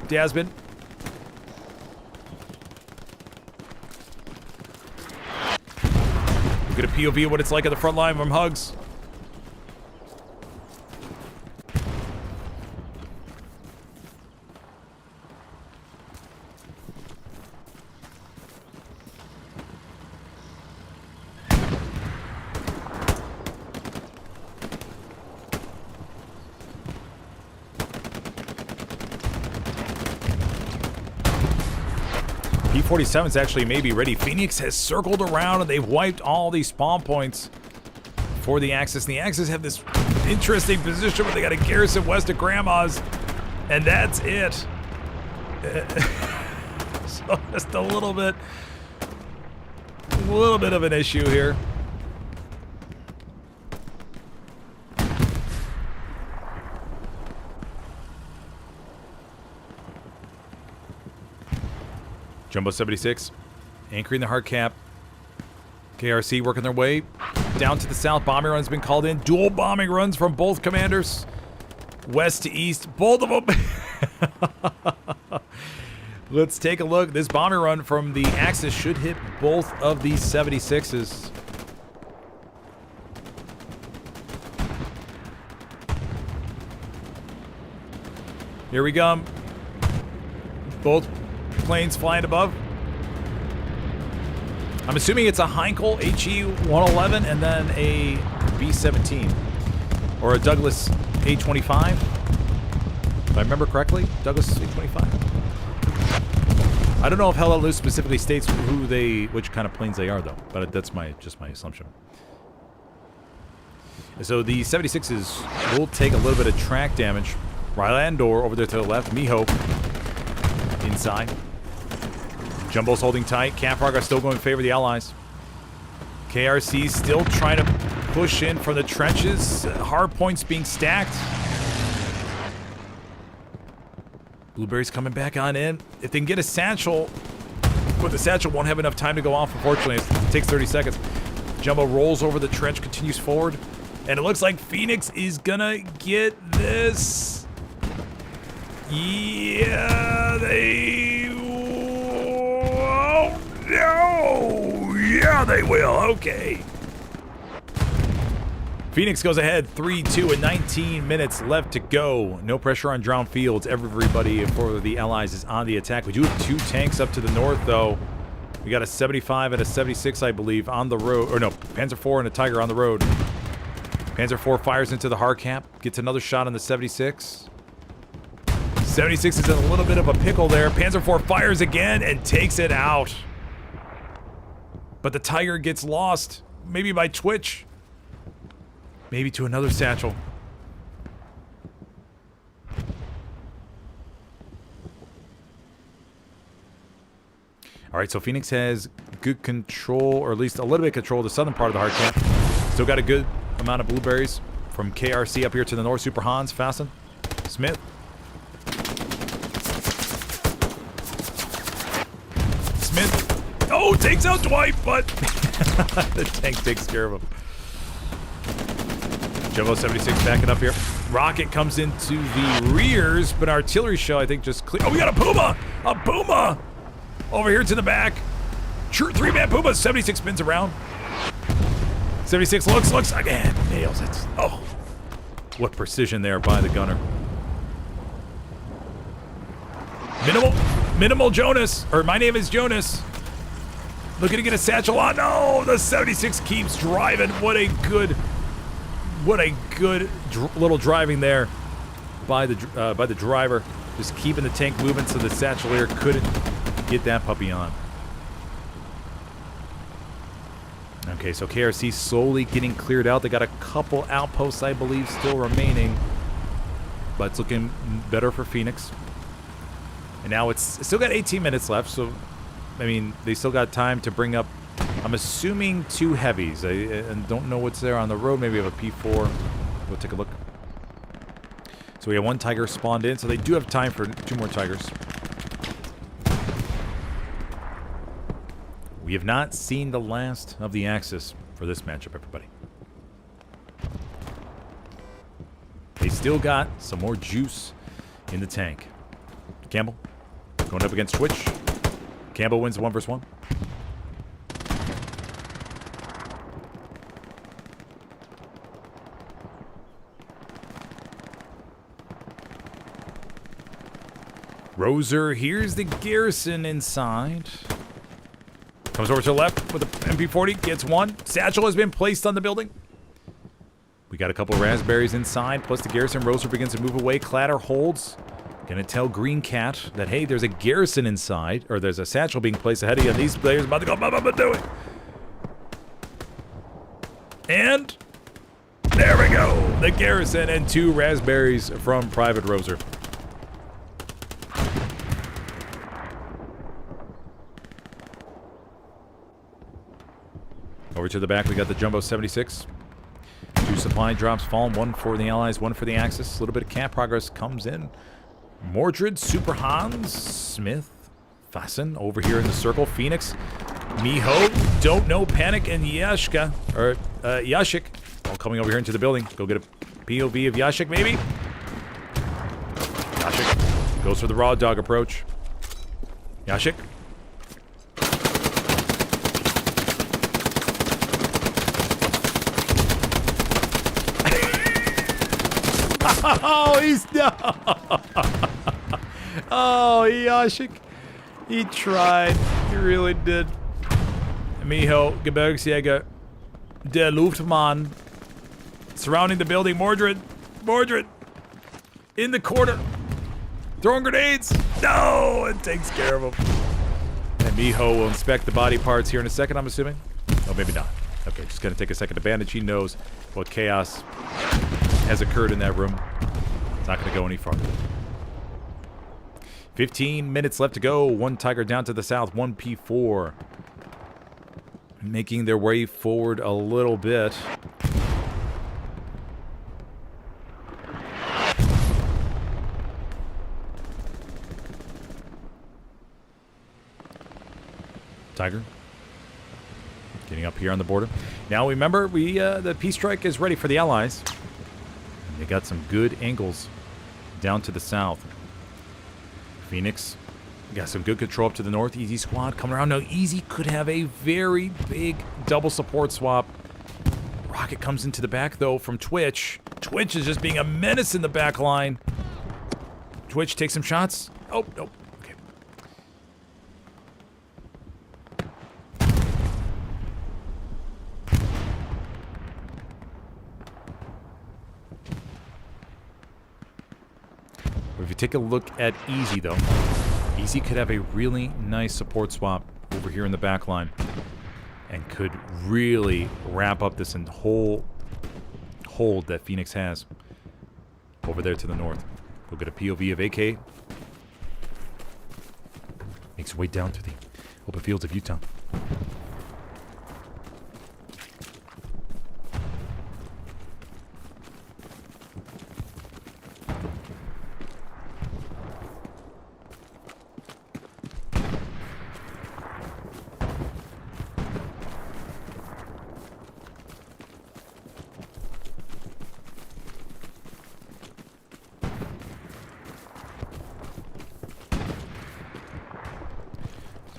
Dasbin. We'll get a POV of what it's like at the front line from Hugs. P-47's actually maybe ready. Phoenix has circled around and they've wiped all these spawn points for the Axis. And the Axis have this interesting position where they got a garrison west of Grandma's. And that's it. So just a little bit of an issue here. Jumbo 76 anchoring the hard cap. KRC working their way down to the south. Bombing run's been called in. Dual bombing runs from both commanders. West to east. Both of them. Let's take a look. This bombing run from the Axis should hit both of these 76s. Here we go. Both planes flying above. I'm assuming it's a Heinkel HE-111 and then a B-17. Or a Douglas A-25. If I remember correctly, Douglas A-25. I don't know if Helios specifically states which kind of planes they are though, but that's just my assumption. So the 76s will take a little bit of track damage. Rylandor over there to the left. Miho inside. Jumbo's holding tight. Camp Progress still going in favor of the Allies. KRC still trying to push in from the trenches. Hard points being stacked. Blueberry's coming back on in. If they can get a satchel, but the satchel won't have enough time to go off, unfortunately. It takes 30 seconds. Jumbo rolls over the trench, continues forward. And it looks like Phoenix is gonna get this. Yeah, they... Oh, no! Yeah, they will. Okay. Phoenix goes ahead 3-2 and 19 minutes left to go. No pressure on Drowned Fields. Everybody for the Allies is on the attack. We do have 2 tanks up to the north, though. We got a 75 and a 76, I believe, on the road. Or no, Panzer IV and a Tiger on the road. Panzer IV fires into the hard cap. Gets another shot on the 76. 76 is in a little bit of a pickle there. Panzer IV fires again and takes it out. But the Tiger gets lost. Maybe by twitch. Maybe to another satchel. Alright, so Phoenix has good control, or at least a little bit of control of the southern part of the hard camp. Still got a good amount of blueberries from KRC up here to the north. Super Hans, Fasten, Smith. Smith. Oh, takes out Dwight, but the tank takes care of him. Jumbo 76 backing up here. Rocket comes into the rears, but artillery shell, I think, just clear. Oh, we got a Puma! A Puma! Over here to the back. True 3-man Puma. 76 spins around. 76 looks again. Nails it. Oh, what precision there by the gunner. Minimal Jonas. Or my name is Jonas. Looking to get a satchel on. No, the 76 keeps driving. What a good little driving there by the driver. Just keeping the tank moving so the satchelier couldn't get that puppy on. Okay, so KRC slowly getting cleared out. They got a couple outposts, I believe, still remaining. But it's looking better for Phoenix. And now it's still got 18 minutes left, so, I mean, they still got time to bring up, I'm assuming, 2 heavies. I don't know what's there on the road. Maybe we have a P4. We'll take a look. So we have 1 Tiger spawned in, so they do have time for 2 more Tigers. We have not seen the last of the Axis for this matchup, everybody. They still got some more juice in the tank. Campbell going up against Twitch. Campbell wins 1 versus 1. Roser, here's the garrison inside. Comes over to the left with the MP40, gets 1. Satchel has been placed on the building. We got a couple of raspberries inside, plus the garrison. Roser begins to move away. Clatter holds. Gonna tell Green Cat that, hey, there's a garrison inside, or there's a satchel being placed ahead of you, and these players about to go, do it. And there we go. The garrison and 2 raspberries from Private Roser. Over to the back, we got the Jumbo 76. 2 supply drops fallen, 1 for the Allies, 1 for the Axis. A little bit of camp progress comes in. Mordred, Super Hans, Smith, Fasten over here in the circle. Phoenix, Miho, Don't Know, Panic, and Yashka, or Yashik, all coming over here into the building. Go get a POV of Yashik, maybe? Yashik goes for the raw dog approach. Yashik. Oh, he's no. Oh, Yashik. He tried. He really did. Miho, Gebirgsjäger, der Luftmann. Surrounding the building. Mordred. In the corner. Throwing grenades. No, it takes care of him. And Miho will inspect the body parts here in a second, I'm assuming. Oh, maybe not. Okay, just gonna take a second to bandage. He knows what chaos has occurred in that room. It's not going to go any farther. 15 minutes left to go. 1 Tiger down to the south. 1 P4. making their way forward a little bit. Tiger getting up here on the border. Now remember, the Peace Strike is ready for the Allies. And they got some good angles down to the south. Phoenix got some good control up to the north. Easy squad coming around. Now Easy could have a very big double support swap. Rocket comes into the back though from Twitch. Twitch is just being a menace in the back line. Twitch takes some shots. Oh, nope. Okay. If you take a look at Easy though, Easy could have a really nice support swap over here in the back line and could really wrap up this whole hold that Phoenix has over there to the north. We'll get a POV of AK. Makes its way down to the open fields of Utah.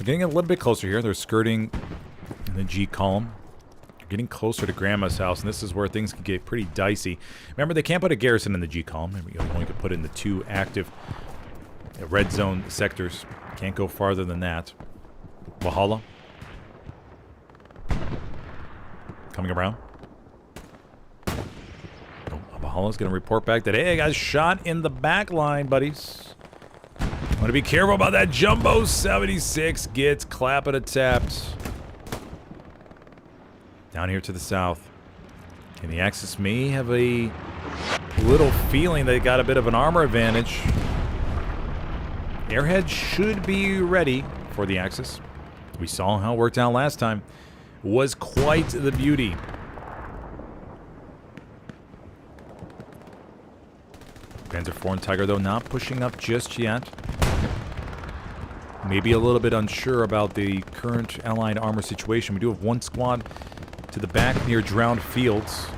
Getting a little bit closer here. They're skirting in the G column. They're getting closer to Grandma's house, and this is where things can get pretty dicey. Remember, they can't put a garrison in the G column. You only can put it in the 2 active red zone sectors. Can't go farther than that. Valhalla. Coming around. Oh, Valhalla's going to report back that, hey, I got shot in the back line, buddies. Want to be careful about that. Jumbo 76 gets clapped and tapped. Down here to the south. And the Axis may have a little feeling they got a bit of an armor advantage. Airhead should be ready for the Axis. We saw how it worked out last time. Was quite the beauty. Panzer IV and Tiger, though, not pushing up just yet. Maybe a little bit unsure about the current Allied armor situation. We do have 1 squad to the back near Drowned Fields.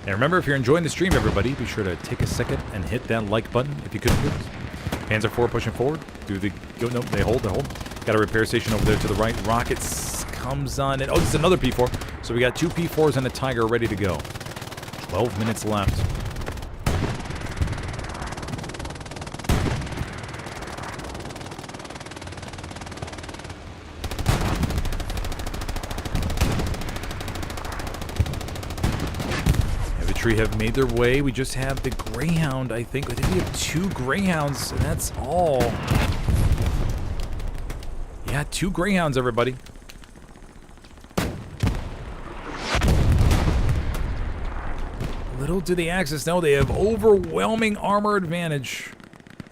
And remember, if you're enjoying the stream, everybody, be sure to take a second and hit that like button if you could, please. Panzer IV pushing forward. Do the go? No, they hold. Got a repair station over there to the right. Rockets comes on, and oh, this is another P4. So we got 2 P4s and a Tiger ready to go. 12 minutes left. Infantry have made their way. We just have the Greyhound, I think. I think we have 2 Greyhounds, and that's all. Yeah, 2 Greyhounds, everybody. Little do the Axis know they have overwhelming armor advantage.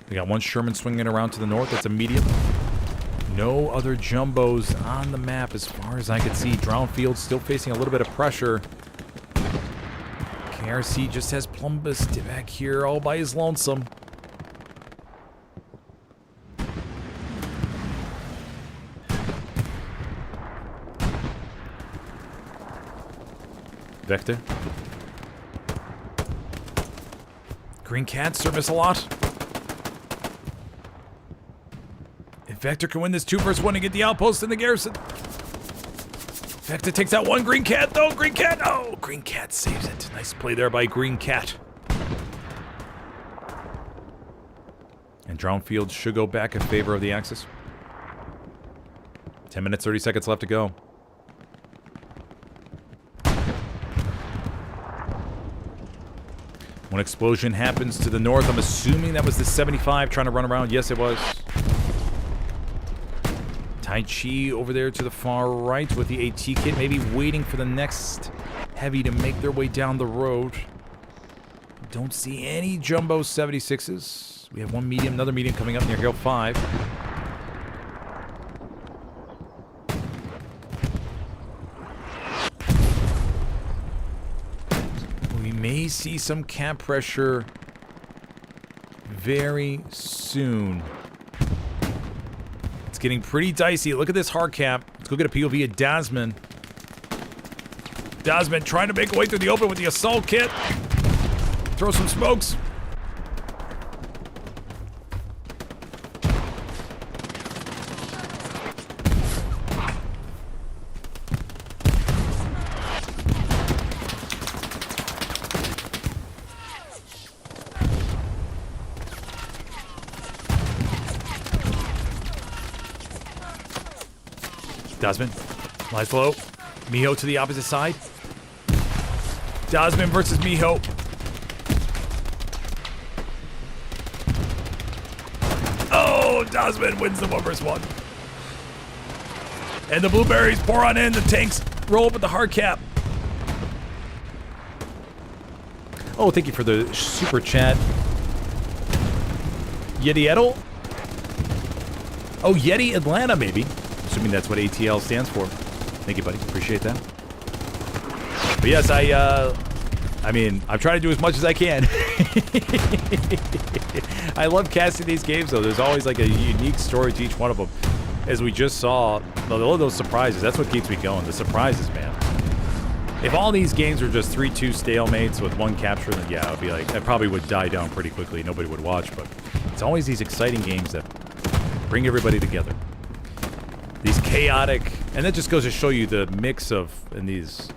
They got 1 Sherman swinging around to the north. That's a medium. No other jumbos on the map as far as I can see. Drowned Field still facing a little bit of pressure. KRRC just has Plumbus back here all by his lonesome. Vector. Green Cat service a lot. If Vector can win this 2 versus 1 and get the outpost in the garrison. Vector takes out 1 Green Cat though. Green Cat, oh! Green Cat saves it. Nice play there by Green Cat. And Drowned Field should go back in favor of the Axis. 10 minutes, 30 seconds left to go. One explosion happens to the north. I'm assuming that was the 75 trying to run around. Yes, it was. Tai Chi over there to the far right with the AT kit, maybe waiting for the next heavy to make their way down the road. Don't see any Jumbo 76s. We have one medium, another medium coming up near Hill 5. We may see some cap pressure very soon. It's getting pretty dicey. Look at this hard cap. Let's go get a POV at Dasman. Dasman trying to make a way through the open with the assault kit. Throw some smokes. Dasman, lies low. Miho to the opposite side. Dasman versus Miho. Oh, Dasman wins the 1v1. And the blueberries pour on in. The tanks roll up with the hard cap. Oh, thank you for the super chat. Yeti Edel? Oh, Yeti Atlanta, maybe. Assuming that's what ATL stands for. Thank you, buddy. Appreciate that. But yes, I mean, I'm trying to do as much as I can. I love casting these games, though. There's always like a unique story to each one of them. As we just saw, all of those surprises, that's what keeps me going. The surprises, man. If all these games were just 3-2 stalemates with one capture, then yeah, I'd be like, I probably would die down pretty quickly. Nobody would watch, but it's always these exciting games that bring everybody together. These chaotic, and that just goes to show you the mix of, and these,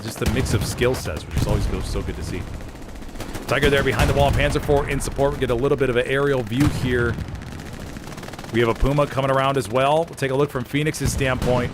just the mix of skill sets, which is always so good to see. Tiger there behind the wall, Panzer IV in support. We get a little bit of an aerial view here. We have a Puma coming around as well. We'll take a look from Phoenix's standpoint.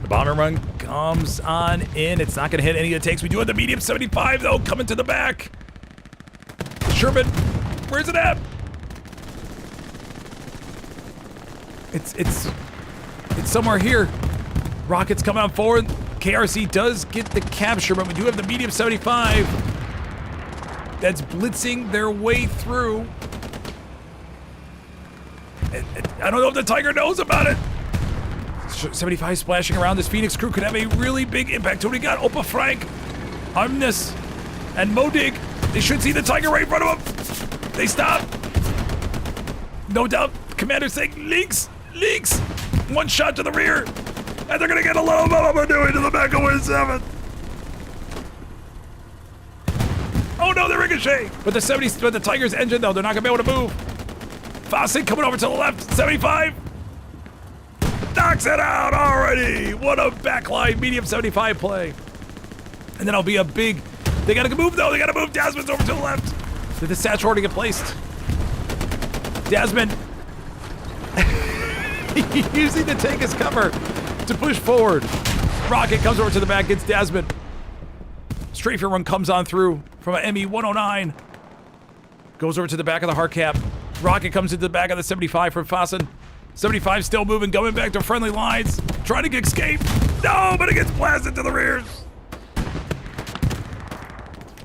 Bomber run comes on in. It's not going to hit any of the tanks. We do have the medium 75, though, coming to the back. Sherman, where's it at? It's somewhere here. Rockets coming on forward. KRRC does get the capture, but we do have the medium 75 that's blitzing their way through. And I don't know if the Tiger knows about it. 75 splashing around. This Phoenix crew could have a really big impact. So we got Opa Frank, Armness, and Modig. They should see the Tiger right in front of them. They stop. No doubt, Commander saying, leaks, leaks. One shot to the rear. And they're going to get a low bomber doing to the back of WN7. Oh no, they're ricochet. But the Tiger's engine, though, they're not going to be able to move. Fawcett coming over to the left. 75. Knocks it out already. What a backline medium 75 play. And then it'll be a big, they gotta move though. They gotta move. Dasman's over to the left. Did the satchel already get placed? Dasman using the tank as cover to push forward. Rocket comes over to the back, gets Dasman. Strafer run comes on through from an ME 109. Goes over to the back of the hard cap. Rocket comes into the back of the 75 from Fasten. 75 still moving, going back to friendly lines, trying to escape. No, but it gets blasted to the rears.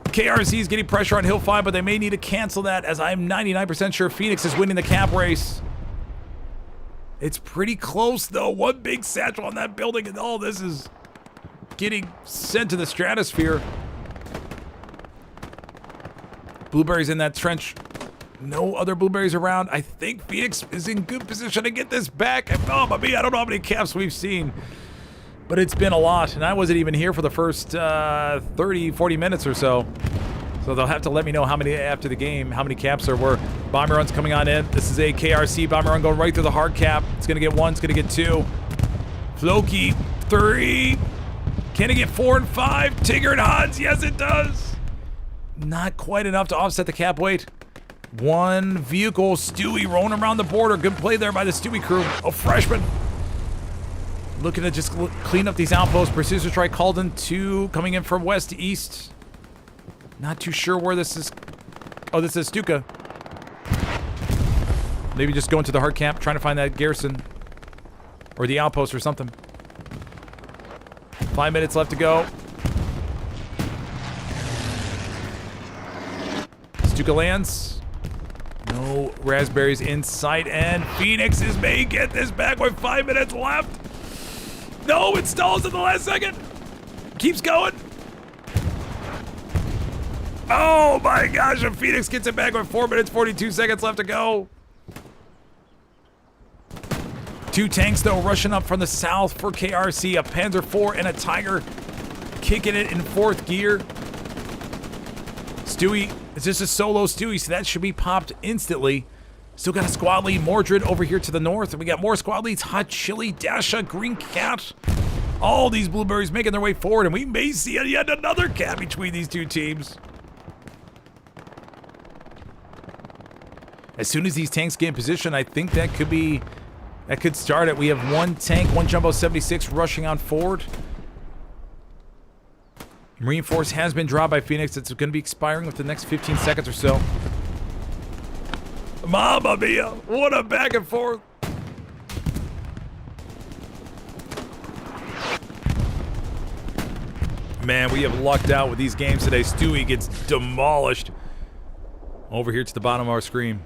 KRRC is getting pressure on Hill 5, but they may need to cancel that, as I'm 99% sure Phoenix is winning the cap race. It's pretty close, though. One big satchel on that building, and all this is getting sent to the stratosphere. Blueberries in that trench. No other blueberries around. I think Phoenix is in good position to get this back. Oh, my I don't know how many caps we've seen, but it's been a lot, and I wasn't even here for the first 30, 40 minutes or so. So they'll have to let me know how many after the game, how many caps there were. Bomber runs coming on in. This is a KRRC bomber run going right through the hard cap. It's going to get 1, it's going to get 2. Floki, 3. Can it get 4 and 5? Tigger and Hans, yes it does. Not quite enough to offset the cap weight. One vehicle, Stewie rolling around the border. Good play there by the Stewie crew. Oh, freshman. Looking to just clean up these outposts. Precision strike called in 2, coming in from west to east. Not too sure where this is. Oh, this is Stuka. Maybe just go into the hard camp, trying to find that garrison. Or the outpost or something. 5 minutes left to go. Stuka lands. No raspberries in sight, and Phoenix may get this back with 5 minutes left. No, it stalls at the last second. Keeps going. Oh my gosh, and Phoenix gets it back with 4 minutes, 42 seconds left to go. 2 tanks, though, rushing up from the south for KRRC. A Panzer IV and a Tiger kicking it in 4th gear. Stewie, it's just a solo Stewie, so that should be popped instantly. Still got a squad lead, Mordred over here to the north. And we got more squad leads, Hot Chili, Dasha, Green Cat. All these blueberries making their way forward, and we may see yet another cat between these two teams. As soon as these tanks get in position, I think that could start it. We have 1 tank, 1 Jumbo 76 rushing on forward. Marine Force has been dropped by Phoenix. It's going to be expiring within the next 15 seconds or so. Mamma mia! What a back and forth! Man, we have lucked out with these games today. Stewie gets demolished. Over here to the bottom of our screen.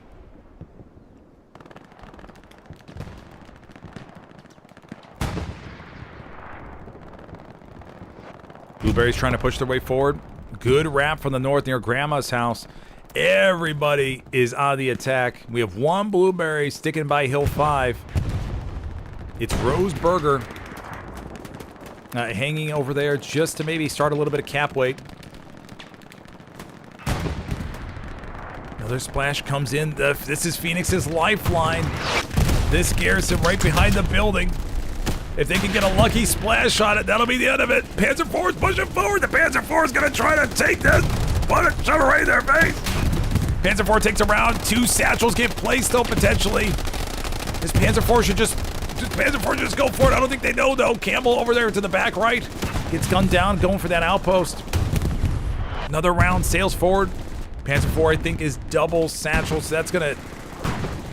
Blueberries trying to push their way forward. Good wrap from the north near Grandma's house. Everybody is on the attack. We have 1 blueberry sticking by Hill 5. It's Rose Burger hanging over there just to maybe start a little bit of cap weight. Another splash comes in. This is Phoenix's lifeline. This garrison right behind the building. If they can get a lucky splash on it, that'll be the end of it. Panzer IV is pushing forward. The Panzer IV is going to try to take this. What a shove it right in their face. Panzer IV takes a round. 2 satchels get placed, though, potentially. This Panzer IV should just go for it. I don't think they know, though. Campbell over there to the back right. Gets gunned down, going for that outpost. Another round sails forward. Panzer IV, I think, is double satchel, so that's going to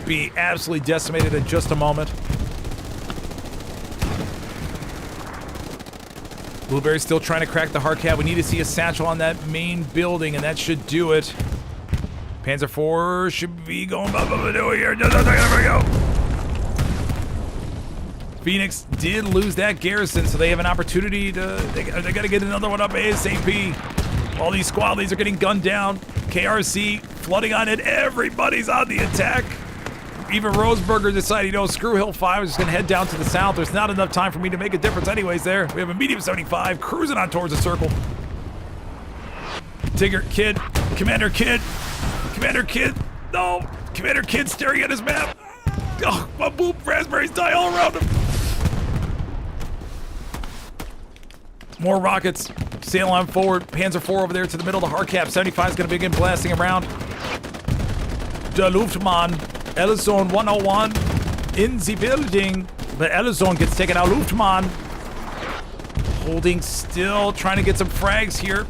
be absolutely decimated in just a moment. Blueberry's still trying to crack the hard cap. We need to see a satchel on that main building, and that should do it. Panzer IV should be going here. There we go. Phoenix did lose that garrison, so they have an opportunity to... They got to get another one up ASAP. All these squad leads are getting gunned down. KRRC flooding on it. Everybody's on the attack. Even Roseburger decided, you know, screw Hill 5. I'm just going to head down to the south. There's not enough time for me to make a difference anyways there. We have a medium 75 cruising on towards the circle. Tigger, Kid, Commander Kid. Commander Kid. No. Commander Kid staring at his map. Oh, my boop. Raspberries die all around him. More rockets sailing on forward. Panzer IV over there to the middle of the hard cap. 75 is going to begin blasting around. Der Luftmann. Ellison 101 in the building. But Ellison gets taken out. Luftmann holding still, trying to get some frags here.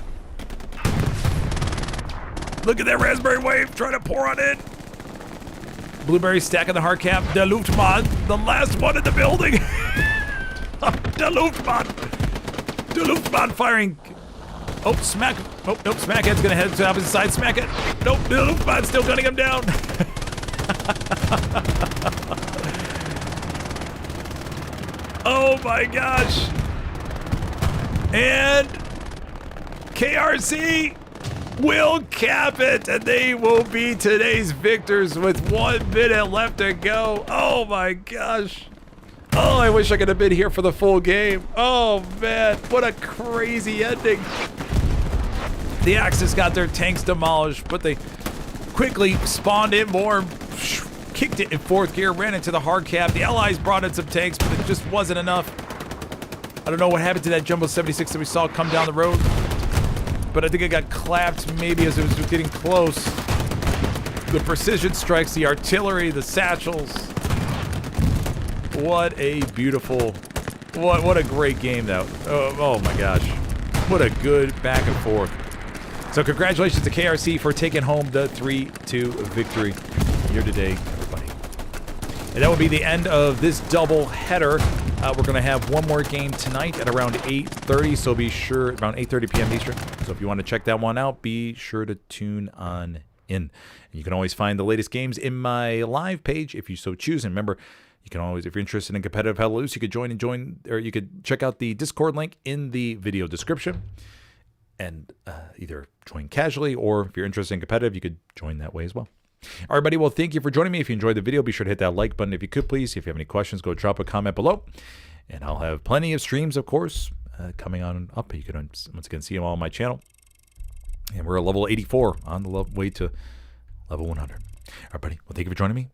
Look at that raspberry wave trying to pour on in. Blueberry stacking the hard cap. Der Luftmann, the last one in the building. Der Luftmann. Der Luftmann firing. Oh, smack. Oh, nope. Smackhead's gonna head to the opposite side. Smack it. Nope. Der Luftmann's still gunning him down. Oh my gosh. And KRRC will cap it, and they will be today's victors with 1 minute left to go. Oh my gosh. Oh, I wish I could have been here for the full game. Oh man, what a crazy ending. The Axis got their tanks demolished, but they quickly spawned in more, kicked it in 4th gear, ran into the hard cap. The Allies brought in some tanks, but it just wasn't enough. I don't know what happened to that Jumbo 76 that we saw come down the road, but I think it got clapped maybe as it was getting close. The precision strikes, the artillery, the satchels. What a beautiful, what a great game though. Oh my gosh. What a good back and forth. So congratulations to KRRC for taking home the 3-2 victory here today, everybody. And that will be the end of this double header. We're going to have one more game tonight at around 8:30, so be sure, around 8:30 p.m. Eastern. So if you want to check that one out, be sure to tune on in. And you can always find the latest games in my live page if you so choose. And remember, you can always, if you're interested in competitive Helios, you could or you could check out the Discord link in the video description. And either join casually, or if you're interested in competitive, you could join that way as well. All right, buddy. Well, thank you for joining me. If you enjoyed the video, be sure to hit that like button if you could, please. If you have any questions, go drop a comment below. And I'll have plenty of streams, of course, coming on up. You can once again see them all on my channel. And we're at level 84 on the way to level 100. All right, buddy. Well, thank you for joining me.